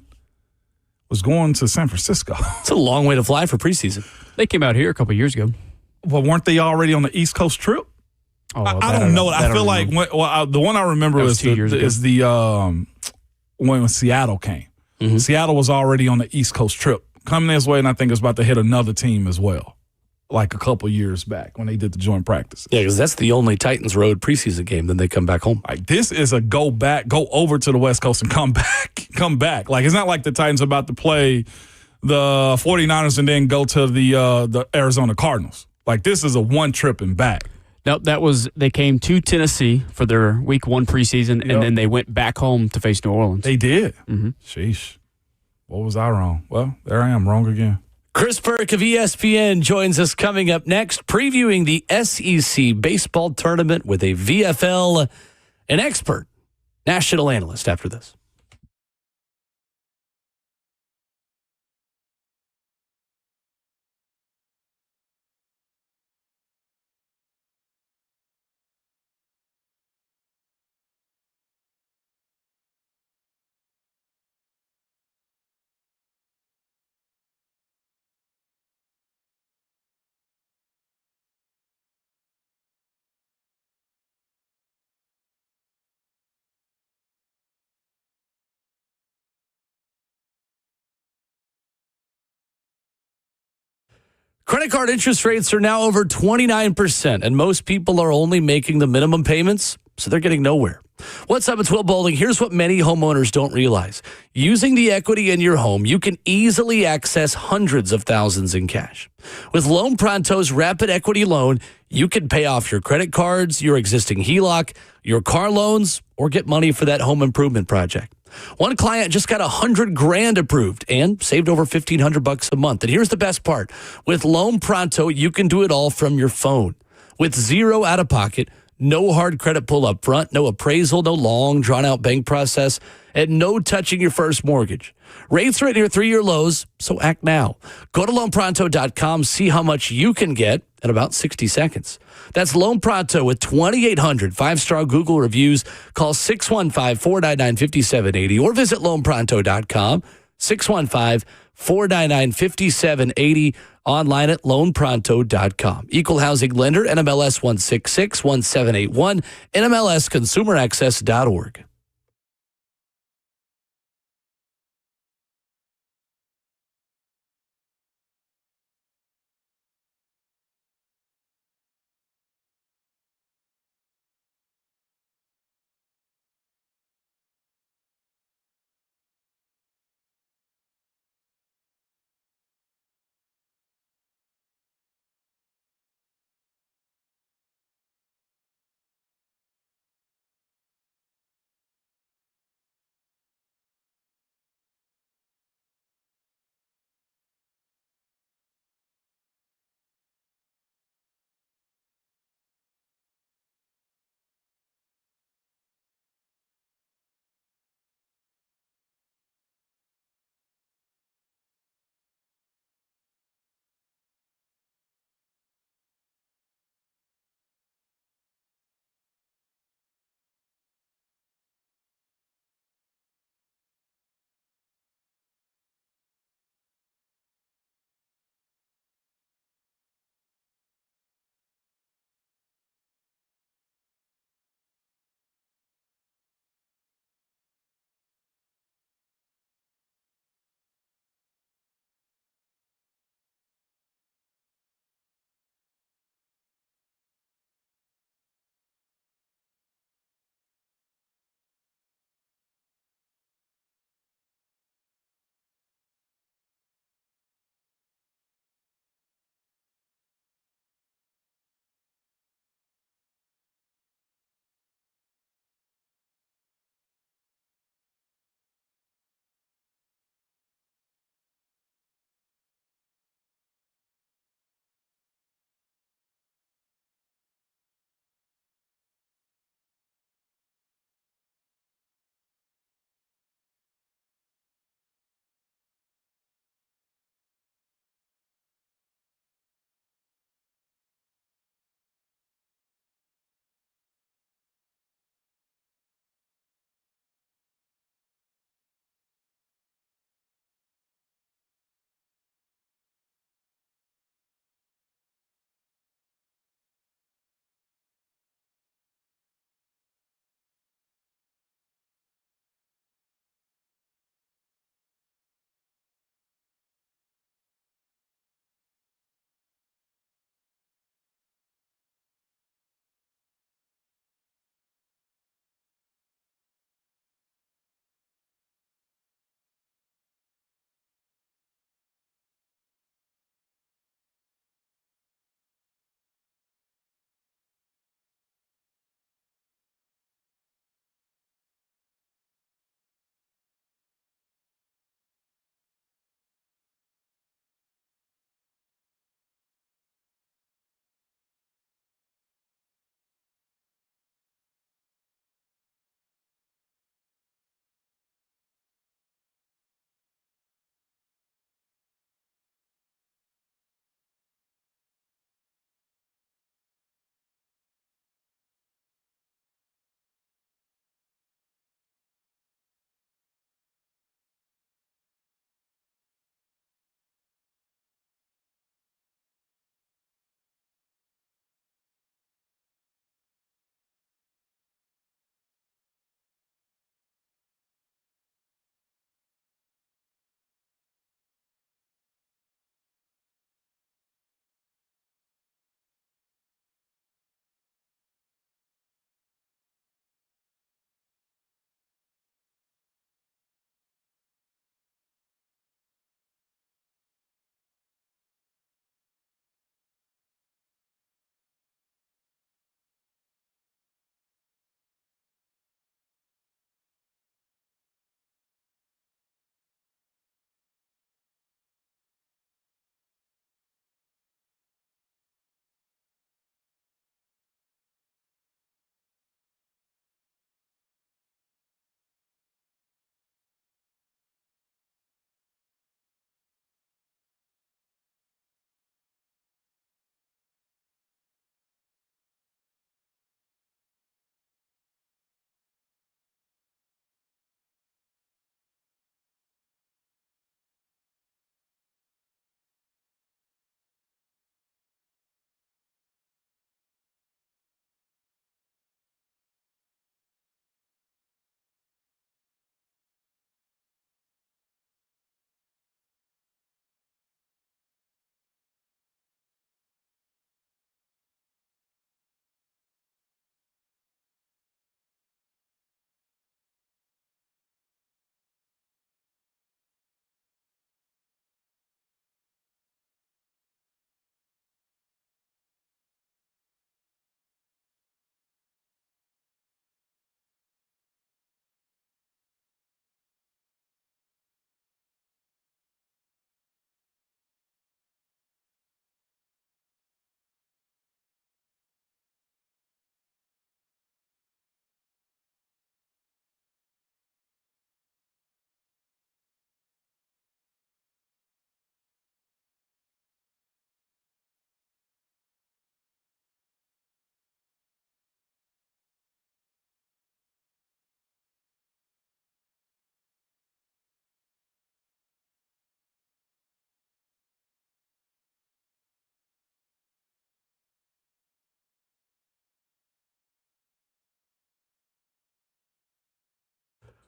was going to San Francisco. It's a long way to fly for preseason. They came out here a couple years ago. Well, weren't they already on the East Coast trip? Oh, I don't know. I feel like the one I remember is when Seattle came. Mm-hmm. Seattle was already on the East Coast trip coming this way, and I think it was about to hit another team as well, like a couple years back when they did the joint practices. Yeah, because that's the only Titans road preseason game. Then they come back home. Like this is a go over to the West Coast and come back. Like it's not like the Titans are about to play the 49ers and then go to the Arizona Cardinals. Like, this is a one trip and back. Nope, they came to Tennessee for their week 1 preseason, and then they went back home to face New Orleans. They did? Mm-hmm. Sheesh. What was I wrong? Well, there I am, wrong again. Chris Burke of ESPN joins us coming up next, previewing the SEC baseball tournament with a VFL, an expert, national analyst after this. Credit card interest rates are now over 29%, and most people are only making the minimum payments, so they're getting nowhere. What's up? It's Will Bowling. Here's what many homeowners don't realize. Using the equity in your home, you can easily access hundreds of thousands in cash. With Loan Pronto's Rapid Equity Loan, you can pay off your credit cards, your existing HELOC, your car loans, or get money for that home improvement project. One client just got $100,000 approved and saved over $1,500 a month. And here's the best part. With Loan Pronto, you can do it all from your phone. With zero out of pocket, no hard credit pull up front, no appraisal, no long drawn out bank process, and no touching your first mortgage. Rates are at near 3-year lows, so act now. Go to loanpronto.com, see how much you can get in about 60 seconds. That's Loan Pronto with 2,800 5-star Google reviews. Call 615-499-5780 or visit loanpronto.com, 615-499-5780, online at loanpronto.com. Equal housing lender, NMLS 1661781, NMLSconsumeraccess.org.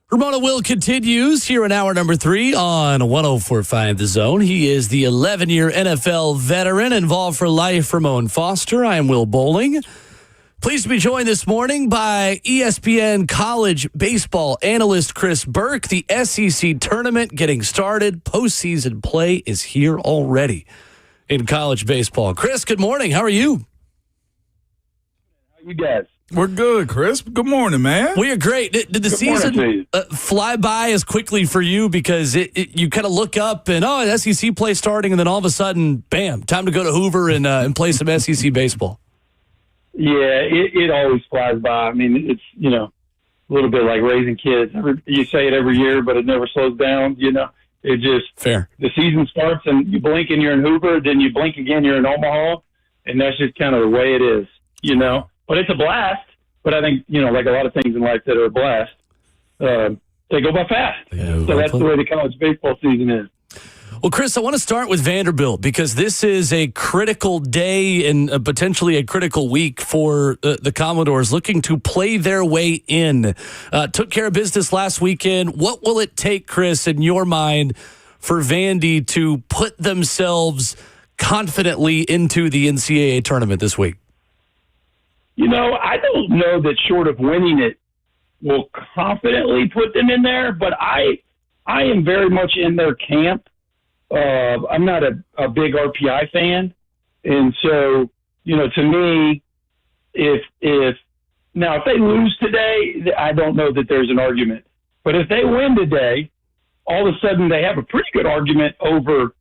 Ramon Will continues here in hour number 3 on 104.5 The Zone. He is the 11-year NFL veteran involved for life, Ramon Foster. I am Will Bowling. Pleased to be joined this morning by ESPN college baseball analyst Chris Burke. The SEC tournament getting started. Postseason play is here already in college baseball. Chris, good morning. How are you? You guys. We're good, Chris. Good morning, man. We are great. Did the season fly by as quickly for you because you kind of look up and, SEC play starting, and then all of a sudden, bam, time to go to Hoover and play some SEC baseball? Yeah, it always flies by. I mean, it's, a little bit like raising kids. You say it every year, but it never slows down, It just – Fair. The season starts and you blink and you're in Hoover, then you blink again, you're in Omaha, and that's just kind of the way it is, But it's a blast. But I think, like a lot of things in life that are a blast, they go by fast. So that's the way the college baseball season is. Well, Chris, I want to start with Vanderbilt because this is a critical day and potentially a critical week for the Commodores looking to play their way in. Took care of business last weekend. What will it take, Chris, in your mind, for Vandy to put themselves confidently into the NCAA tournament this week? I don't know that short of winning it will confidently put them in there, but I am very much in their camp. I'm not a big RPI fan. And so, to me, if they lose today, I don't know that there's an argument. But if they win today, all of a sudden they have a pretty good argument over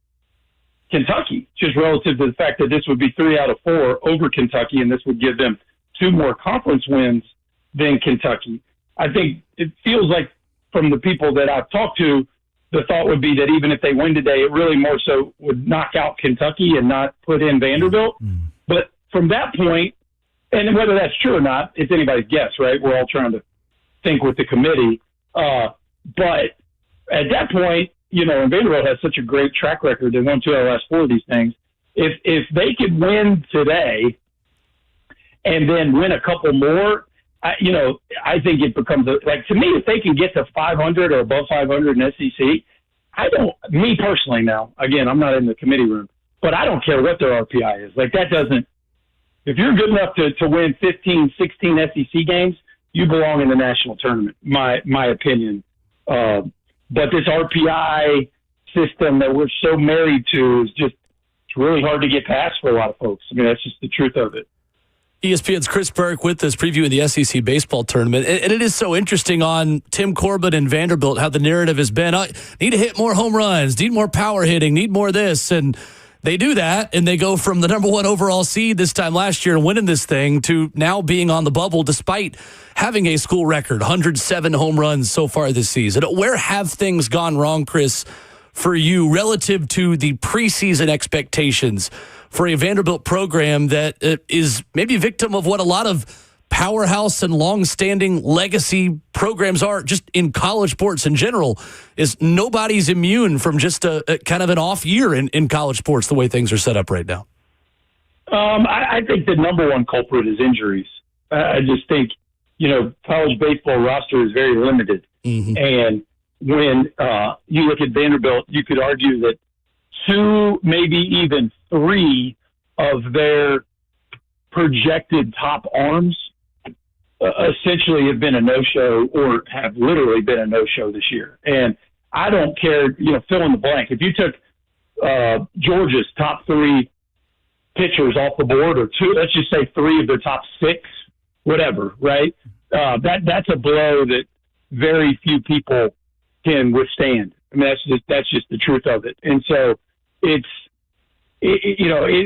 Kentucky, just relative to the fact that this would be 3 out of 4 over Kentucky, and this would give them 2 more conference wins than Kentucky. I think it feels like from the people that I've talked to, the thought would be that even if they win today, it really more so would knock out Kentucky and not put in Vanderbilt. But from that point, and whether that's true or not, it's anybody's guess, right? We're all trying to think with the committee. But at that point, and Vanderbilt has such a great track record. They won 2 out of the last 4 of these things. If they could win today and then win a couple more, I think it becomes to me, if they can get to 500 or above 500 in SEC, me personally now, again, I'm not in the committee room, but I don't care what their RPI is. If you're good enough to win 15, 16 SEC games, you belong in the national tournament, my opinion. But this RPI system that we're so married to is it's really hard to get past for a lot of folks. I mean, that's just the truth of it. ESPN's Chris Burke with us previewing the SEC baseball tournament. And it is so interesting on Tim Corbett and Vanderbilt how the narrative has been, need to hit more home runs, need more power hitting, need more this. And they do that, and they go from the number 1 overall seed this time last year and winning this thing to now being on the bubble despite having a school record, 107 home runs so far this season. Where have things gone wrong, Chris, for you relative to the preseason expectations for a Vanderbilt program that is maybe victim of what a lot of powerhouse and long-standing legacy programs are just in college sports in general, is nobody's immune from just a kind of an off year in college sports the way things are set up right now? I think the number one culprit is injuries. I just think, college baseball roster is very limited. Mm-hmm. And when you look at Vanderbilt, you could argue that 2, maybe even 3 of their projected top arms essentially have been a no-show or have literally been a no-show this year. And I don't care, fill in the blank. If you took Georgia's top 3 pitchers off the board, or 2, let's just say 3 of their top 6, whatever, right? That's a blow that very few people can withstand. I mean, that's just the truth of it. And so it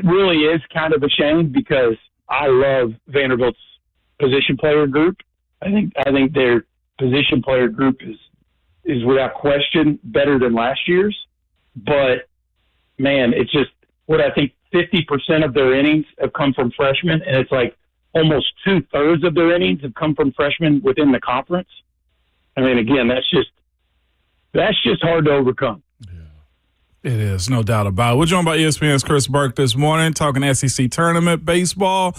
really is kind of a shame because I love Vanderbilt's position player group. I think their position player group is without question better than last year's. But man, it's just what I think 50% of their innings have come from freshmen, and it's like almost 2/3 of their innings have come from freshmen within the conference. I mean, again, that's just hard to overcome. It is, no doubt about it. We're joined by ESPN's Chris Burke this morning, talking SEC tournament baseball.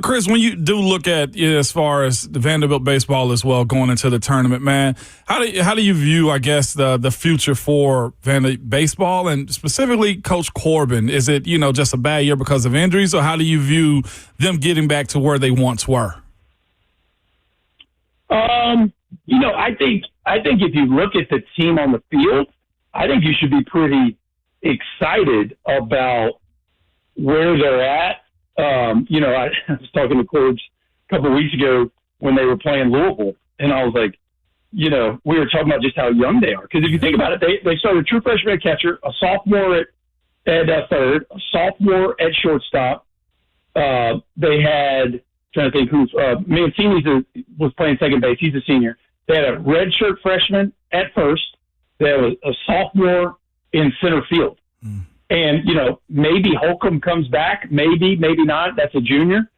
Chris, when you do look at as far as the Vanderbilt baseball as well going into the tournament, man, how do you view, I guess, the future for Vanderbilt baseball and specifically Coach Corbin? Is it, just a bad year because of injuries, or how do you view them getting back to where they once were? I think if you look at the team on the field, I think you should be pretty excited about where they're at. I was talking to Corbs a couple of weeks ago when they were playing Louisville, and I was like, we were talking about just how young they are. Because if you think about it, they started a true freshman at catcher, a sophomore at third, a sophomore at shortstop. They had, trying to think who's, Mancini was playing second base. He's a senior. They had a redshirt freshman at first. They have a sophomore in center field. And, maybe Holcomb comes back, maybe not. That's a junior.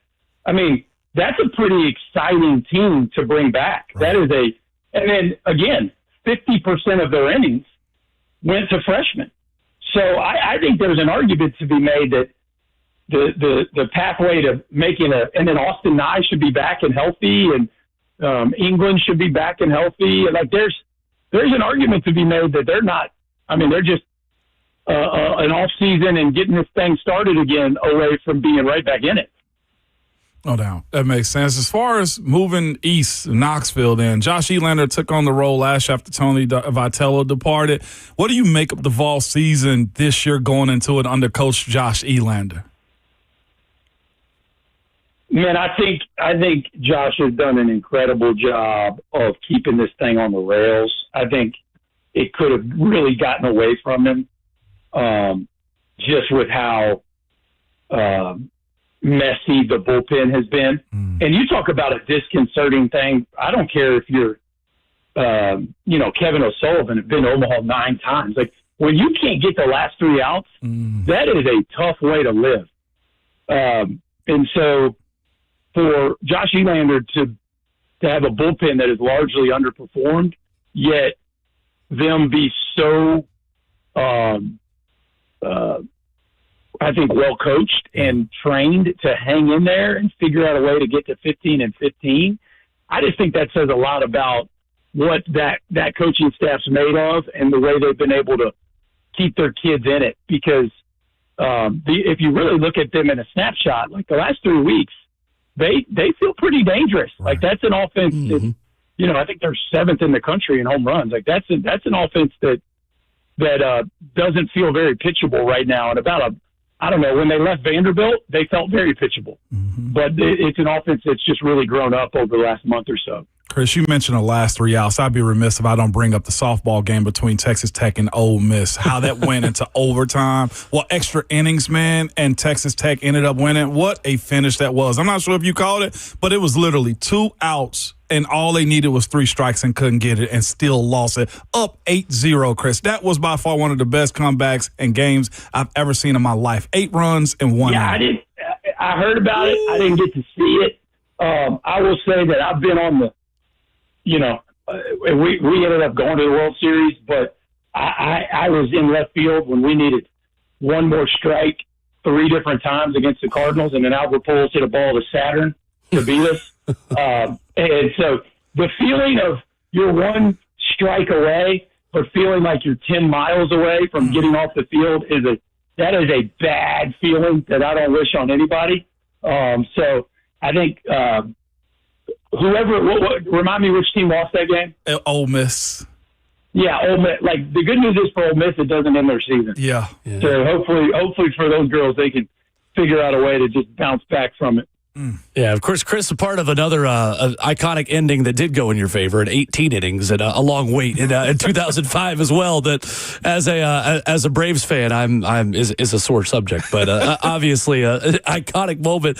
I mean, that's a pretty exciting team to bring back. Right. And then, again, 50% of their innings went to freshmen. So I think there's an argument to be made that the pathway to making and then Austin Nye should be back and healthy, and England should be back and healthy. Like, there's an argument to be made that they're not. I mean, they're just an off season and getting this thing started again away from being right back in it. No doubt. That makes sense. As far as moving east, Knoxville, then, Josh Elander took on the role last year after Tony Vitello departed. What do you make of the fall season this year going into it under Coach Josh Elander? Man, I think Josh has done an incredible job of keeping this thing on the rails. I think it could have really gotten away from him, just with how messy the bullpen has been. And you talk about a disconcerting thing. I don't care if you're, Kevin O'Sullivan has been to Omaha 9 times. Like, when you can't get the last 3 outs, that is a tough way to live. And so for Josh Elander to have a bullpen that is largely underperformed, yet them be so, I think, well coached and trained to hang in there and figure out a way to get to 15-15. I just think that says a lot about what that coaching staff's made of and the way they've been able to keep their kids in it. Because if you really look at them in a snapshot, like the last 3 weeks, they feel pretty dangerous. Right. Like, that's an offense that, I think they're 7th in the country in home runs. Like, that's an offense that doesn't feel very pitchable right now. And when they left Vanderbilt, they felt very pitchable. But it's an offense that's just really grown up over the last month or so. Chris, you mentioned the last 3 outs. I'd be remiss if I don't bring up the softball game between Texas Tech and Ole Miss, how that went into overtime. Well, extra innings, man, and Texas Tech ended up winning. What a finish that was. I'm not sure if you called it, but it was literally 2 outs, and all they needed was 3 strikes and couldn't get it and still lost it. Up 8-0, Chris. That was by far one of the best comebacks and games I've ever seen in my life. 8 runs and 1 out. I heard about it. I didn't get to see it. I will say that I've been on the, we ended up going to the World Series, but I was in left field when we needed one more strike 3 different times against the Cardinals, and then Albert Pujols hit a ball to Saturn to beat us. And so the feeling of you're 1 strike away, but feeling like you're 10 miles away from getting off the field is a bad feeling that I don't wish on anybody. So I think remind me which team lost that game? Ole Miss. Yeah, Ole Miss. Like, the good news is for Ole Miss, it doesn't end their season. Yeah. So hopefully for those girls, they can figure out a way to just bounce back from it. Yeah, of course, Chris, a part of another iconic ending that did go in your favor at 18 innings and a long wait in 2005 as well. That as a Braves fan, is a sore subject, but obviously an iconic moment.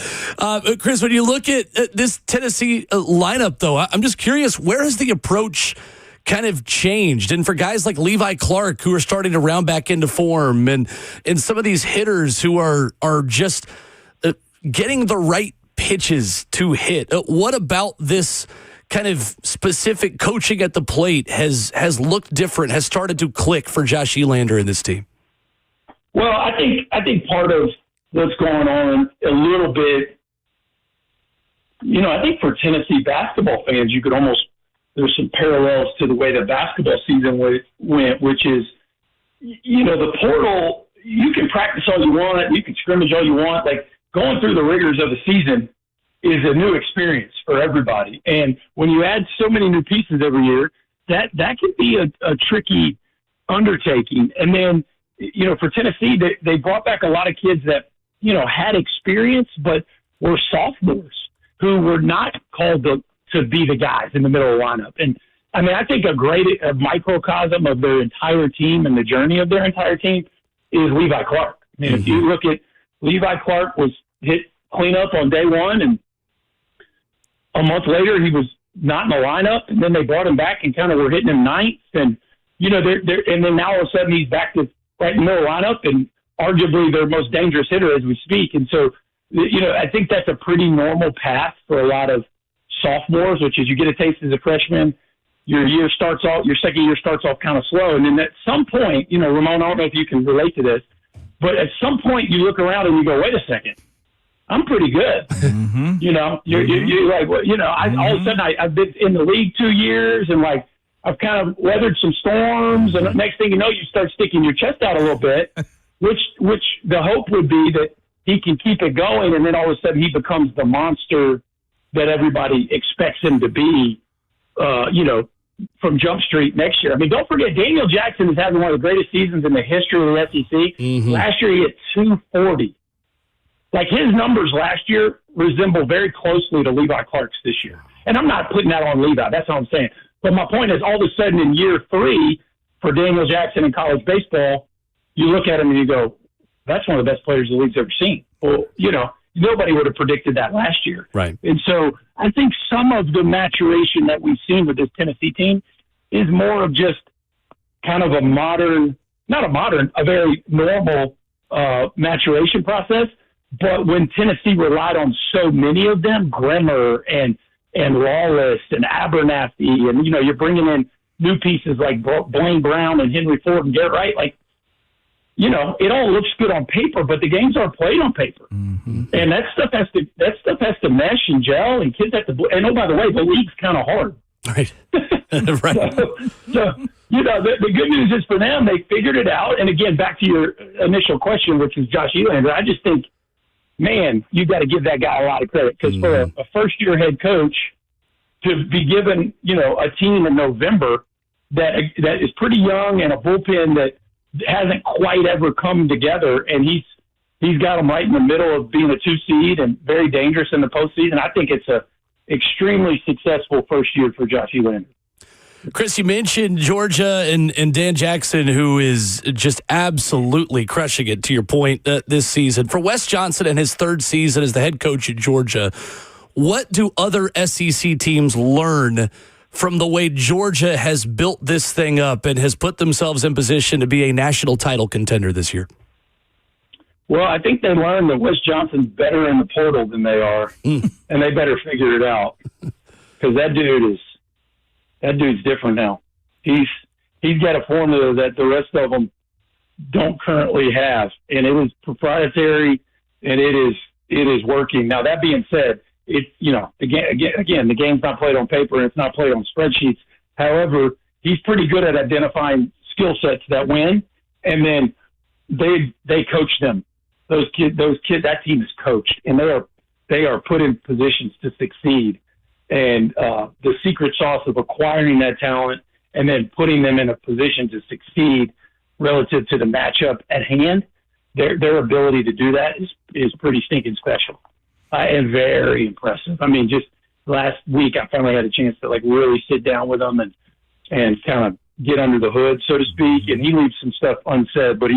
Chris, when you look at this Tennessee lineup, though, I'm just curious, where has the approach kind of changed? And for guys like Levi Clark, who are starting to round back into form, and some of these hitters who are just getting the right pitches to hit. What about this kind of specific coaching at the plate has looked different, has started to click for Josh Elander and this team? Well, I think part of what's going on a little bit, I think for Tennessee basketball fans, you could almost, there's some parallels to the way the basketball season went, which is, the portal, you can practice all you want, you can scrimmage all you want. Like, going through the rigors of the season is a new experience for everybody. And when you add so many new pieces every year, that can be a tricky undertaking. And then, for Tennessee, they brought back a lot of kids that, had experience, but were sophomores who were not called to be the guys in the middle of the lineup. And I mean, I think a microcosm of their entire team and the journey of their entire team is Levi Clark. I mean, if you look at Levi Clark was hit cleanup on day one, and a month later he was not in the lineup, and then they brought him back and kind of were hitting him ninth, and and then now all of a sudden he's back to right in the middle lineup and arguably their most dangerous hitter as we speak. And so, I think that's a pretty normal path for a lot of sophomores, which is you get a taste as a freshman, your second year starts off kind of slow, and then at some point, Ramon, I don't know if you can relate to this, but at some point you look around and you go, wait a second, I'm pretty good. Mm-hmm. You're like, well, all of a sudden I've been in the league 2 years, and like I've kind of weathered some storms, and the next thing you know, you start sticking your chest out a little bit, which the hope would be that he can keep it going, and then all of a sudden he becomes the monster that everybody expects him to be, from Jump Street next year. I mean, don't forget, Daniel Jackson is having one of the greatest seasons in the history of the SEC. Mm-hmm. Last year he hit 240. Like, his numbers last year resemble very closely to Levi Clark's this year. And I'm not putting that on Levi. That's all I'm saying. But my point is, all of a sudden in year 3 for Daniel Jackson in college baseball, you look at him and you go, that's one of the best players the league's ever seen. Well, nobody would have predicted that last year. Right. And so I think some of the maturation that we've seen with this Tennessee team is more of just kind of a very normal maturation process. But when Tennessee relied on so many of them, Grimmer and Lawless and Abernathy, and, you're bringing in new pieces like Blaine Brown and Henry Ford and Garrett Wright, like, it all looks good on paper, but the games aren't played on paper. Mm-hmm. And that stuff has to mesh and gel, and kids have to, and oh, by the way, the league's kind of hard. Right. Right. So the good news is for them, they figured it out. And again, back to your initial question, which is Josh Elander, I just think, man, you got to give that guy a lot of credit, because for a first-year head coach to be given, a team in November that is pretty young and a bullpen that hasn't quite ever come together, and he's got them right in the middle of being a 2 seed and very dangerous in the postseason. I think it's a extremely successful first year for Josh Elander. Chris, you mentioned Georgia and Dan Jackson, who is just absolutely crushing it, to your point, this season. For Wes Johnson and his 3rd season as the head coach at Georgia, what do other SEC teams learn from the way Georgia has built this thing up and has put themselves in position to be a national title contender this year? Well, I think they learned that Wes Johnson's better in the portal than they are, and they better figure it out, because that dude's different now. He's got a formula that the rest of them don't currently have, and it is proprietary, and it is working. Now, that being said, the game's not played on paper and it's not played on spreadsheets. However, he's pretty good at identifying skill sets that win, and then they coach them. Those kids, that team is coached, and they are put in positions to succeed. And the secret sauce of acquiring that talent and then putting them in a position to succeed relative to the matchup at hand, their ability to do that is pretty stinking special and very impressive. I mean, just last week I finally had a chance to really sit down with them and kind of get under the hood, so to speak. And he leaves some stuff unsaid, but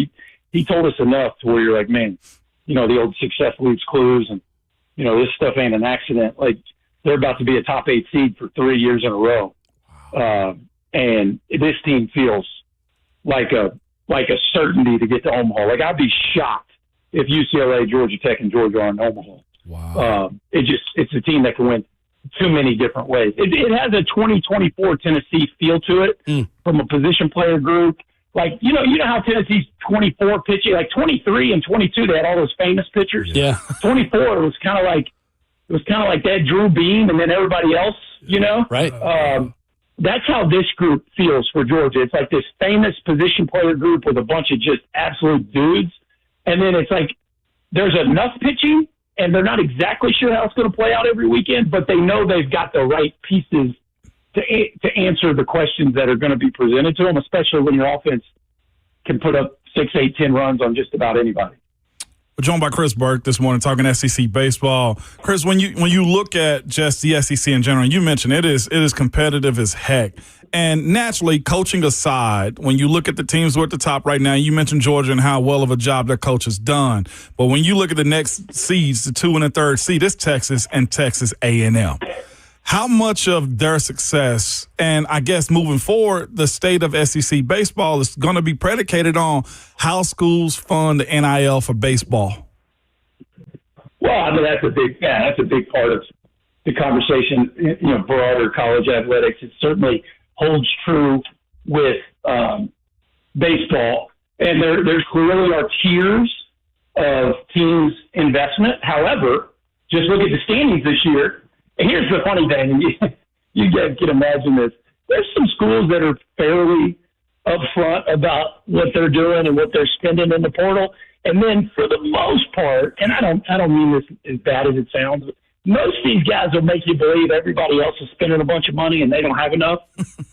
he told us enough to where you're like, man, the old success leaves clues, and this stuff ain't an accident. Like, they're about to be a top 8 seed for 3 years in a row. And this team feels like a certainty to get to Omaha. Like, I'd be shocked if UCLA, Georgia Tech, and Georgia are in Omaha. Wow. It's a team that can win too many different ways. It has a 2024 Tennessee feel to it from a position player group like, you know how Tennessee's 24 pitching, like 23 and 22, they had all those famous pitchers. Yeah. 24 was kind of like they had Drew Beam and then everybody else, you know? Right. That's how this group feels for Georgia. It's like this famous position player group with a bunch of just absolute dudes. And then it's like there's enough pitching, and they're not exactly sure how it's going to play out every weekend, but they know they've got the right pieces to answer the questions that are going to be presented to them, especially when your offense can put up 6, 8, 10 runs on just about anybody. We're joined by Chris Burke this morning talking SEC baseball. Chris, when you look at just the SEC in general, you mentioned it is competitive as heck. And naturally, coaching aside, when you look at the teams who are at the top right now, you mentioned Georgia and how well of a job their coach has done. But when you look at the next seeds, the 2 and the 3rd seed, it's Texas and Texas A&M. How much of their success, and I guess moving forward, the state of SEC baseball is going to be predicated on how schools fund the NIL for baseball? Well, I mean, that's a big part of the conversation, you know, broader college athletics. It certainly holds true with baseball. And there clearly are tiers of teams' investment. However, just look at the standings this year. And here's the funny thing, you can imagine this. There's some schools that are fairly upfront about what they're doing and what they're spending in the portal. And then for the most part, and I don't mean this as bad as it sounds, but most of these guys will make you believe everybody else is spending a bunch of money and they don't have enough.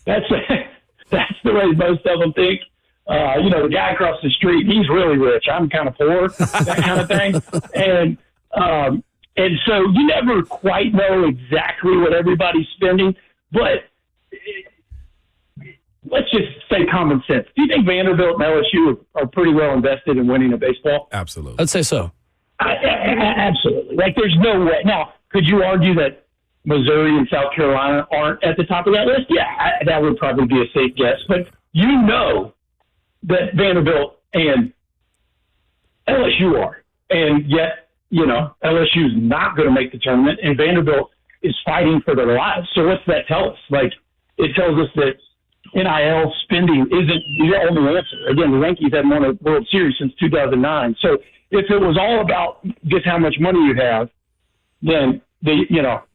That's the way most of them think. You know, the guy across the street, he's really rich. I'm kind of poor, that kind of thing. And so you never quite know exactly what everybody's spending, but let's just say common sense. Do you think Vanderbilt and LSU are pretty well invested in winning a baseball? Absolutely. I'd say so. Absolutely. Like, there's no way. Now, could you argue that Missouri and South Carolina aren't at the top of that list? Yeah, that would probably be a safe guess. But you know that Vanderbilt and LSU are. And yet, you know, LSU is not going to make the tournament, and Vanderbilt is fighting for their lives. So what's that tell us? Like, it tells us that NIL spending isn't the only answer. Again, the Yankees haven't won a World Series since 2009. So if it was all about just how much money you have, then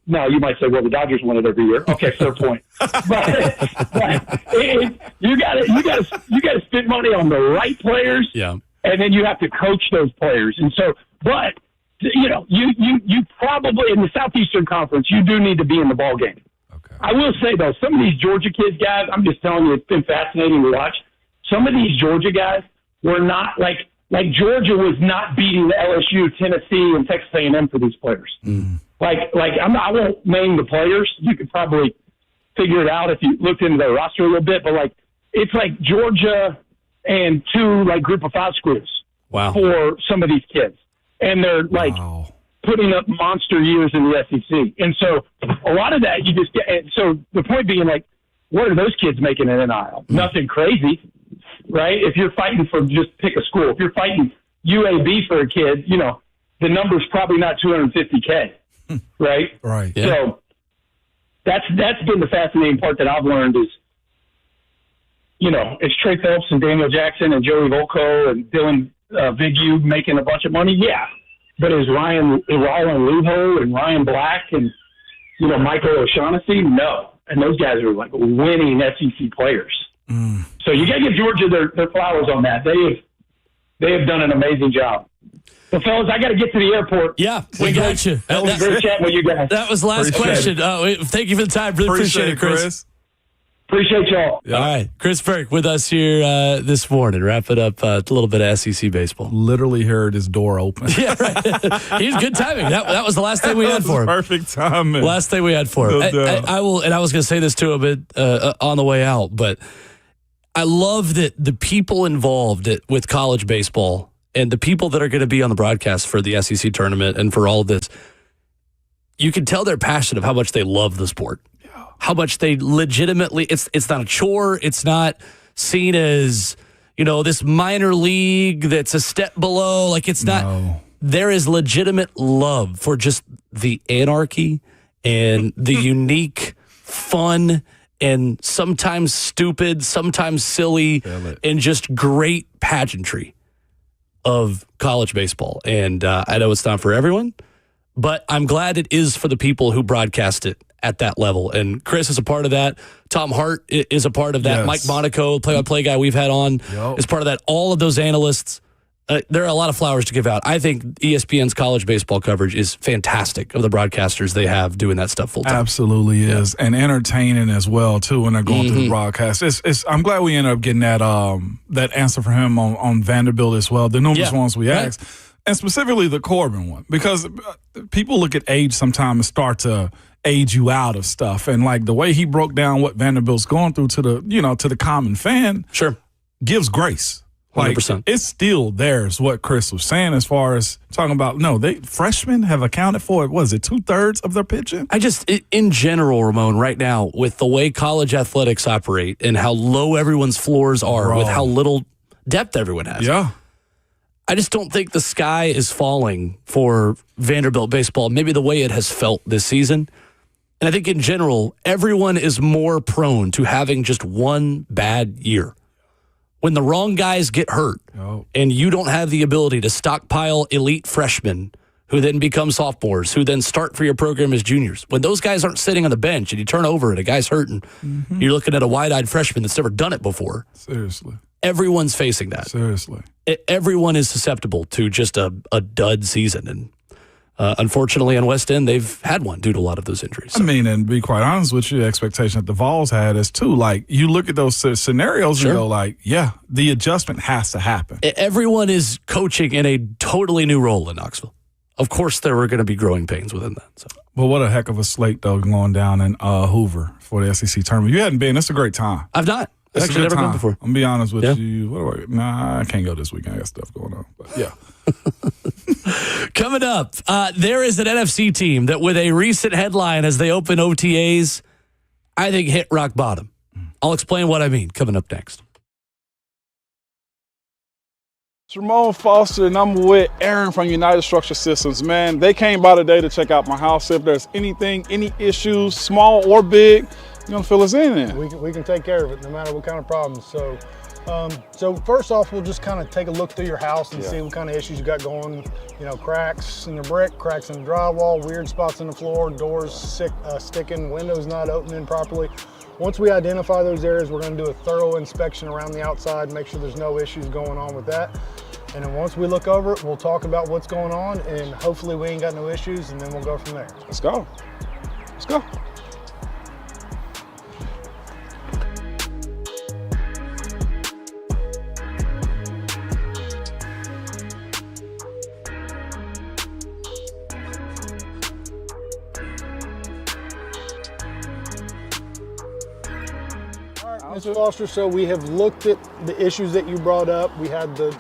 now you might say, well, the Dodgers win it every year. Okay, fair point. But you got to spend money on the right players, yeah, and then you have to coach those players. And so, but you know, you probably in the Southeastern Conference, you do need to be in the ball game. Okay. I will say though, some of these Georgia kids, guys, I'm just telling you, it's been fascinating to watch. Some of these Georgia guys were not like Georgia was not beating the LSU, Tennessee, and Texas A&M for these players. Mm. I won't name the players. You could probably figure it out if you looked into their roster a little bit. But it's like Georgia and 2 Group of 5 schools. Wow. For some of these kids. And they're putting up monster years in the SEC. And so a lot of that you just get. And so the point being, what are those kids making in NIL? Nothing crazy, right? If you're fighting for, just pick a school. If you're fighting UAB for a kid, you know, the number's probably not $250K, right? Right. Yeah. So that's been the fascinating part that I've learned is, you know, is Trey Phelps and Daniel Jackson and Joey Volko and Dylan Vigu making a bunch of money? Yeah. But is Ryan Luho and Ryan Black and, you know, Michael O'Shaughnessy? No. And those guys are winning SEC players. Mm. So you got to give Georgia their flowers on that. They have done an amazing job. So, fellas, I got to get to the airport. Yeah, we got you. That was a great chat with you guys. That was the last question. Thank you for the time. Really appreciate it, Chris. Appreciate y'all. All right. Chris Burke with us here this morning. Wrap it up a little bit of SEC baseball. Literally heard his door open. Yeah, right. He's good timing. That was the last thing we had for him. Perfect timing. Last thing we had for him. I will, and I was going to say this to him on the way out, but I love that the people involved with college baseball and the people that are going to be on the broadcast for the SEC tournament and for all of this, you can tell they're passionate of how much they love the sport. How much they legitimately, it's not a chore. It's not seen as, you know, this minor league that's a step below. It's not. No. There is legitimate love for just the anarchy and the unique, fun, and sometimes stupid, sometimes silly, and just great pageantry of college baseball. And I know it's not for everyone, but I'm glad it is for the people who broadcast it at that level. And Chris is a part of that. Tom Hart is a part of that. Yes. Mike Monaco, play-by-play guy we've had on, is part of that. All of those analysts. There are a lot of flowers to give out. I think ESPN's college baseball coverage is fantastic of the broadcasters they have doing that stuff full time. Absolutely is, and entertaining as well too when they're going through the broadcast. I'm glad we ended up getting that answer for him on Vanderbilt as well. The numerous ones we asked, and specifically the Corbin one, because people look at age sometimes and start to age you out of stuff, and like the way he broke down what Vanderbilt's going through to the common fan, gives grace. Like, 100%. it's still there is what Chris was saying as far as talking about, freshmen have accounted for, what is it, 2/3 of their pitching? In general, Ramon, right now, with the way college athletics operate and how low everyone's floors are, with how little depth everyone has. Yeah. I just don't think the sky is falling for Vanderbilt baseball, maybe the way it has felt this season. And I think in general, everyone is more prone to having just one bad year. When the wrong guys get hurt and you don't have the ability to stockpile elite freshmen who then become sophomores, who then start for your program as juniors, when those guys aren't sitting on the bench and you turn over and a guy's hurting, you're looking at a wide-eyed freshman that's never done it before. Seriously. Everyone's facing that. Seriously. Everyone is susceptible to just a dud season. And unfortunately, on West End, they've had one due to a lot of those injuries. So. I mean, and to be quite honest with you, the expectation that the Vols had is too, like, you look at those scenarios and go like, the adjustment has to happen. Everyone is coaching in a totally new role in Knoxville. Of course, there were going to be growing pains within that. So. Well, what a heck of a slate, though, going down in Hoover for the SEC tournament. You hadn't been. It's a great time. I've not. I've It's actually never been time. before. I'm going to be honest with you. I can't go this weekend. I got stuff going on. But yeah. Coming up, there is an NFC team that, with a recent headline as they open OTAs, I think hit rock bottom. I'll explain what I mean coming up next. It's Ramon Foster, and I'm with Aaron from United Structure Systems. Man, they came by today to check out my house. If there's anything, any issues, small or big, you're going to fill us in there. We can take care of it no matter what kind of problems. So first off, we'll just kind of take a look through your house and see what kind of issues you got going. Cracks in the brick, cracks in the drywall, weird spots in the floor, doors sticking, windows not opening properly. Once we identify those areas, we're going to do a thorough inspection around the outside, make sure there's no issues going on with that. And then once we look over it, we'll talk about what's going on, and hopefully we ain't got no issues, and then we'll go from there. Let's go. Let's go. Ms. Foster, so we have looked at the issues that you brought up. We had the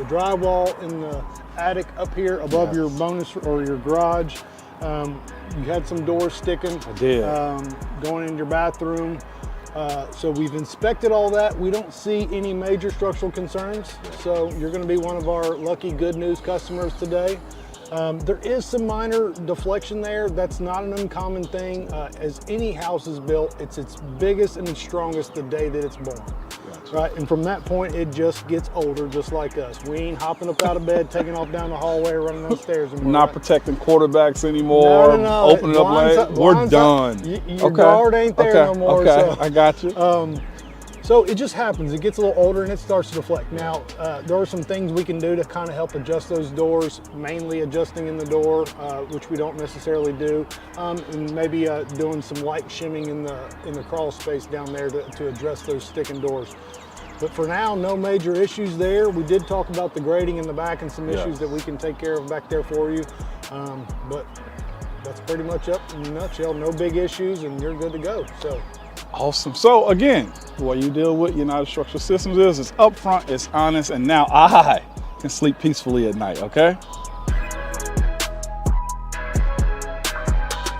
drywall in the attic up here above your bonus or your garage. You had some doors sticking. I did. Going in your bathroom. So we've inspected all that. We don't see any major structural concerns. So you're going to be one of our lucky good news customers today. There is some minor deflection there. That's not an uncommon thing. As any house is built, it's its biggest and its strongest the day that it's born. Gotcha. Right? And from that point, it just gets older, just like us. We ain't hopping up out of bed, taking off down the hallway, running upstairs. We're not protecting quarterbacks anymore. No. Opening up late. We're done. Your guard ain't there no more. Okay, I got you. So it just happens. It gets a little older and it starts to deflect. Now, there are some things we can do to kind of help adjust those doors, mainly adjusting in the door, which we don't necessarily do, and maybe doing some light shimming in the crawl space down there to address those sticking doors. But for now, no major issues there. We did talk about the grading in the back and some issues that we can take care of back there for you. But that's pretty much up in a nutshell. No big issues and you're good to go. So. Awesome. So again, the way you deal with United Structural Systems is it's upfront, it's honest, and now I can sleep peacefully at night, okay?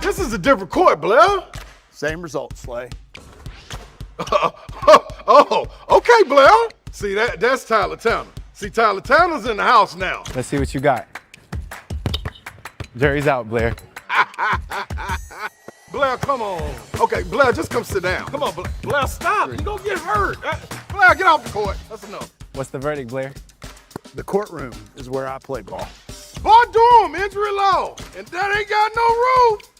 This is a different court, Blair. Same result, Slay. Oh, okay, Blair. See, that's Tyler Tanner. See, Tyler Tanner's in the house now. Let's see what you got. Jerry's out, Blair. Blair, come on. Okay, Blair, just come sit down. Come on, Blair, stop. You're going to get hurt. Blair, get off the court. That's enough. What's the verdict, Blair? The courtroom is where I play ball. Boy, Durham, injury law. And that ain't got no rules.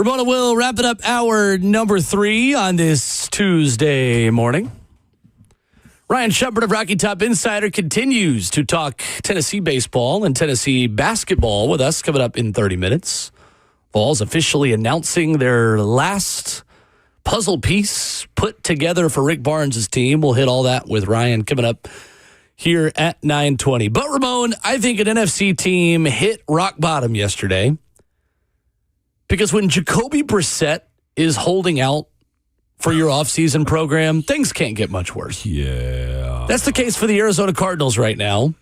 Ramon Will wrapping up hour number 3 on this Tuesday morning. Ryan Shepard of Rocky Top Insider continues to talk Tennessee baseball and Tennessee basketball with us coming up in 30 minutes. Vols officially announcing their last puzzle piece put together for Rick Barnes' team. We'll hit all that with Ryan coming up here at 9:20. But Ramon, I think an NFC team hit rock bottom yesterday. Because when Jacoby Brissett is holding out for your offseason program, things can't get much worse. Yeah. That's the case for the Arizona Cardinals right now.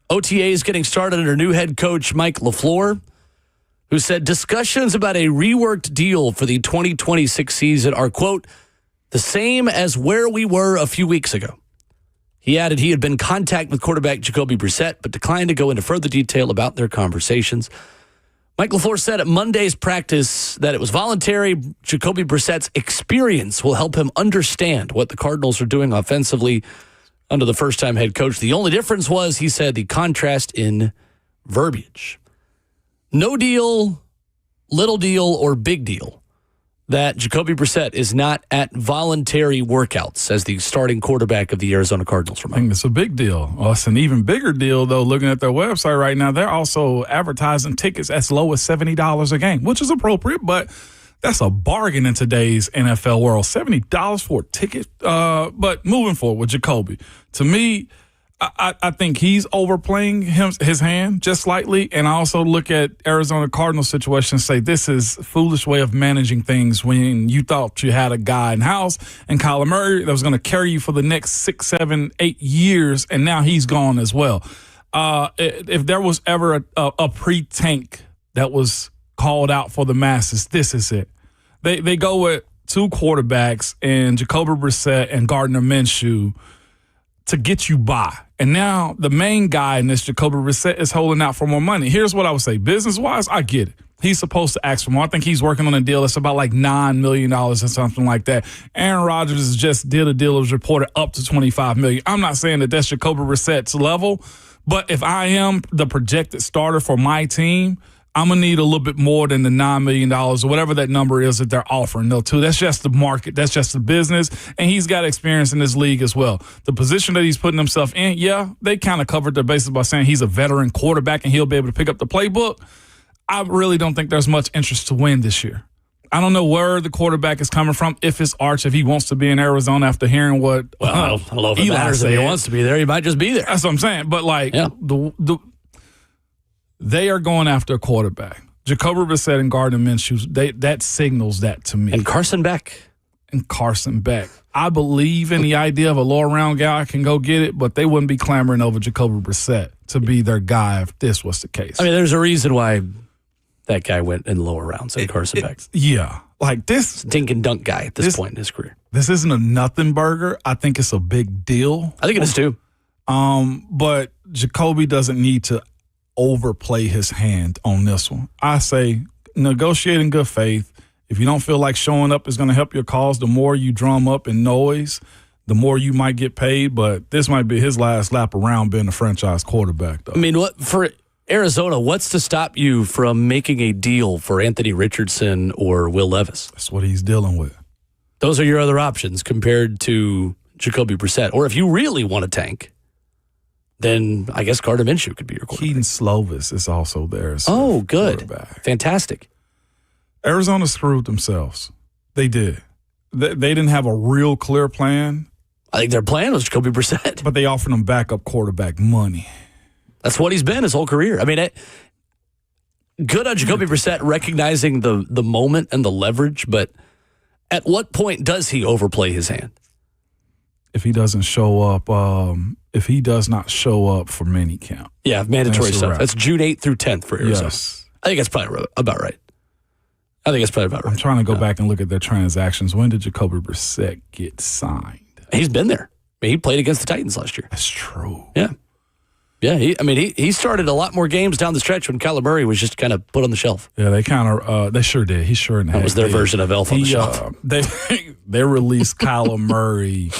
OTA is getting started under new head coach Mike LaFleur, who said discussions about a reworked deal for the 2026 season are, quote, the same as where we were a few weeks ago. He added he had been in contact with quarterback Jacoby Brissett, but declined to go into further detail about their conversations. Mike LaFleur said at Monday's practice that it was voluntary. Jacoby Brissett's experience will help him understand what the Cardinals are doing offensively under the first-time head coach. The only difference was, he said, the contrast in verbiage. No deal, little deal, or big deal that Jacoby Brissett is not at voluntary workouts as the starting quarterback of the Arizona Cardinals. I think it's a big deal. Well, it's an even bigger deal, though, looking at their website right now. They're also advertising tickets as low as $70 a game, which is appropriate, but That's a bargain in today's NFL world. $70 for a ticket. But moving forward with Jacoby, to me, I think he's overplaying his hand just slightly. And I also look at Arizona Cardinals situation and say this is a foolish way of managing things when you thought you had a guy in house and Kyler Murray that was going to carry you for the next 6, 7, 8 years, and now he's gone as well. If there was ever a pre-tank that was called out for the masses, this is it. They go with two quarterbacks and Jacoby Brissett and Gardner Minshew to get you by. And now the main guy in this, Jacoby Brissett, is holding out for more money. Here's what I would say. Business-wise, I get it. He's supposed to ask for more. I think he's working on a deal that's about like $9 million or something like that. Aaron Rodgers just did a deal that was reported up to $25 million. I'm not saying that that's Jacoby Brissett's level, but if I am the projected starter for my team, I'm going to need a little bit more than the $9 million or whatever that number is that they're offering, though, too. That's just the market. That's just the business. And he's got experience in this league as well. The position that he's putting himself in, yeah, they kind of covered their bases by saying he's a veteran quarterback and he'll be able to pick up the playbook. I really don't think there's much interest to win this year. I don't know where the quarterback is coming from, if it's Arch, if he wants to be in Arizona after hearing what I don't know if it matters if he wants to be there. He might just be there. That's what I'm saying. But, like, they are going after a quarterback. Jacoby Brissett and Gardner Minshew, that signals that to me. And Carson Beck. I believe in the idea of a lower-round guy can go get it, but they wouldn't be clamoring over Jacoby Brissett to be their guy if this was the case. I mean, there's a reason why that guy went in the lower rounds in Carson Beck. Yeah. Like this. Dink and dunk guy at this point in his career. This isn't a nothing burger. I think it's a big deal. I think it is too. But Jacoby doesn't need to overplay his hand on this one. I say negotiate in good faith. If you don't feel like showing up is going to help your cause, the more you drum up in noise, the more you might get paid. But this might be his last lap around being a franchise quarterback, though. I mean, what for Arizona, what's to stop you from making a deal for Anthony Richardson or Will Levis? That's what he's dealing with. Those are your other options compared to Jacoby Brissett. Or if you really want to tank, then I guess Gardner Minshew could be your quarterback. Keaton Slovis is also there. Oh, good. Fantastic. Arizona screwed themselves. They did. They didn't have a real clear plan. I think their plan was Jacoby Brissett. But they offered him backup quarterback money. That's what he's been his whole career. I mean, good on Jacoby Brissett recognizing the moment and the leverage, but at what point does he overplay his hand? If he doesn't show up, if he does not show up for minicamp. Yeah, mandatory stuff. That's June 8th through 10th for Arizona. Yes. I think that's probably about right. I'm trying to go back and look at their transactions. When did Jacoby Brissett get signed? He's been there. I mean, he played against the Titans last year. That's true. Yeah. Yeah, he started a lot more games down the stretch when Kyler Murray was just kind of put on the shelf. Yeah, they sure did. He sure did. That was their version of Elf on the Shelf. They released Kyler Murray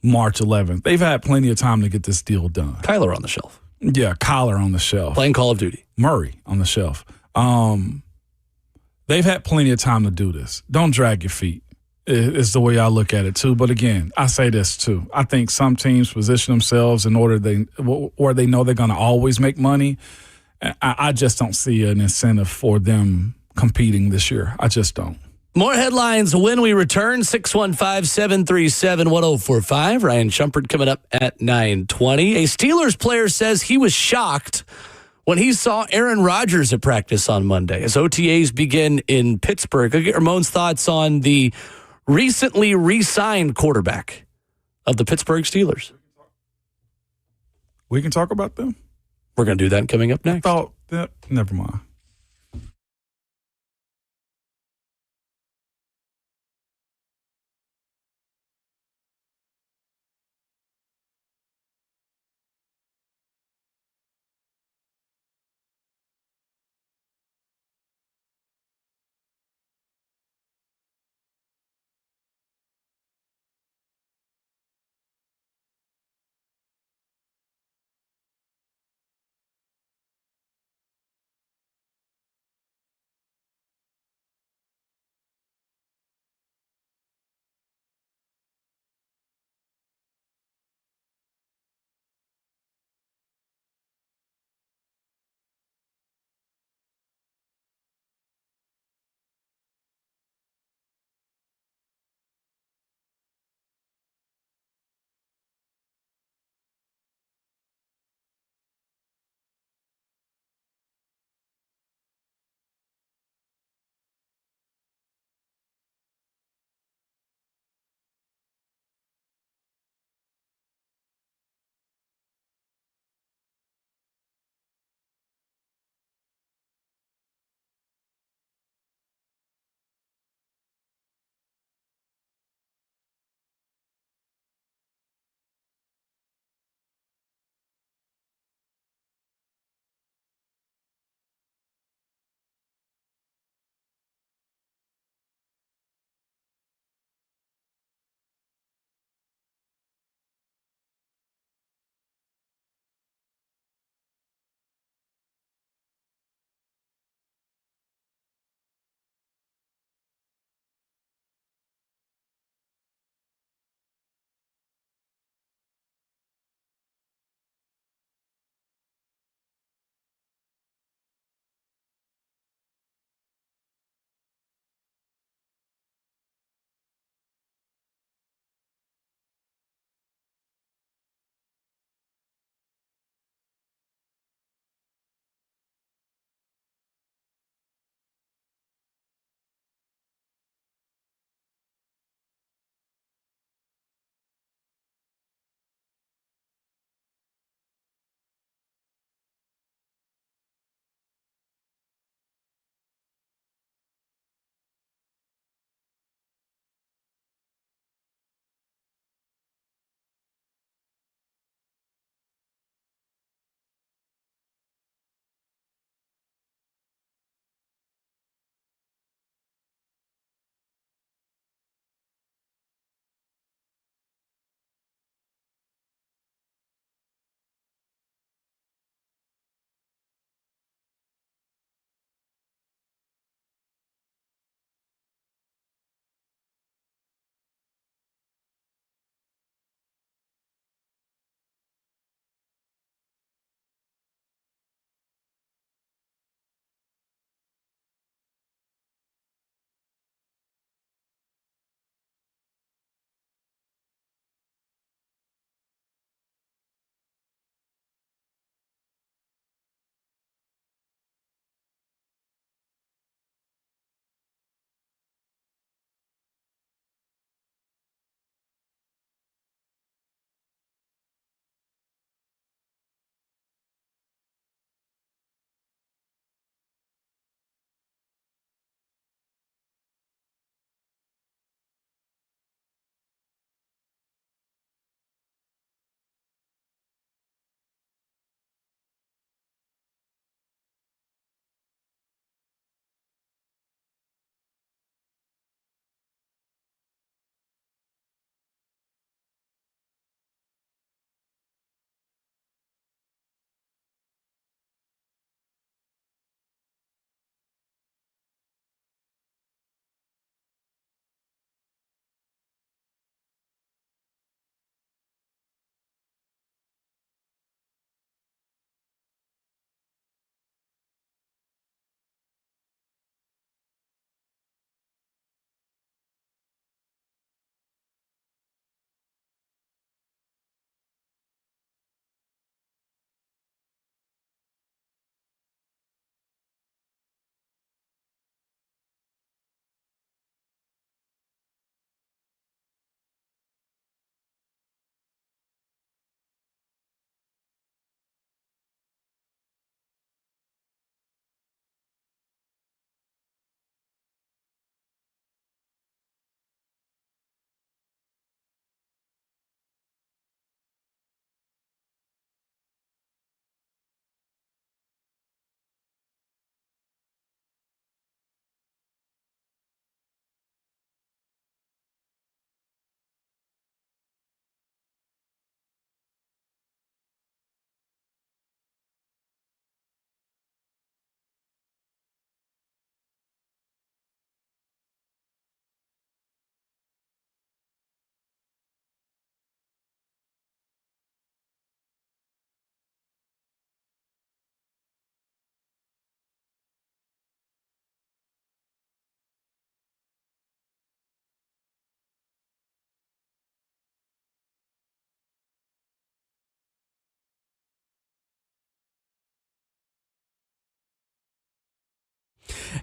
March 11th. They've had plenty of time to get this deal done. Kyler on the shelf. Yeah, Kyler on the shelf. Playing Call of Duty. Murray on the shelf. They've had plenty of time to do this. Don't drag your feet. Is the way I look at it too. But again, I say this too. I think some teams position themselves in order where they know they're going to always make money. I just don't see an incentive for them competing this year. I just don't. More headlines when we return. 615-737-1045. Ryan Shumpert coming up at 9:20. A Steelers player says he was shocked when he saw Aaron Rodgers at practice on Monday as OTAs begin in Pittsburgh. I'll get Ramon's thoughts on the recently re-signed quarterback of the Pittsburgh Steelers. We can talk about them? We're going to do that coming up next. Never mind.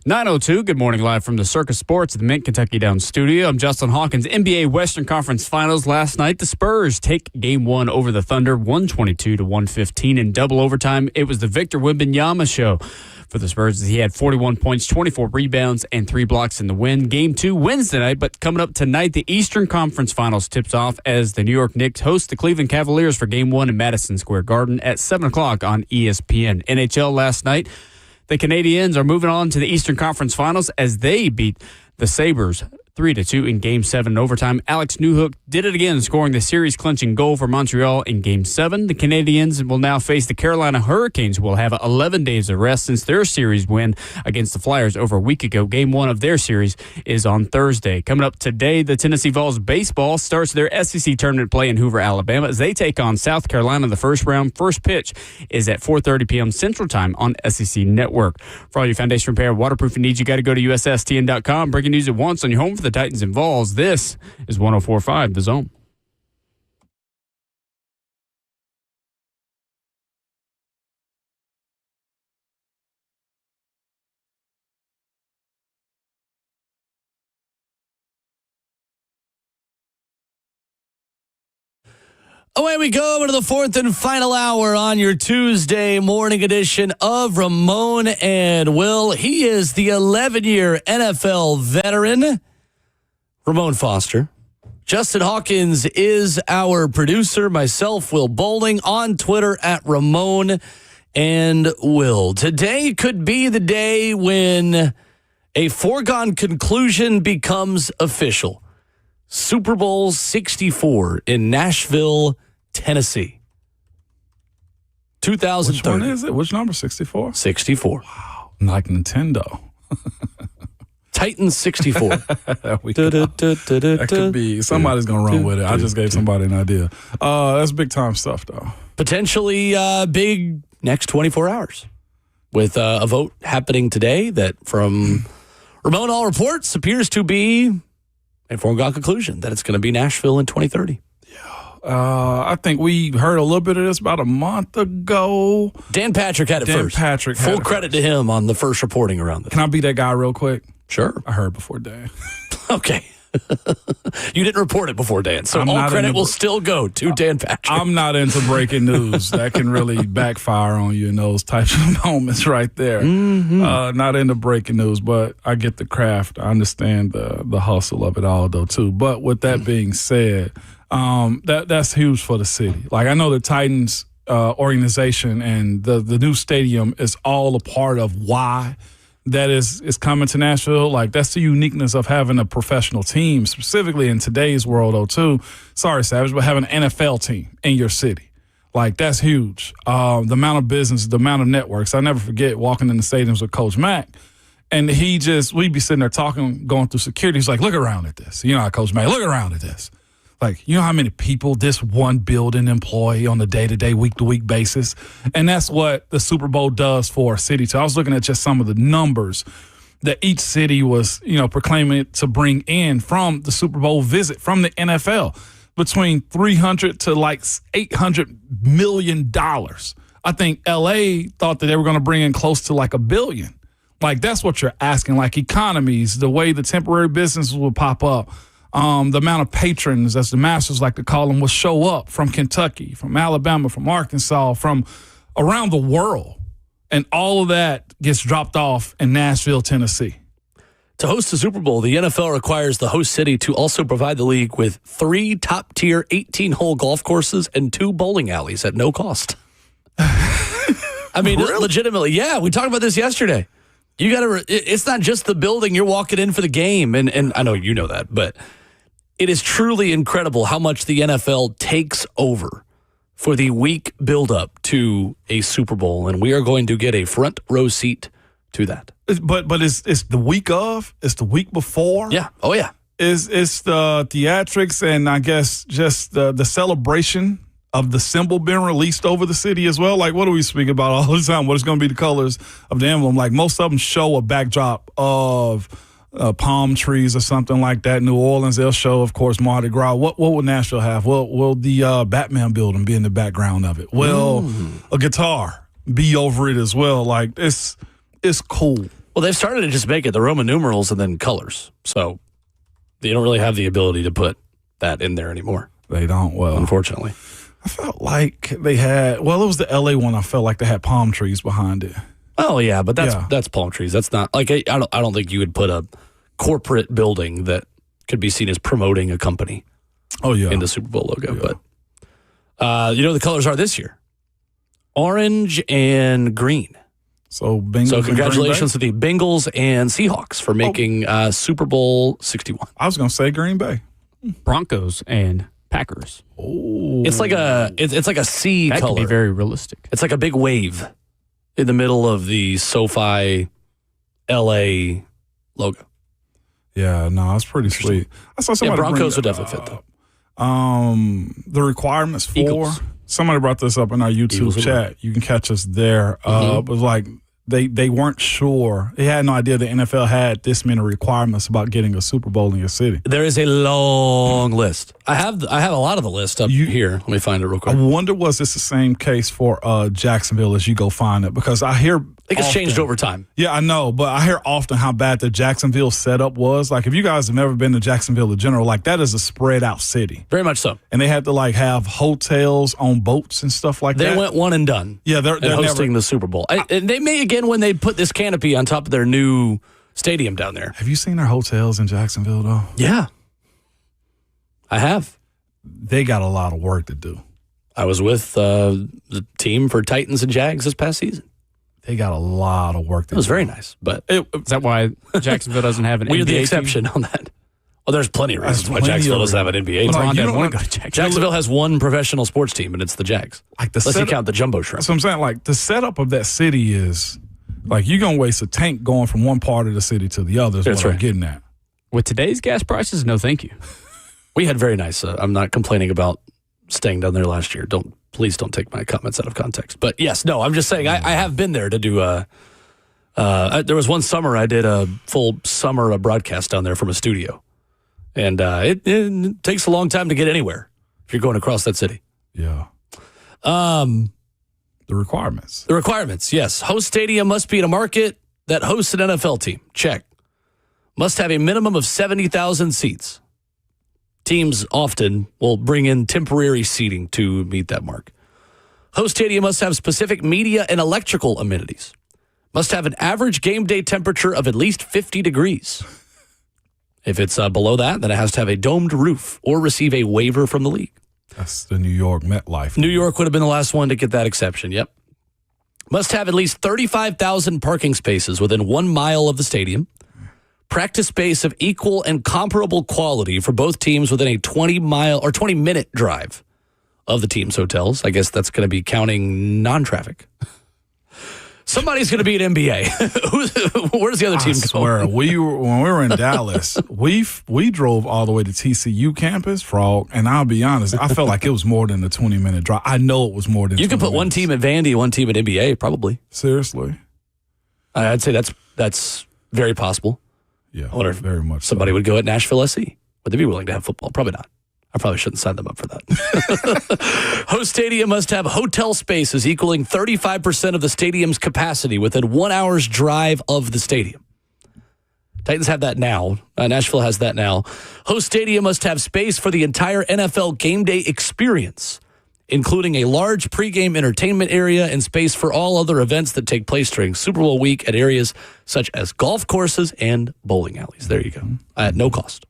9:02, good morning live from the Circus Sports at the Mint Kentucky Downs studio. I'm Justin Hawkins. NBA Western Conference Finals last night. The Spurs take Game 1 over the Thunder, 122-115 in double overtime. It was the Victor Wembanyama show for the Spurs. He had 41 points, 24 rebounds, and 3 blocks in the win. Game 2 Wednesday night, but coming up tonight, the Eastern Conference Finals tips off as the New York Knicks host the Cleveland Cavaliers for Game 1 in Madison Square Garden at 7 o'clock on ESPN. NHL last night, the Canadiens are moving on to the Eastern Conference Finals as they beat the Sabres 3-2 in Game 7 in overtime. Alex Newhook did it again, scoring the series-clinching goal for Montreal in Game 7. The Canadiens will now face the Carolina Hurricanes, who will have 11 days of rest since their series win against the Flyers over a week ago. Game 1 of their series is on Thursday. Coming up today, the Tennessee Vols baseball starts their SEC tournament play in Hoover, Alabama, as they take on South Carolina in the first round. First pitch is at 4:30 p.m. Central Time on SEC Network. For all your foundation repair, waterproofing needs, you got to go to USSTN.com. Breaking news at once on your home for the Titans and Vols. This is 104.5 The Zone. Away we go into the fourth and final hour on your Tuesday morning edition of Ramon and Will. He is the 11-year NFL veteran, Ramon Foster. Justin Hawkins is our producer. Myself, Will Bowling, on Twitter at Ramon and Will. Today could be the day when a foregone conclusion becomes official. Super Bowl 64 in Nashville, Tennessee. 2030. Which one is it? Which number? 64? 64. Wow. Like Nintendo. Titans 64. There we go. That could be. Somebody's going to run with it. I just gave somebody an idea. That's big time stuff, though. Potentially big next 24 hours with a vote happening today that, from Ramon, all reports, appears to be a foregone conclusion that it's going to be Nashville in 2030. I think we heard a little bit of this about a month ago. Dan Patrick had it first. Full credit to him on the first reporting around this. Can I be that guy real quick? Sure. I heard before Dan. Okay. You didn't report it before Dan, so all credit will still go to Dan Patrick. I'm not into breaking news. That can really backfire on you in those types of moments right there. Mm-hmm. Not into breaking news, but I get the craft. I understand the hustle of it all, though, too. But with that being said, that's huge for the city. Like, I know the Titans organization and the new stadium is all a part of why that is coming to Nashville. Like, that's the uniqueness of having a professional team, specifically in today's world, though, too. Sorry, Savage, but having an NFL team in your city. Like, that's huge. The amount of business, the amount of networks. I never forget walking in the stadiums with Coach Mack, and we'd be sitting there talking, going through security. He's like, look around at this. You know how Coach Mack, look around at this. Like, you know how many people this one building employ on a day-to-day, week-to-week basis? And that's what the Super Bowl does for a city. So I was looking at just some of the numbers that each city was, proclaiming to bring in from the Super Bowl visit from the NFL, between $300 to like $800 million. I think L.A. thought that they were going to bring in close to like $1 billion. Like, that's what you're asking. Like, economies, the way the temporary businesses will pop up. The amount of patrons, as the Masters like to call them, will show up from Kentucky, from Alabama, from Arkansas, from around the world. And all of that gets dropped off in Nashville, Tennessee. To host the Super Bowl, the NFL requires the host city to also provide the league with 3 top-tier 18-hole golf courses and 2 bowling alleys at no cost. I mean, really? Legitimately, yeah. We talked about this yesterday. You got to. It's not just the building you're walking in for the game, and I know you know that, but it is truly incredible how much the NFL takes over for the week buildup to a Super Bowl, and we are going to get a front row seat to that. But it's the week of, it's the week before. Yeah. Oh yeah. It's the theatrics and I guess just the celebration of the symbol being released over the city as well. Like, what do we speak about all the time? What is going to be the colors of the emblem? Like, most of them show a backdrop of palm trees or something like that. New Orleans, they'll show, of course, Mardi Gras. What will Nashville have? Will the Batman building be in the background of it? Will a guitar be over it as well? Like, it's cool. Well, they've started to just make it the Roman numerals and then colors. So they don't really have the ability to put that in there anymore. They don't. Well, unfortunately. I felt like they had, well, it was the LA one. I felt like they had palm trees behind it. Oh, yeah, but that's palm trees. That's not, like, I don't think you would put a corporate building that could be seen as promoting a company in the Super Bowl logo. Yeah. But, the colors are this year? Orange and green. So congratulations to the Bengals and Seahawks for making Super Bowl 61. I was going to say Green Bay. Broncos and Packers. Oh, it's like a sea that color. Could be very realistic. It's like a big wave in the middle of the SoFi LA logo. Yeah, no, it's pretty sweet. I saw somebody Broncos would definitely fit though. The requirements for Eagles. Somebody brought this up in our YouTube chat. You can catch us there. It was like they weren't sure. They had no idea the NFL had this many requirements about getting a Super Bowl in your city. There is a long list. I have a lot of the list up here. Let me find it real quick. I wonder, was this the same case for Jacksonville as you go find it? Because I hear I think it's changed over time. Yeah, I know, but I hear often how bad the Jacksonville setup was. Like, if you guys have never been to Jacksonville in general, like, that is a spread out city. Very much so. And they had to, like, have hotels on boats and stuff like that. They went one and done. Yeah, they're hosting the Super Bowl. And they may again when they put this canopy on top of their new stadium down there. Have you seen their hotels in Jacksonville, though? Yeah. I have. They got a lot of work to do. I was with the team for Titans and Jags this past season. They got a lot of work to do. It was very nice. But is that why Jacksonville doesn't have an NBA we're the team? exception on that. Well, there's plenty of reasons why Jacksonville doesn't have an NBA team. Jacksonville has one professional sports team, and it's the Jags. Unless you count the Jumbo Shrimp. That's what I'm saying. Like, the setup of that city is, like, you're going to waste a tank going from one part of the city to the other is what I'm getting at. With today's gas prices, no thank you. We had very nice. I'm not complaining about staying down there last year. Please don't take my comments out of context. But yes, no, I'm just saying I have been there to do there was one summer I did a full summer broadcast down there from a studio. And it takes a long time to get anywhere if you're going across that city. Yeah. The requirements. The requirements, yes. Host stadium must be in a market that hosts an NFL team. Check. Must have a minimum of 70,000 seats. Teams often will bring in temporary seating to meet that mark. Host stadium must have specific media and electrical amenities. Must have an average game day temperature of at least 50 degrees. If it's below that, then it has to have a domed roof or receive a waiver from the league. That's the New York MetLife. New York would have been the last one to get that exception, yep. Must have at least 35,000 parking spaces within 1 mile of the stadium. Practice space of equal and comparable quality for both teams within a 20-mile or 20-minute drive of the team's hotels. I guess that's going to be counting non-traffic. Somebody's going to be at NBA. Where's the other team going? When we were in Dallas, we drove all the way to TCU campus, Frog, and I'll be honest, I felt like it was more than a 20-minute drive. I know it was more than 20 minutes. You could put one team at Vandy, one team at NBA, probably. Seriously? I'd say that's very possible. Yeah, I wonder if very much somebody would go at Nashville SC. Would they be willing to have football? Probably not. I probably shouldn't sign them up for that. Host stadium must have hotel spaces equaling 35% of the stadium's capacity within 1 hour's drive of the stadium. Titans have that now. Nashville has that now. Host stadium must have space for the entire NFL game day experience, including a large pregame entertainment area and space for all other events that take place during Super Bowl week at areas such as golf courses and bowling alleys. There you go. At no cost.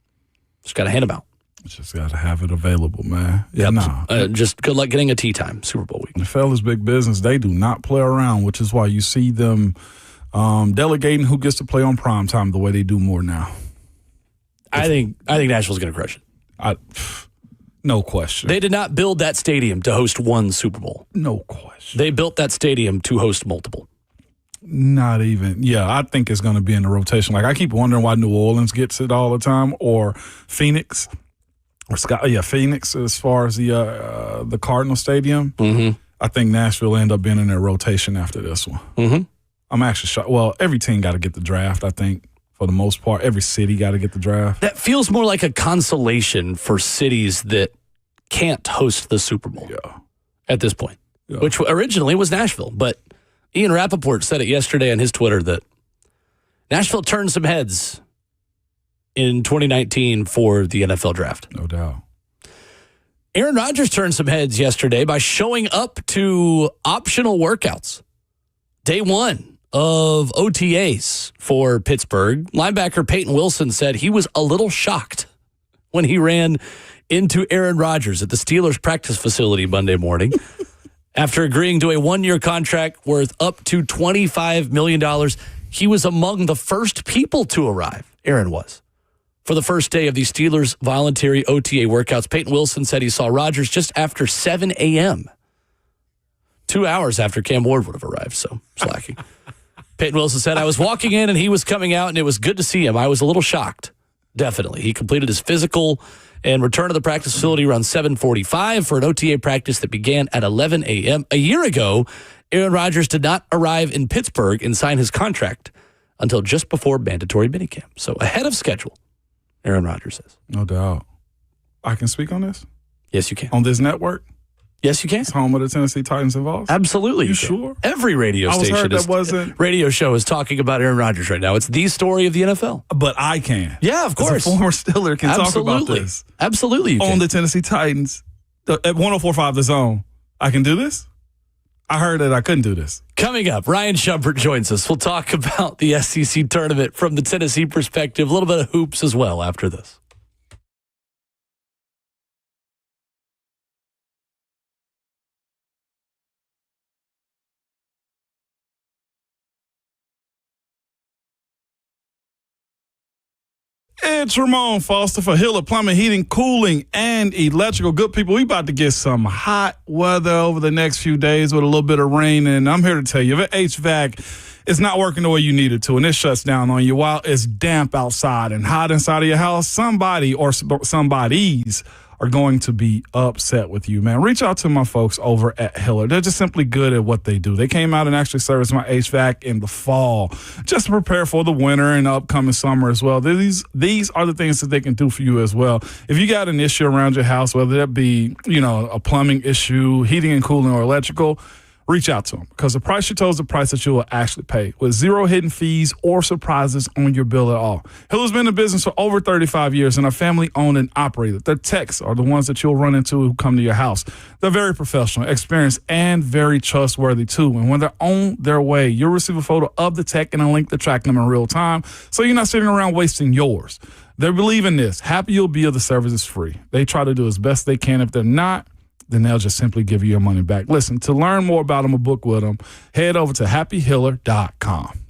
Just got to hand them out. Just got to have it available, man. Yeah, just good luck getting a tee time Super Bowl week. The fellas, big business. They do not play around, which is why you see them delegating who gets to play on prime time the way they do more now. I think Nashville's going to crush it. No question. They did not build that stadium to host one Super Bowl. No question. They built that stadium to host multiple. Not even. Yeah, I think it's going to be in the rotation. Like, I keep wondering why New Orleans gets it all the time, or Phoenix. Phoenix as far as the Cardinal Stadium. Mm-hmm. I think Nashville will end up being in their rotation after this one. Mm-hmm. I'm actually shocked. Well, every team got to get the draft, I think, for the most part. Every city got to get the draft. That feels more like a consolation for cities that can't host the Super Bowl at this point, which originally was Nashville. But Ian Rappaport said it yesterday on his Twitter that Nashville turned some heads in 2019 for the NFL draft. No doubt. Aaron Rodgers turned some heads yesterday by showing up to optional workouts. Day one of OTAs for Pittsburgh. Linebacker Peyton Wilson said he was a little shocked when he ran into Aaron Rodgers at the Steelers practice facility Monday morning after agreeing to a one-year contract worth up to $25 million. He was among the first people to arrive, Aaron was, for the first day of the Steelers' voluntary OTA workouts. Peyton Wilson said he saw Rodgers just after 7 a.m., 2 hours after Cam Ward would have arrived, so slacking. Peyton Wilson said, I was walking in and he was coming out, and it was good to see him. I was a little shocked, definitely. He completed his physical and returned to the practice facility around 7:45 for an OTA practice that began at 11 a.m. A year ago, Aaron Rodgers did not arrive in Pittsburgh and sign his contract until just before mandatory minicamp. So ahead of schedule, Aaron Rodgers says. No doubt. I can speak on this? Yes, you can. On this network? Yes, you can. It's home of the Tennessee Titans involved? Absolutely. You sure? Every radio radio show is talking about Aaron Rodgers right now. It's the story of the NFL. But I can. Yeah, of course. As a former Steeler can talk about this. Absolutely. You on can. the Tennessee Titans at 104.5 The Zone. I can do this? I heard that I couldn't do this. Coming up, Ryan Shumpert joins us. We'll talk about the SEC tournament from the Tennessee perspective, a little bit of hoops as well after this. It's Ramon Foster for Hiller Plumbing, Heating, Cooling, and Electrical. Good people, we about to get some hot weather over the next few days with a little bit of rain, and I'm here to tell you, if HVAC is not working the way you need it to, and it shuts down on you while it's damp outside and hot inside of your house, somebody or somebodies are going to be upset with you, man. Reach out to my folks over at Hiller. They're just simply good at what they do. They came out and actually serviced my HVAC in the fall just to prepare for the winter and the upcoming summer as well. These are the things that they can do for you as well. If you got an issue around your house, whether that be, a plumbing issue, heating and cooling, or electrical, reach out to them, because the price you told is the price that you will actually pay, with zero hidden fees or surprises on your bill at all. Hiller's been in business for over 35 years and are family owned and operated. Their techs are the ones that you'll run into who come to your house. They're very professional, experienced, and very trustworthy too. And when they're on their way, you'll receive a photo of the tech and a link to track them in real time, so you're not sitting around wasting yours. They believe in this. Happy you'll be of the service is free. They try to do as best they can. If they're not, then they'll just simply give you your money back. Listen, to learn more about them or book with them, head over to happyhiller.com.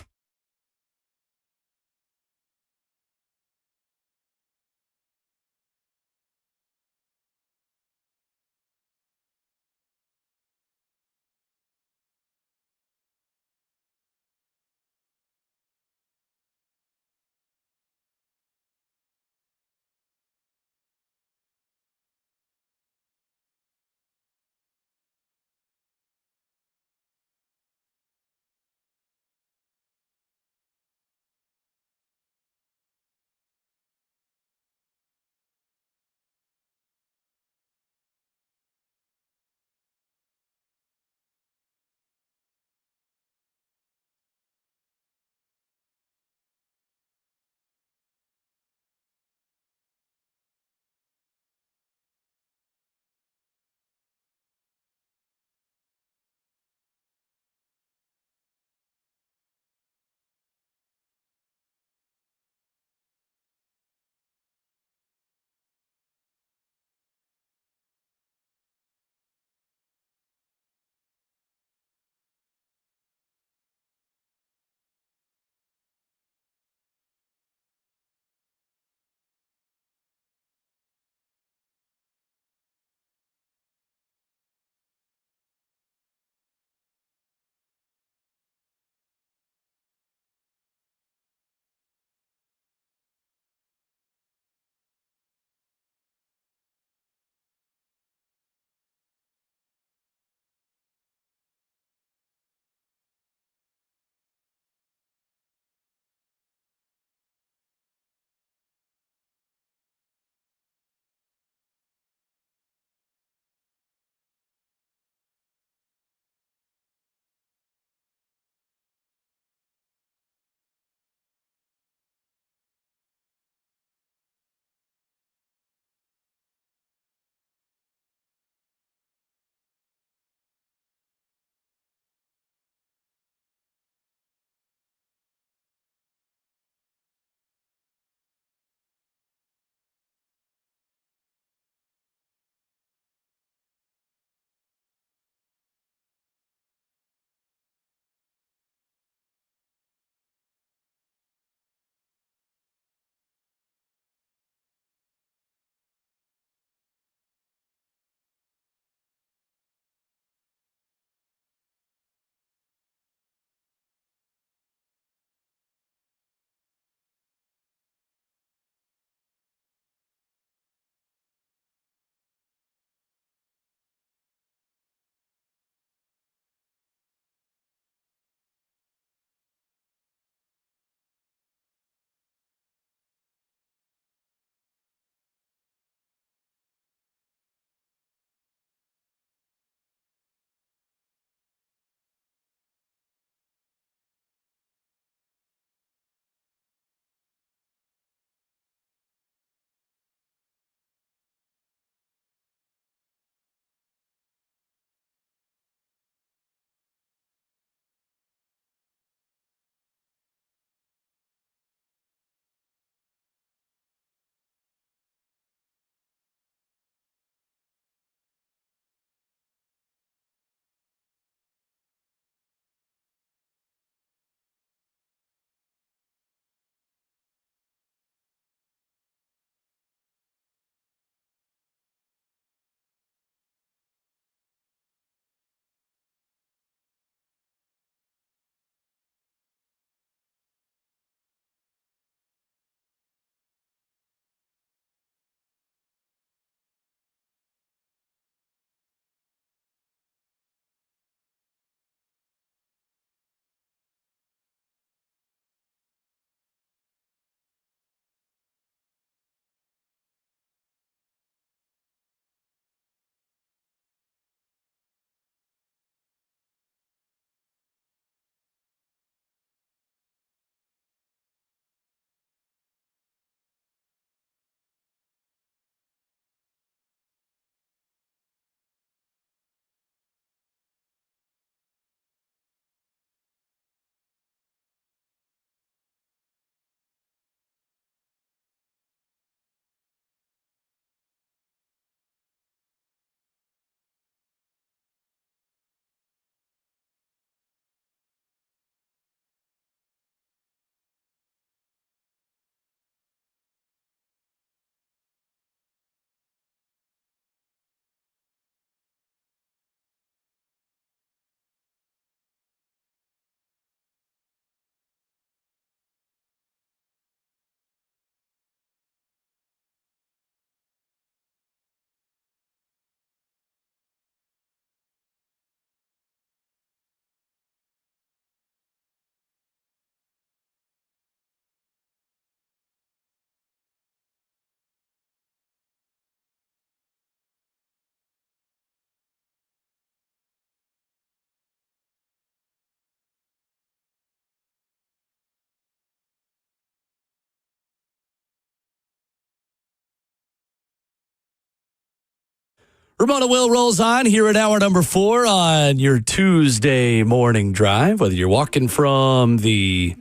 Ramon Will rolls on here at hour number 4 on your Tuesday morning drive, whether you're walking from the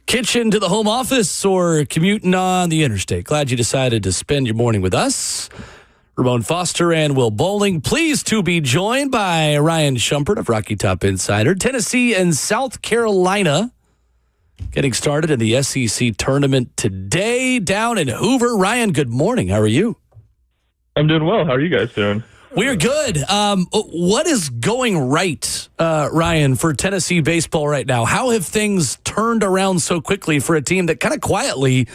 kitchen to the home office or commuting on the interstate. Glad you decided to spend your morning with us. Ramon Foster and Will Bowling, pleased to be joined by Ryan Shumpert of Rocky Top Insider. Tennessee and South Carolina getting started in the SEC tournament today down in Hoover. Ryan, good morning. How are you? I'm doing well. How are you guys doing? We're good. What is going right, Ryan, for Tennessee baseball right now? How have things turned around so quickly for a team that kind of quietly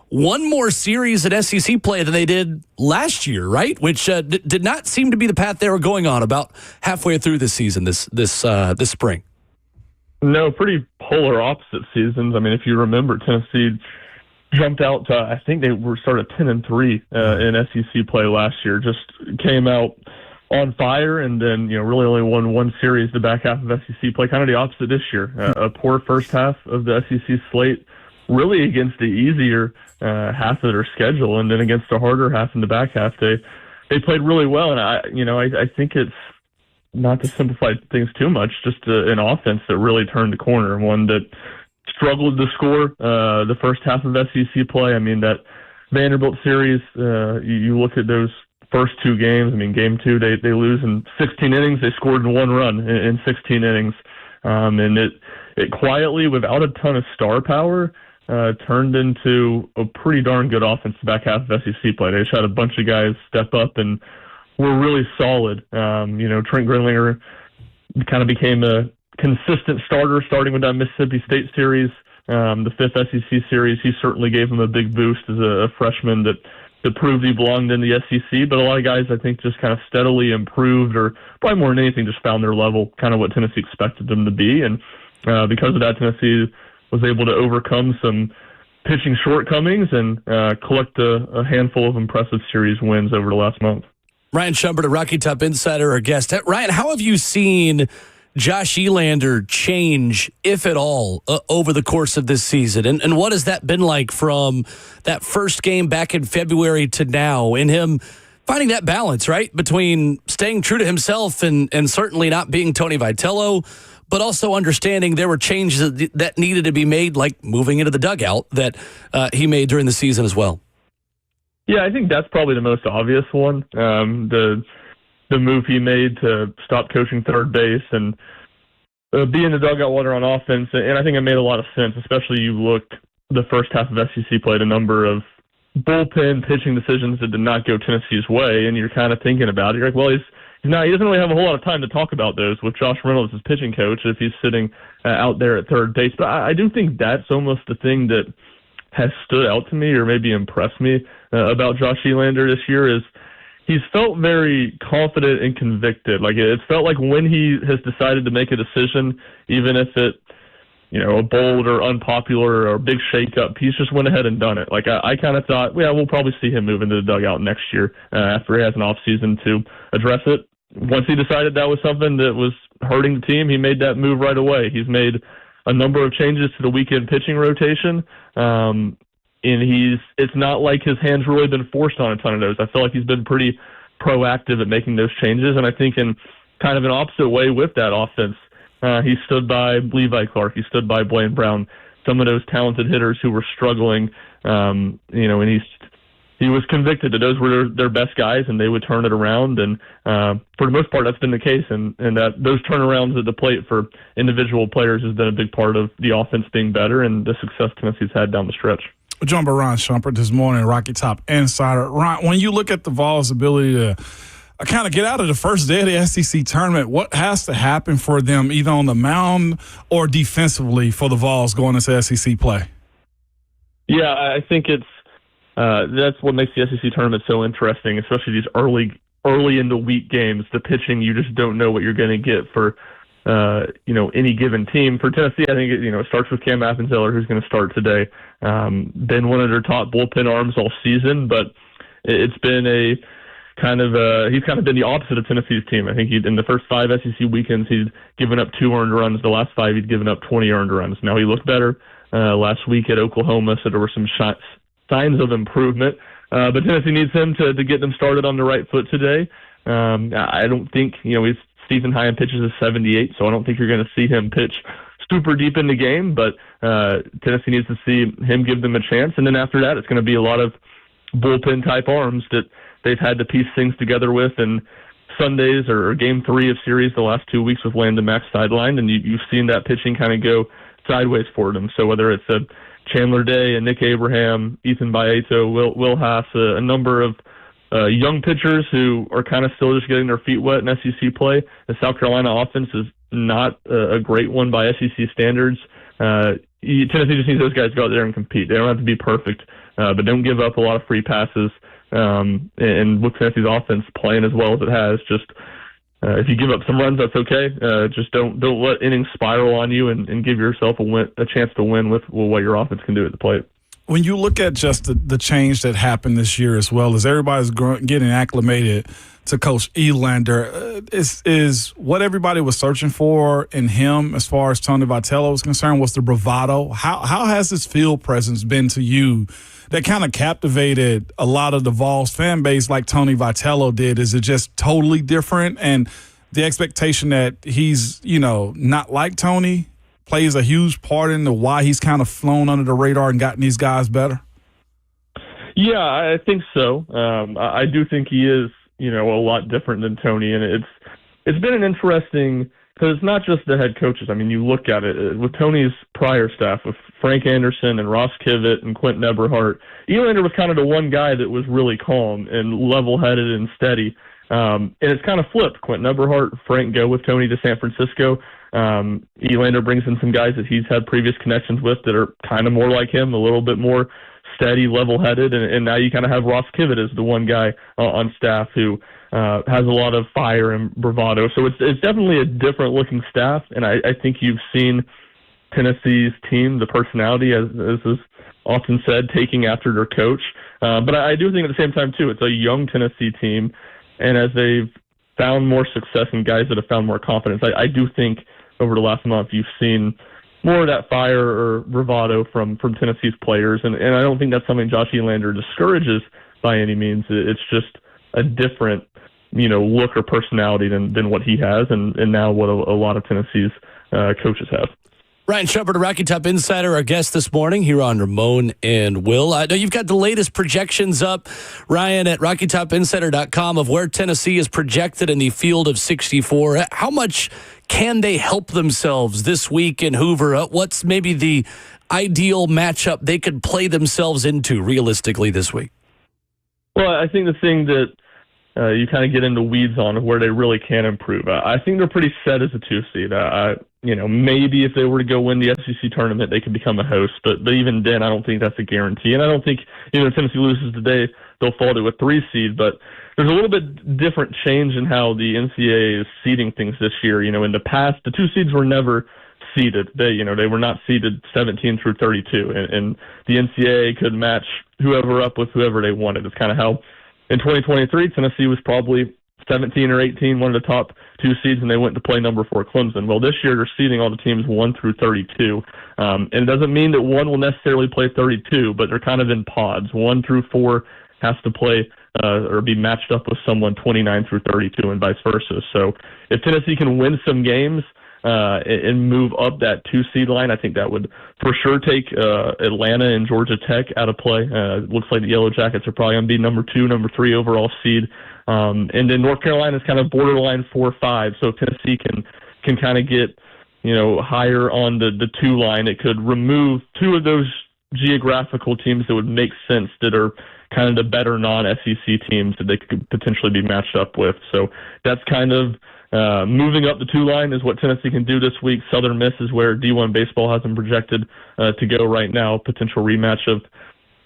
won more series at SEC play than they did last year, right? Which did not seem to be the path they were going on about halfway through the season this spring. No, pretty polar opposite seasons. I mean, if you remember, Tennessee jumped out to, I think they were started 10-3 in SEC play last year. Just came out on fire, and then really only won one series the back half of SEC play. Kind of the opposite this year. A poor first half of the SEC slate, really against the easier half of their schedule, and then against the harder half in the back half, they played really well. And I think it's, not to simplify things too much, just an offense that really turned the corner, one that struggled to score the first half of SEC play. I mean, that Vanderbilt series, you look at those first two games. I mean, game 2, they lose in 16 innings. They scored in 1 run in 16 innings. And it quietly, without a ton of star power, turned into a pretty darn good offense the back half of SEC play. They just had a bunch of guys step up and were really solid. Trent Grinlinger kind of became a consistent starter, starting with that Mississippi State series. The 5th SEC series, he certainly gave him a big boost as a freshman that proved he belonged in the SEC. But a lot of guys, I think, just kind of steadily improved, or probably more than anything, just found their level, kind of what Tennessee expected them to be. And because of that, Tennessee was able to overcome some pitching shortcomings and collect a handful of impressive series wins over the last month. Ryan Shumpert, a Rocky Top Insider, our guest. Ryan, how have you seen Josh Elander change, if at all, over the course of this season? And what has that been like from that first game back in February to now, in him finding that balance, right, between staying true to himself and certainly not being Tony Vitello, but also understanding there were changes that needed to be made, like moving into the dugout that he made during the season as well? Yeah, I think that's probably the most obvious one. The move he made to stop coaching third base and be in the dugout water on offense. And I think it made a lot of sense, especially you looked the first half of SEC played a number of bullpen pitching decisions that did not go Tennessee's way. And you're kind of thinking about it. You're like, well, he doesn't really have a whole lot of time to talk about those with Josh Reynolds as pitching coach if he's sitting out there at third base. But I do think that's almost the thing that has stood out to me, or maybe impressed me about Josh Elander this year, is he's felt very confident and convicted. Like, it felt like when he has decided to make a decision, even if it, a bold or unpopular or big shakeup, he's just went ahead and done it. Like, I kind of thought, we'll probably see him move into the dugout next year after he has an offseason to address it. Once he decided that was something that was hurting the team, he made that move right away. He's made a number of changes to the weekend pitching rotation. And it's not like his hand's really been forced on a ton of those. I feel like he's been pretty proactive at making those changes. And I think in kind of an opposite way with that offense, he stood by Levi Clark. He stood by Blaine Brown, some of those talented hitters who were struggling, and he was convicted that those were their best guys and they would turn it around. And for the most part, that's been the case. And that those turnarounds at the plate for individual players has been a big part of the offense being better and the success Tennessee's had down the stretch. We're joined by Ryan Shumpert this morning, Rocky Top Insider. Ryan, when you look at the Vols' ability to kind of get out of the first day of the SEC tournament, what has to happen for them either on the mound or defensively for the Vols going into SEC play? Yeah, I think it's that's what makes the SEC tournament so interesting, especially these early in the week games. The pitching, you just don't know what you're going to get for any given team. For Tennessee, I think it starts with Cam Appenzeller, who's going to start today. Been one of their top bullpen arms all season, but it's been he's kind of been the opposite of Tennessee's team. I think in the first 5 SEC weekends, he'd given up 2 earned runs. The last 5, he'd given up 20 earned runs. Now he looked better last week at Oklahoma, so there were some signs of improvement. But Tennessee needs him to get them started on the right foot today. I don't think, his season high in pitches is 78, so I don't think you're going to see him pitch super deep in the game, but Tennessee needs to see him give them a chance. And then after that, it's going to be a lot of bullpen-type arms that they've had to piece things together with. And Sundays or Game 3 of series the last 2 weeks with Landon Max sidelined, and you've seen that pitching kind of go sideways for them. So whether it's a Chandler Day, a Nick Abraham, Ethan Baeto, Will Haas, a number of young pitchers who are kind of still just getting their feet wet in SEC play. The South Carolina offense is not a great one by SEC standards. Tennessee just needs those guys to go out there and compete. They don't have to be perfect, but don't give up a lot of free passes. And with Tennessee's offense playing as well as it has, just if you give up some runs, that's okay. Just don't let innings spiral on you and give yourself a chance to win with what your offense can do at the plate. When you look at just the change that happened this year, as well as everybody's getting acclimated to Coach Elander, is what everybody was searching for in him as far as Tony Vitello was concerned was the bravado. How has his field presence been to you that kind of captivated a lot of the Vols fan base like Tony Vitello did? Is it just totally different? And the expectation that he's, not like Tony plays a huge part into why he's kind of flown under the radar and gotten these guys better? Yeah, I think so. I do think he is, a lot different than Tony, and it's been an interesting, because it's not just the head coaches. I mean, you look at it with Tony's prior staff, with Frank Anderson and Ross Kivett and Quentin Eberhardt. Elander was kind of the one guy that was really calm and level-headed and steady. And it's kind of flipped. Quentin Eberhardt, Frank go with Tony to San Francisco. Elander brings in some guys that he's had previous connections with that are kind of more like him, a little bit more steady, level-headed, and now you kind of have Ross Kivett as the one guy on staff who has a lot of fire and bravado. So it's definitely a different-looking staff, and I think you've seen Tennessee's team, the personality, as is often said, taking after their coach. But I do think at the same time, too, it's a young Tennessee team, and as they've found more success and guys that have found more confidence, I do think over the last month you've seen more of that fire or bravado from Tennessee's players, and I don't think that's something Josh Elander discourages by any means. It's just a different, look or personality than what he has, and now what a lot of Tennessee's coaches have. Ryan Shepard, a Rocky Top Insider, our guest this morning here on Ramon and Will. I know you've got the latest projections up, Ryan, at RockyTopInsider.com of where Tennessee is projected in the field of 64. How much can they help themselves this week in Hoover? What's maybe the ideal matchup they could play themselves into realistically this week? Well, I think the thing that you kind of get into weeds on where they really can improve. I think they're pretty set as a 2-seed. Maybe if they were to go win the SEC tournament, they could become a host. But even then, I don't think that's a guarantee. And I don't think, if Tennessee loses today, they'll fall to a 3-seed. But there's a little bit different change in how the NCAA is seeding things this year. In the past, the 2 seeds were never seeded. They were not seeded 17 through 32. And the NCAA could match whoever up with whoever they wanted. It's kind of how in 2023, Tennessee was probably 17 or 18, one of the top 2 seeds, and they went to play number 4 Clemson. Well, this year they're seeding all the teams 1 through 32. And it doesn't mean that one will necessarily play 32, but they're kind of in pods. 1 through 4 has to play or be matched up with someone 29 through 32 and vice versa. So if Tennessee can win some games and move up that 2-seed line, I think that would for sure take Atlanta and Georgia Tech out of play. It looks like the Yellow Jackets are probably going to be number 2, number 3 overall seed. And then North Carolina is kind of borderline 4-5. So if Tennessee can kind of get, higher on the 2 line, it could remove 2 of those geographical teams that would make sense that are kind of the better non-SEC teams that they could potentially be matched up with. So that's kind of moving up the 2 line is what Tennessee can do this week. Southern Miss is where D1 baseball has them projected to go right now, potential rematch of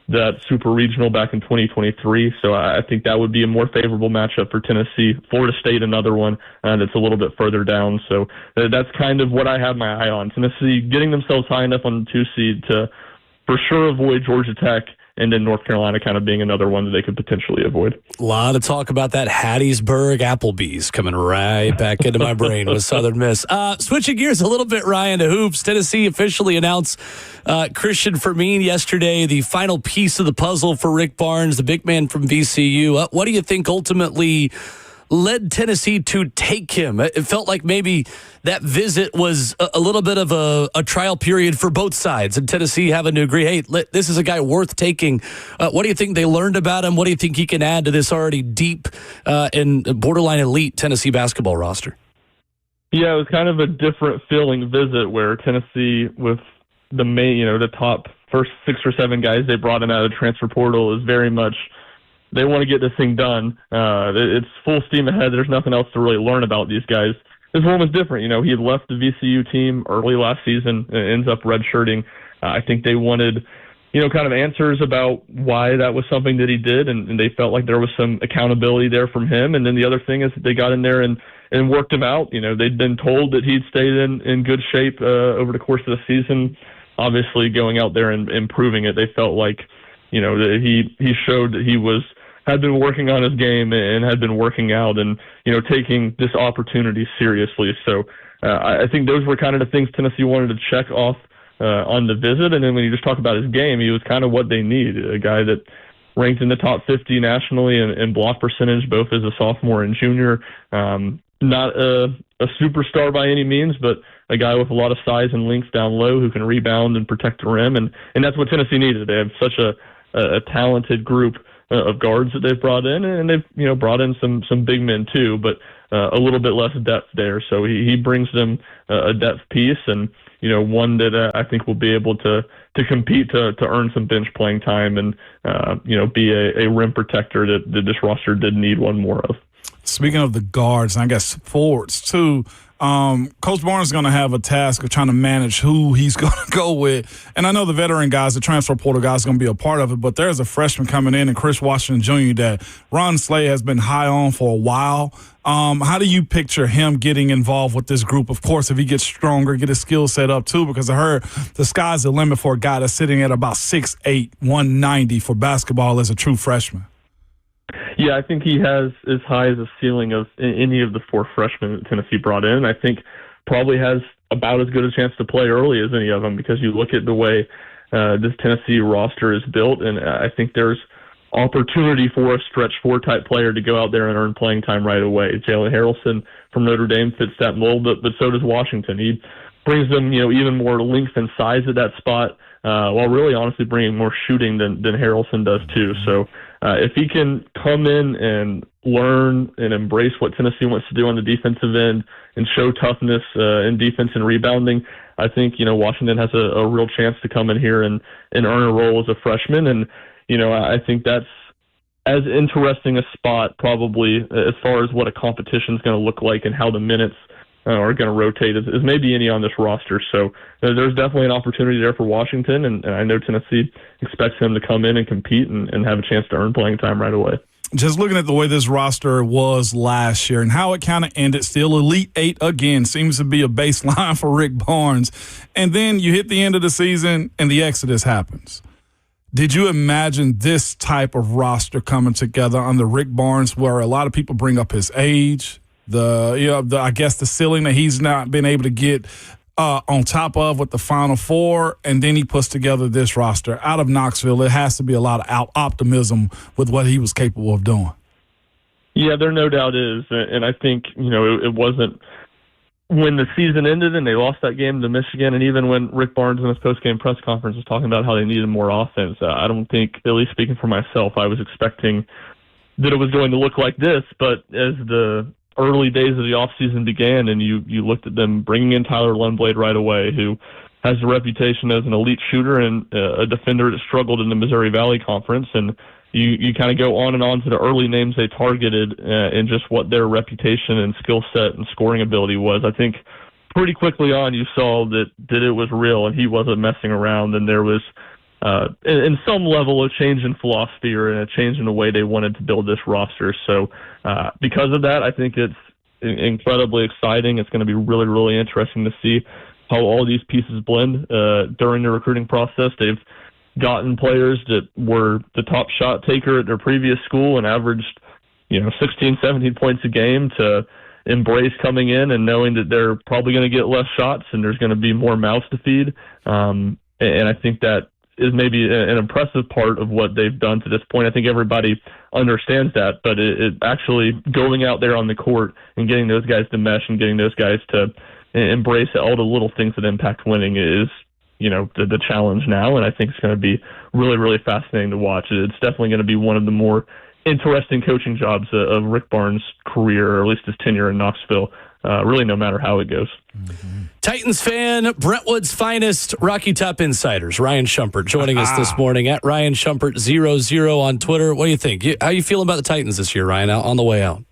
that super regional back in 2023. So I think that would be a more favorable matchup for Tennessee. Florida State, another one that's a little bit further down. So that's kind of what I have my eye on. Tennessee getting themselves high enough on the 2 seed to for sure avoid Georgia Tech and then North Carolina kind of being another one that they could potentially avoid. A lot of talk about that Hattiesburg Applebee's coming right back into my brain with Southern Miss. Switching gears a little bit, Ryan, to hoops. Tennessee officially announced Christian Fermin yesterday, the final piece of the puzzle for Rick Barnes, the big man from VCU. What do you think ultimately led Tennessee to take him? It felt like maybe that visit was a little bit of a trial period for both sides, and Tennessee having to agree, hey, this is a guy worth taking. What do you think they learned about him? What do you think he can add to this already deep and borderline elite Tennessee basketball roster? Yeah, it was kind of a different feeling visit where Tennessee, with the main, the top first 6 or 7 guys they brought in out of the transfer portal, is very much they want to get this thing done. It's full steam ahead. There's nothing else to really learn about these guys. This one was different. He had left the VCU team early last season and ends up redshirting. I think they wanted, kind of answers about why that was something that he did, and they felt like there was some accountability there from him. And then the other thing is that they got in there and worked him out. They'd been told that he'd stayed in good shape over the course of the season. Obviously, going out there and improving it, they felt like, that he showed that he had been working on his game and had been working out and, taking this opportunity seriously. So I think those were kind of the things Tennessee wanted to check off on the visit. And then when you just talk about his game, he was kind of what they need, a guy that ranked in the top 50 nationally in block percentage, both as a sophomore and junior. Not a superstar by any means, but a guy with a lot of size and length down low who can rebound and protect the rim. And that's what Tennessee needed. They have such a talented group of guards that they've brought in, and they've brought in some big men too, but a little bit less depth there. So he brings them a depth piece, and one that I think will be able to compete to earn some bench playing time and be a rim protector that this roster did need one more of. Speaking of the guards, and I guess forwards too, Coach Barnes is going to have a task of trying to manage who he's going to go with. And I know the veteran guys, the transfer portal guys, are going to be a part of it, but there's a freshman coming in, and Chris Washington Jr., that Ron Slay has been high on for a while. How do you picture him getting involved with this group? Of course, if he gets stronger, get his skill set up too, because I heard the sky's the limit for a guy that's sitting at about 6'8", 190 for basketball as a true freshman. Yeah, I think he has as high as a ceiling of any of the 4 freshmen that Tennessee brought in. I think probably has about as good a chance to play early as any of them, because you look at the way this Tennessee roster is built, and I think there's opportunity for a stretch 4 type player to go out there and earn playing time right away. Jalen Harrelson from Notre Dame fits that mold, but so does Washington. He brings them, even more length and size at that spot, while really honestly bringing more shooting than Harrelson does too. So if he can come in and learn and embrace what Tennessee wants to do on the defensive end and show toughness in defense and rebounding, I think, Washington has a real chance to come in here and earn a role as a freshman. And, I think that's as interesting a spot probably as far as what a competition is going to look like and how the minutes are going to rotate as maybe any on this roster. So there's definitely an opportunity there for Washington, and I know Tennessee expects him to come in and compete and have a chance to earn playing time right away. Just looking at the way this roster was last year and how it kind of ended, still Elite 8 again, seems to be a baseline for Rick Barnes. And then you hit the end of the season and the exodus happens. Did you imagine this type of roster coming together under Rick Barnes, where a lot of people bring up his age, I guess the ceiling that he's not been able to get on top of with the Final Four, and then he puts together this roster out of Knoxville? It has to be a lot of optimism with what he was capable of doing. Yeah, there no doubt is, and I think it wasn't when the season ended and they lost that game to Michigan, and even when Rick Barnes in his post-game press conference was talking about how they needed more offense, I don't think, at least speaking for myself, I was expecting that it was going to look like this. But as the early days of the offseason began and you looked at them bringing in Tyler Lundblade right away, who has a reputation as an elite shooter and a defender that struggled in the Missouri Valley Conference, and you kind of go on and on to the early names they targeted and just what their reputation and skill set and scoring ability was. I think pretty quickly on you saw that it was real and he wasn't messing around, and there was in some level a change in philosophy or a change in the way they wanted to build this roster. So because of that, I think it's incredibly exciting. It's going to be really, really interesting to see how all these pieces blend during the recruiting process. They've gotten players that were the top shot taker at their previous school and averaged, 16, 17 points a game to embrace coming in and knowing that they're probably going to get less shots and there's going to be more mouths to feed. And I think that is maybe an impressive part of what they've done to this point. I think everybody understands that, but it actually going out there on the court and getting those guys to mesh and getting those guys to embrace all the little things that impact winning is, the challenge now. And I think it's going to be really, really fascinating to watch. It's definitely going to be one of the more interesting coaching jobs of Rick Barnes' career, or at least his tenure in Knoxville, really no matter how it goes. Mm-hmm. Titans fan, Brentwood's finest, Rocky Top Insiders, Ryan Shumpert joining us this morning at Ryan Shumpert 00 on Twitter. What do you think? How you feeling about the Titans this year, Ryan, on the way out?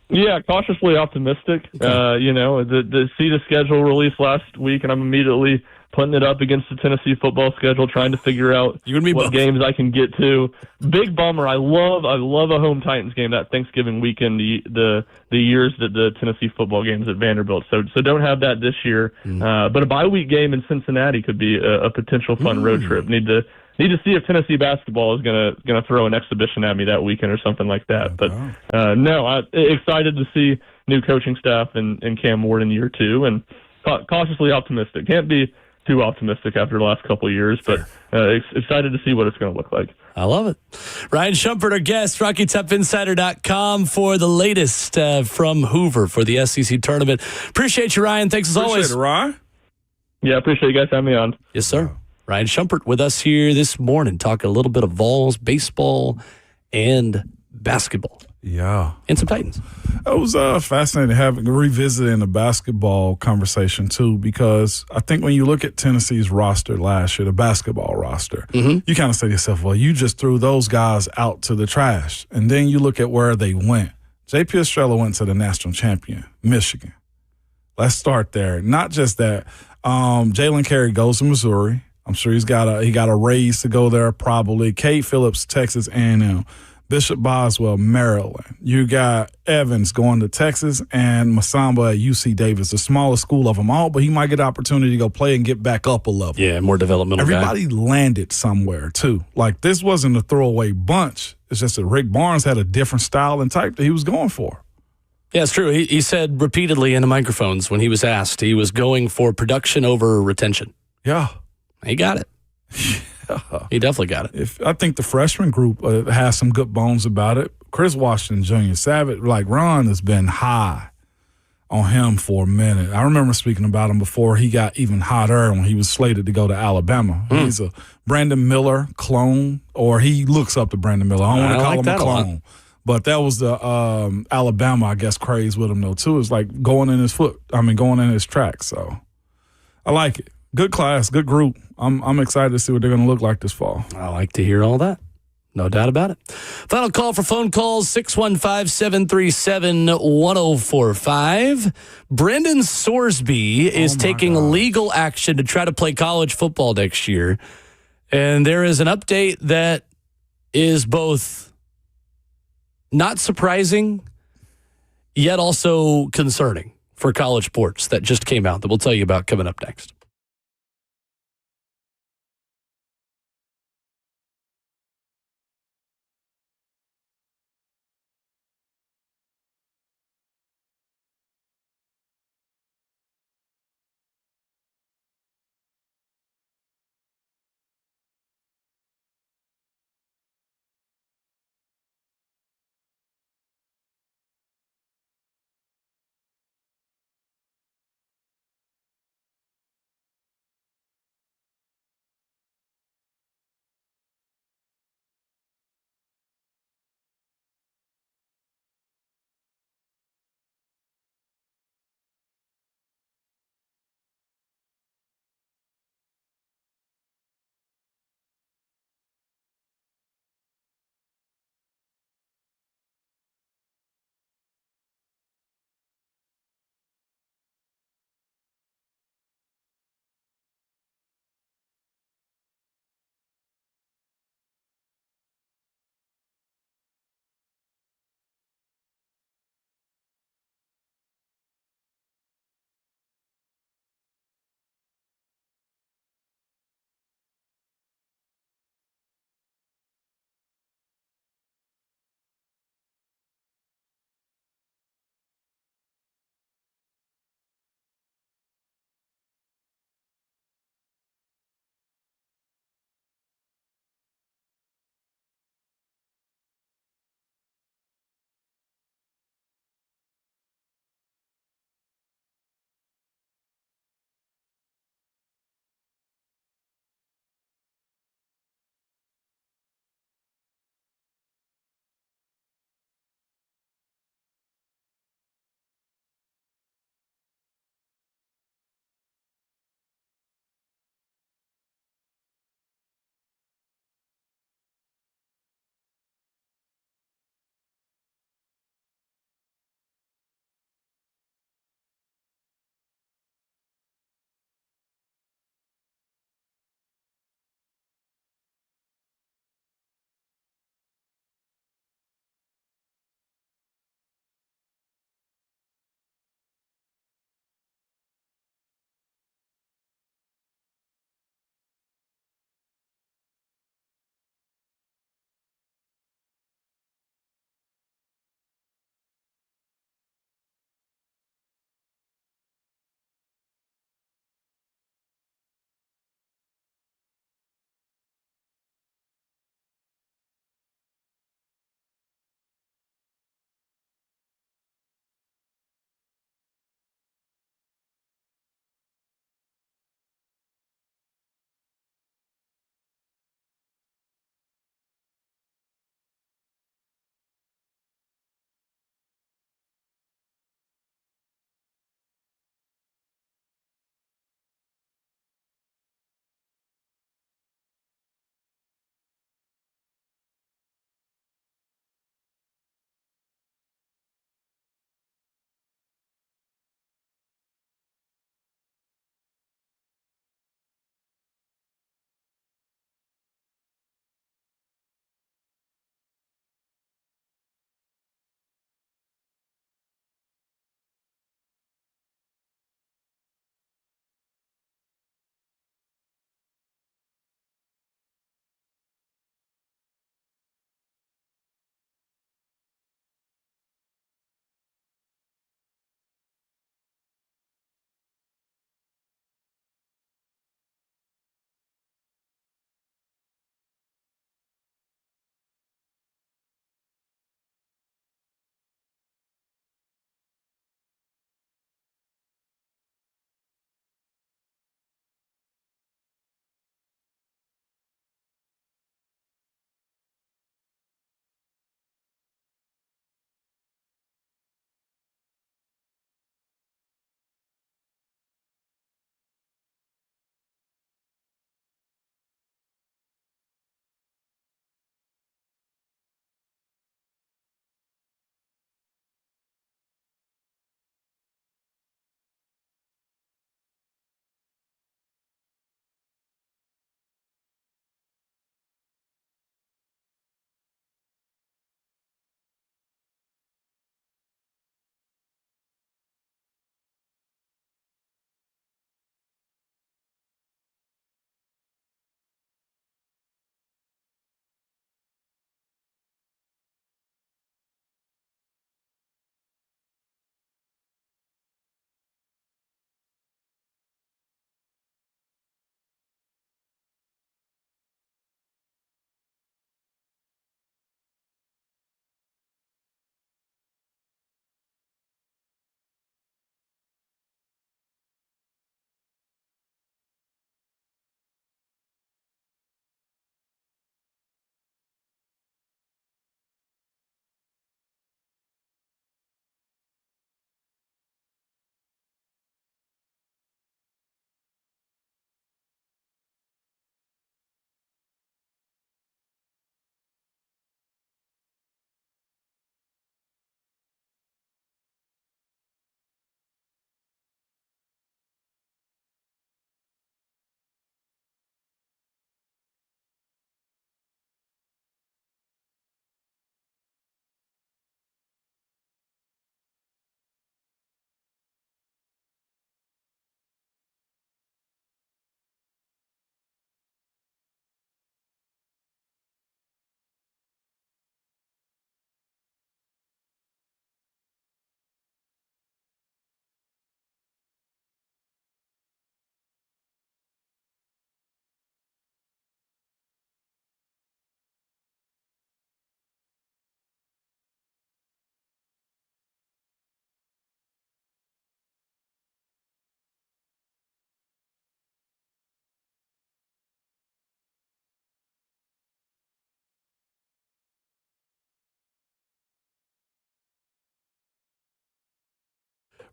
Yeah, cautiously optimistic. Okay. The see the schedule released last week, and I'm immediately putting it up against the Tennessee football schedule, trying to figure out what games I can get to. Big bummer. I love a home Titans game that Thanksgiving weekend. The years that the Tennessee football games at Vanderbilt. So don't have that this year. But a bye week game in Cincinnati could be a potential fun road trip. Need to see if Tennessee basketball is gonna throw an exhibition at me that weekend or something like that. But I'm excited to see new coaching staff and Cam Ward in year 2, and cautiously optimistic. Can't be too optimistic after the last couple of years, but excited to see what it's going to look like. I love it. Ryan Shumpert, our guest, RockyTopInsider.com for the latest from Hoover for the SEC tournament. Appreciate you, Ryan. Thanks as always. Appreciate it, Ryan. Yeah, appreciate you guys having me on. Yes, sir. Ryan Shumpert with us here this morning, talking a little bit of Vols, baseball, and basketball. Yeah. And some Titans. It was fascinating revisiting the basketball conversation, too, because I think when you look at Tennessee's roster last year, the basketball roster, you kind of say to yourself, well, you just threw those guys out to the trash. And then you look at where they went. J.P. Estrella went to the national champion, Michigan. Let's start there. Not just that. Jalen Carey goes to Missouri. I'm sure he got a raise to go there probably. Cade Phillips, Texas A&M. Bishop Boswell, Maryland. You got Evans going to Texas and Masamba at UC Davis, the smallest school of them all, but he might get an opportunity to go play and get back up a level. Yeah, more developmental Everybody landed somewhere, too. Like, this wasn't a throwaway bunch. It's just that Rick Barnes had a different style and type that he was going for. Yeah, it's true. He said repeatedly in the microphones when he was asked, he was going for production over retention. Yeah. He got it. He definitely got it. I think the freshman group has some good bones about it. Chris Washington Jr., Savage, Ron has been high on him for a minute. I remember speaking about him before he got even hotter when he was slated to go to Alabama. He's a Brandon Miller clone, or he looks up to Brandon Miller. I don't want to call him a clone. But that was the Alabama, I guess, craze with him, though, too. It's like going in his track. So I like it. Good class, good group. I'm excited to see what they're going to look like this fall. I like to hear all that. No doubt about it. Final call for phone calls, 615-737-1045. Brendan Sorsby is taking legal action to try to play college football next year. And there is an update that is both not surprising, yet also concerning for college sports that just came out that we'll tell you about coming up next.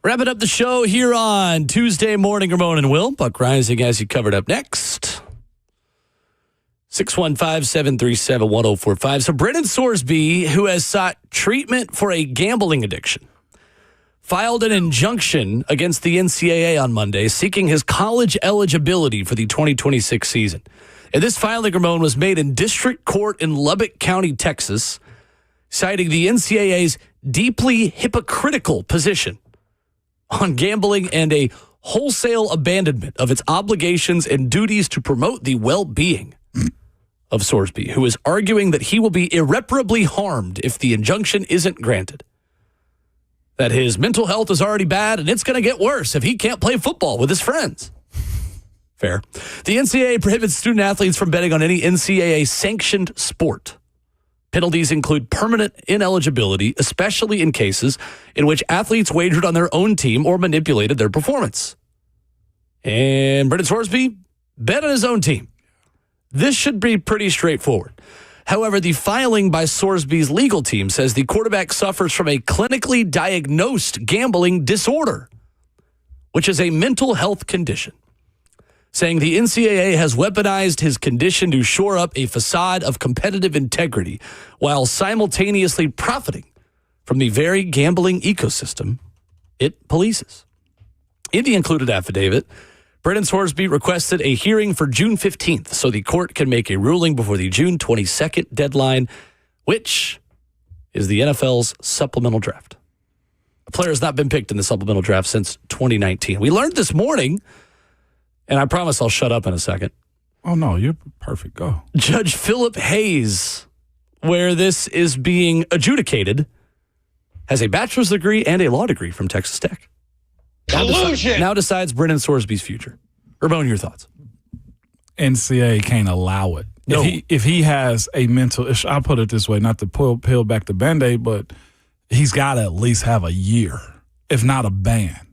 Wrapping up the show here on Tuesday morning, Ramon and Will. Buck Rising as you covered up next. 615-737-1045. So Brennan Sorsby, who has sought treatment for a gambling addiction, filed an injunction against the NCAA on Monday, seeking his college eligibility for the 2026 season. And this filing, Ramon, was made in district court in Lubbock County, Texas, citing the NCAA's deeply hypocritical position on gambling and a wholesale abandonment of its obligations and duties to promote the well-being of Sorsby, who is arguing that he will be irreparably harmed if the injunction isn't granted. That his mental health is already bad and it's going to get worse if he can't play football with his friends. Fair. The NCAA prohibits student athletes from betting on any NCAA-sanctioned sport. Penalties include permanent ineligibility, especially in cases in which athletes wagered on their own team or manipulated their performance. And Brennan Sorsby bet on his own team. This should be pretty straightforward. However, the filing by Sorsby's legal team says the quarterback suffers from a clinically diagnosed gambling disorder, which is a mental health condition, saying the NCAA has weaponized his condition to shore up a facade of competitive integrity while simultaneously profiting from the very gambling ecosystem it polices. In the included affidavit, Brennan Sorsby requested a hearing for June 15th so the court can make a ruling before the June 22nd deadline, which is the NFL's supplemental draft. A player has not been picked in the supplemental draft since 2019. We learned this morning, and I promise I'll shut up in a second. Oh, no, you're perfect. Go. Judge Philip Hayes, where this is being adjudicated, has a bachelor's degree and a law degree from Texas Tech. Now decides Brennan Sorsby's future. Ramon, your thoughts? NCAA can't allow it. No. If he has a mental issue, I'll put it this way, not to peel back the Band-Aid, but he's got to at least have a year, if not a ban.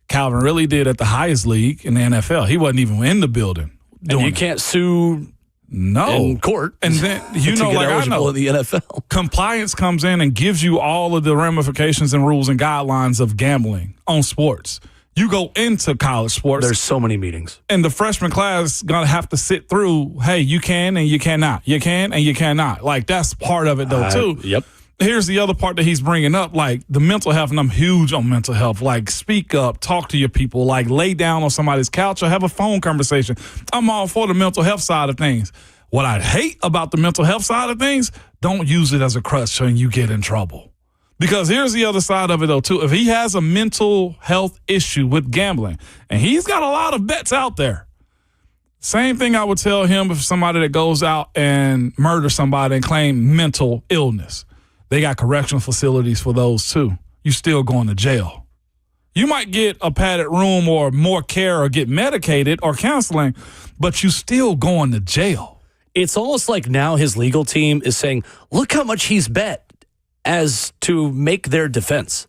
Calvin really did at the highest league in the NFL. He wasn't even in the building. And you can't sue in court. And then, you know, like I know, in the NFL. Compliance comes in and gives you all of the ramifications and rules and guidelines of gambling on sports. You go into college sports. There's so many meetings. And the freshman class going to have to sit through, hey, you can and you cannot. You can and you cannot. Like, that's part of it, though, too. Yep. Here's the other part that he's bringing up, like the mental health, and I'm huge on mental health. Like, speak up, talk to your people, like lay down on somebody's couch or have a phone conversation. I'm all for the mental health side of things. What I hate about the mental health side of things, don't use it as a crutch when you get in trouble. Because here's the other side of it, though, too. If he has a mental health issue with gambling, and he's got a lot of bets out there, same thing I would tell him if somebody that goes out and murders somebody and claim mental illness. They got correctional facilities for those, too. You still going to jail. You might get a padded room or more care or get medicated or counseling, but you still going to jail. It's almost like now his legal team is saying, look how much he's bet as to make their defense.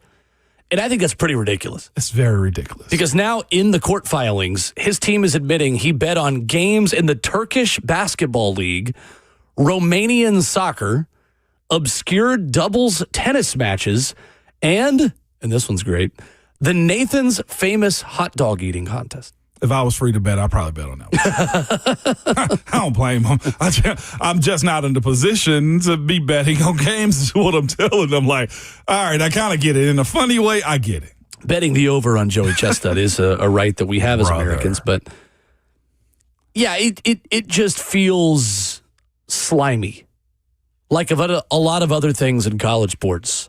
And I think that's pretty ridiculous. It's very ridiculous. Because now in the court filings, his team is admitting he bet on games in the Turkish Basketball League, Romanian soccer, obscure doubles tennis matches, and this one's great, the Nathan's famous hot dog eating contest. If I was free to bet, I'd probably bet on that one. I don't blame him. I'm just not in the position to be betting on games is what I'm telling them. Like, all right, I kind of get it. In a funny way, I get it. Betting the over on Joey Chestnut is a right that we have as Americans. But, yeah, it just feels slimy. Like a lot of other things in college sports.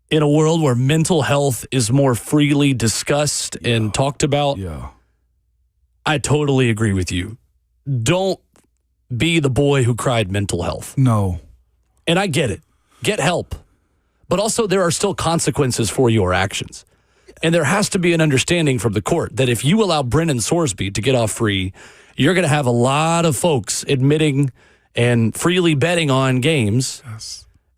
In a world where mental health is more freely discussed and talked about, I totally agree with you. Don't be the boy who cried mental health. No. And I get it. Get help. But also there are still consequences for your actions. And there has to be an understanding from the court that if you allow Brennan Sorsby to get off free, you're going to have a lot of folks admitting and freely betting on games,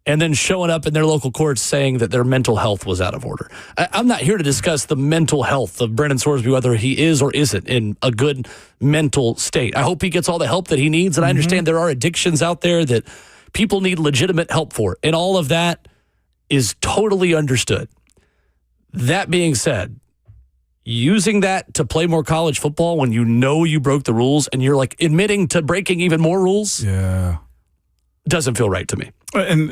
and then showing up in their local courts saying that their mental health was out of order. I'm not here to discuss the mental health of Brennan Sorsby, whether he is or isn't in a good mental state. I hope he gets all the help that he needs, and I understand there are addictions out there that people need legitimate help for, and all of that is totally understood. That being said, using that to play more college football when you know you broke the rules and you're like admitting to breaking even more rules, doesn't feel right to me. And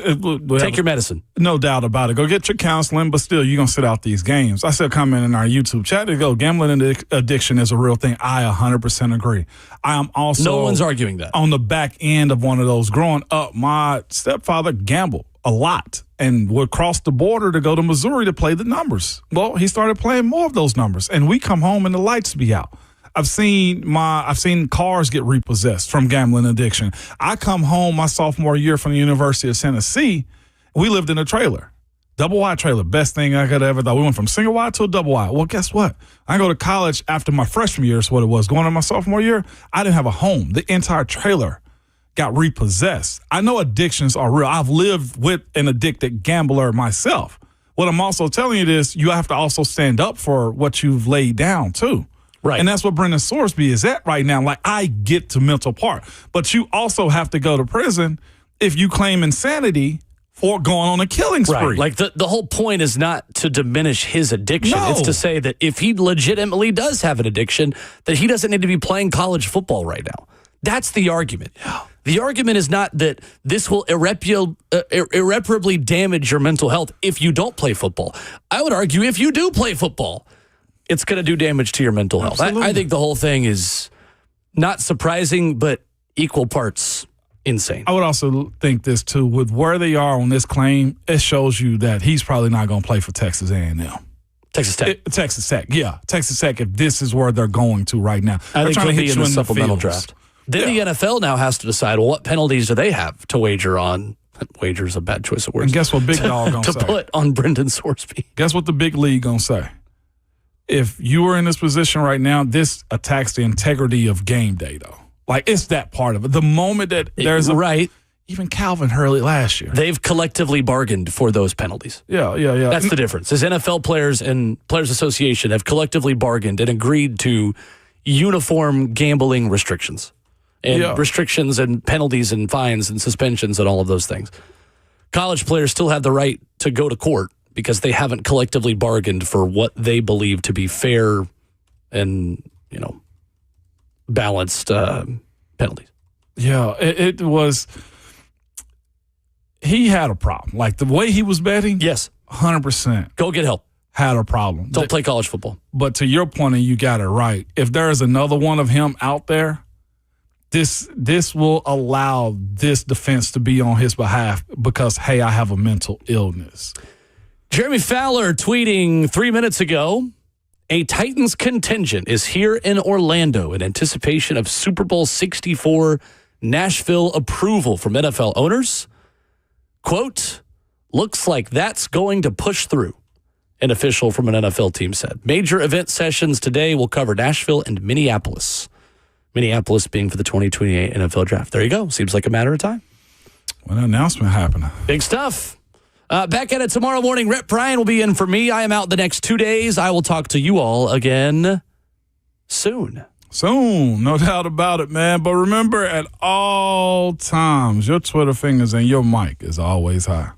take your medicine. No doubt about it. Go get your counseling, but still, you're going to sit out these games. I said, comment in our YouTube chat to go. Gambling addiction is a real thing. I 100% agree. I am also. No one's arguing that. On the back end of one of those. Growing up, my stepfather gambled a lot and would cross the border to go to Missouri to play the numbers. Well, he started playing more of those numbers, and we come home and the lights be out. I've seen cars get repossessed from gambling addiction. I come home my sophomore year from the University of Tennessee. We lived in a trailer, double wide trailer, best thing I could ever thought. We went from single wide to a double wide. Well, guess what? I go to college after my freshman year is what it was. Going on my sophomore year, I didn't have a home. The entire trailer got repossessed. I know addictions are real. I've lived with an addicted gambler myself. What I'm also telling you is you have to also stand up for what you've laid down too. Right. And that's what Brendan Sorsby is at right now. Like, I get to mental part, but you also have to go to prison if you claim insanity for going on a killing spree. Right. Like the whole point is not to diminish his addiction. No. It's to say that if he legitimately does have an addiction, that he doesn't need to be playing college football right now. That's the argument. The argument is not that this will irreparably damage your mental health if you don't play football. I would argue if you do play football, it's going to do damage to your mental health. I think the whole thing is not surprising, but equal parts insane. I would also think this, too. With where they are on this claim, it shows you that he's probably not going to play for Texas A&M. Texas Tech. Texas Tech, yeah. Texas Tech, if this is where they're going to right now. I think trying to he'll hit be in you the supplemental fields. draft. Then the NFL now has to decide, well, what penalties do they have to wager on? Wager is a bad choice of words. And guess what Big Dog going to say? To put on Brendan Sorsby. Guess what the big league going to say? If you were in this position right now, this attacks the integrity of game day, though. Like, it's that part of it. The moment that there's even Calvin Hurley last year. They've collectively bargained for those penalties. Yeah. That's the difference. Is NFL players and Players Association have collectively bargained and agreed to uniform gambling restrictions. And restrictions and penalties and fines and suspensions and all of those things. College players still have the right to go to court because they haven't collectively bargained for what they believe to be fair and, balanced penalties. Yeah, it was. He had a problem. Like the way he was betting. Yes. 100%. Go get help. Had a problem. Don't play college football. But to your point, and you got it right, if there is another one of him out there, this will allow this defense to be on his behalf because, hey, I have a mental illness. Jeremy Fowler tweeting 3 minutes ago, a Titans contingent is here in Orlando in anticipation of Super Bowl 64 Nashville approval from NFL owners. Quote, looks like that's going to push through, an official from an NFL team said. Major event sessions today will cover Nashville and Minneapolis. Minneapolis being for the 2028 NFL draft. There you go. Seems like a matter of time. When an announcement happening. Big stuff. Back at it tomorrow morning. Rep Brian will be in for me. I am out the next 2 days. I will talk to you all again soon. Soon, no doubt about it, man. But remember, at all times, your Twitter fingers and your mic is always high.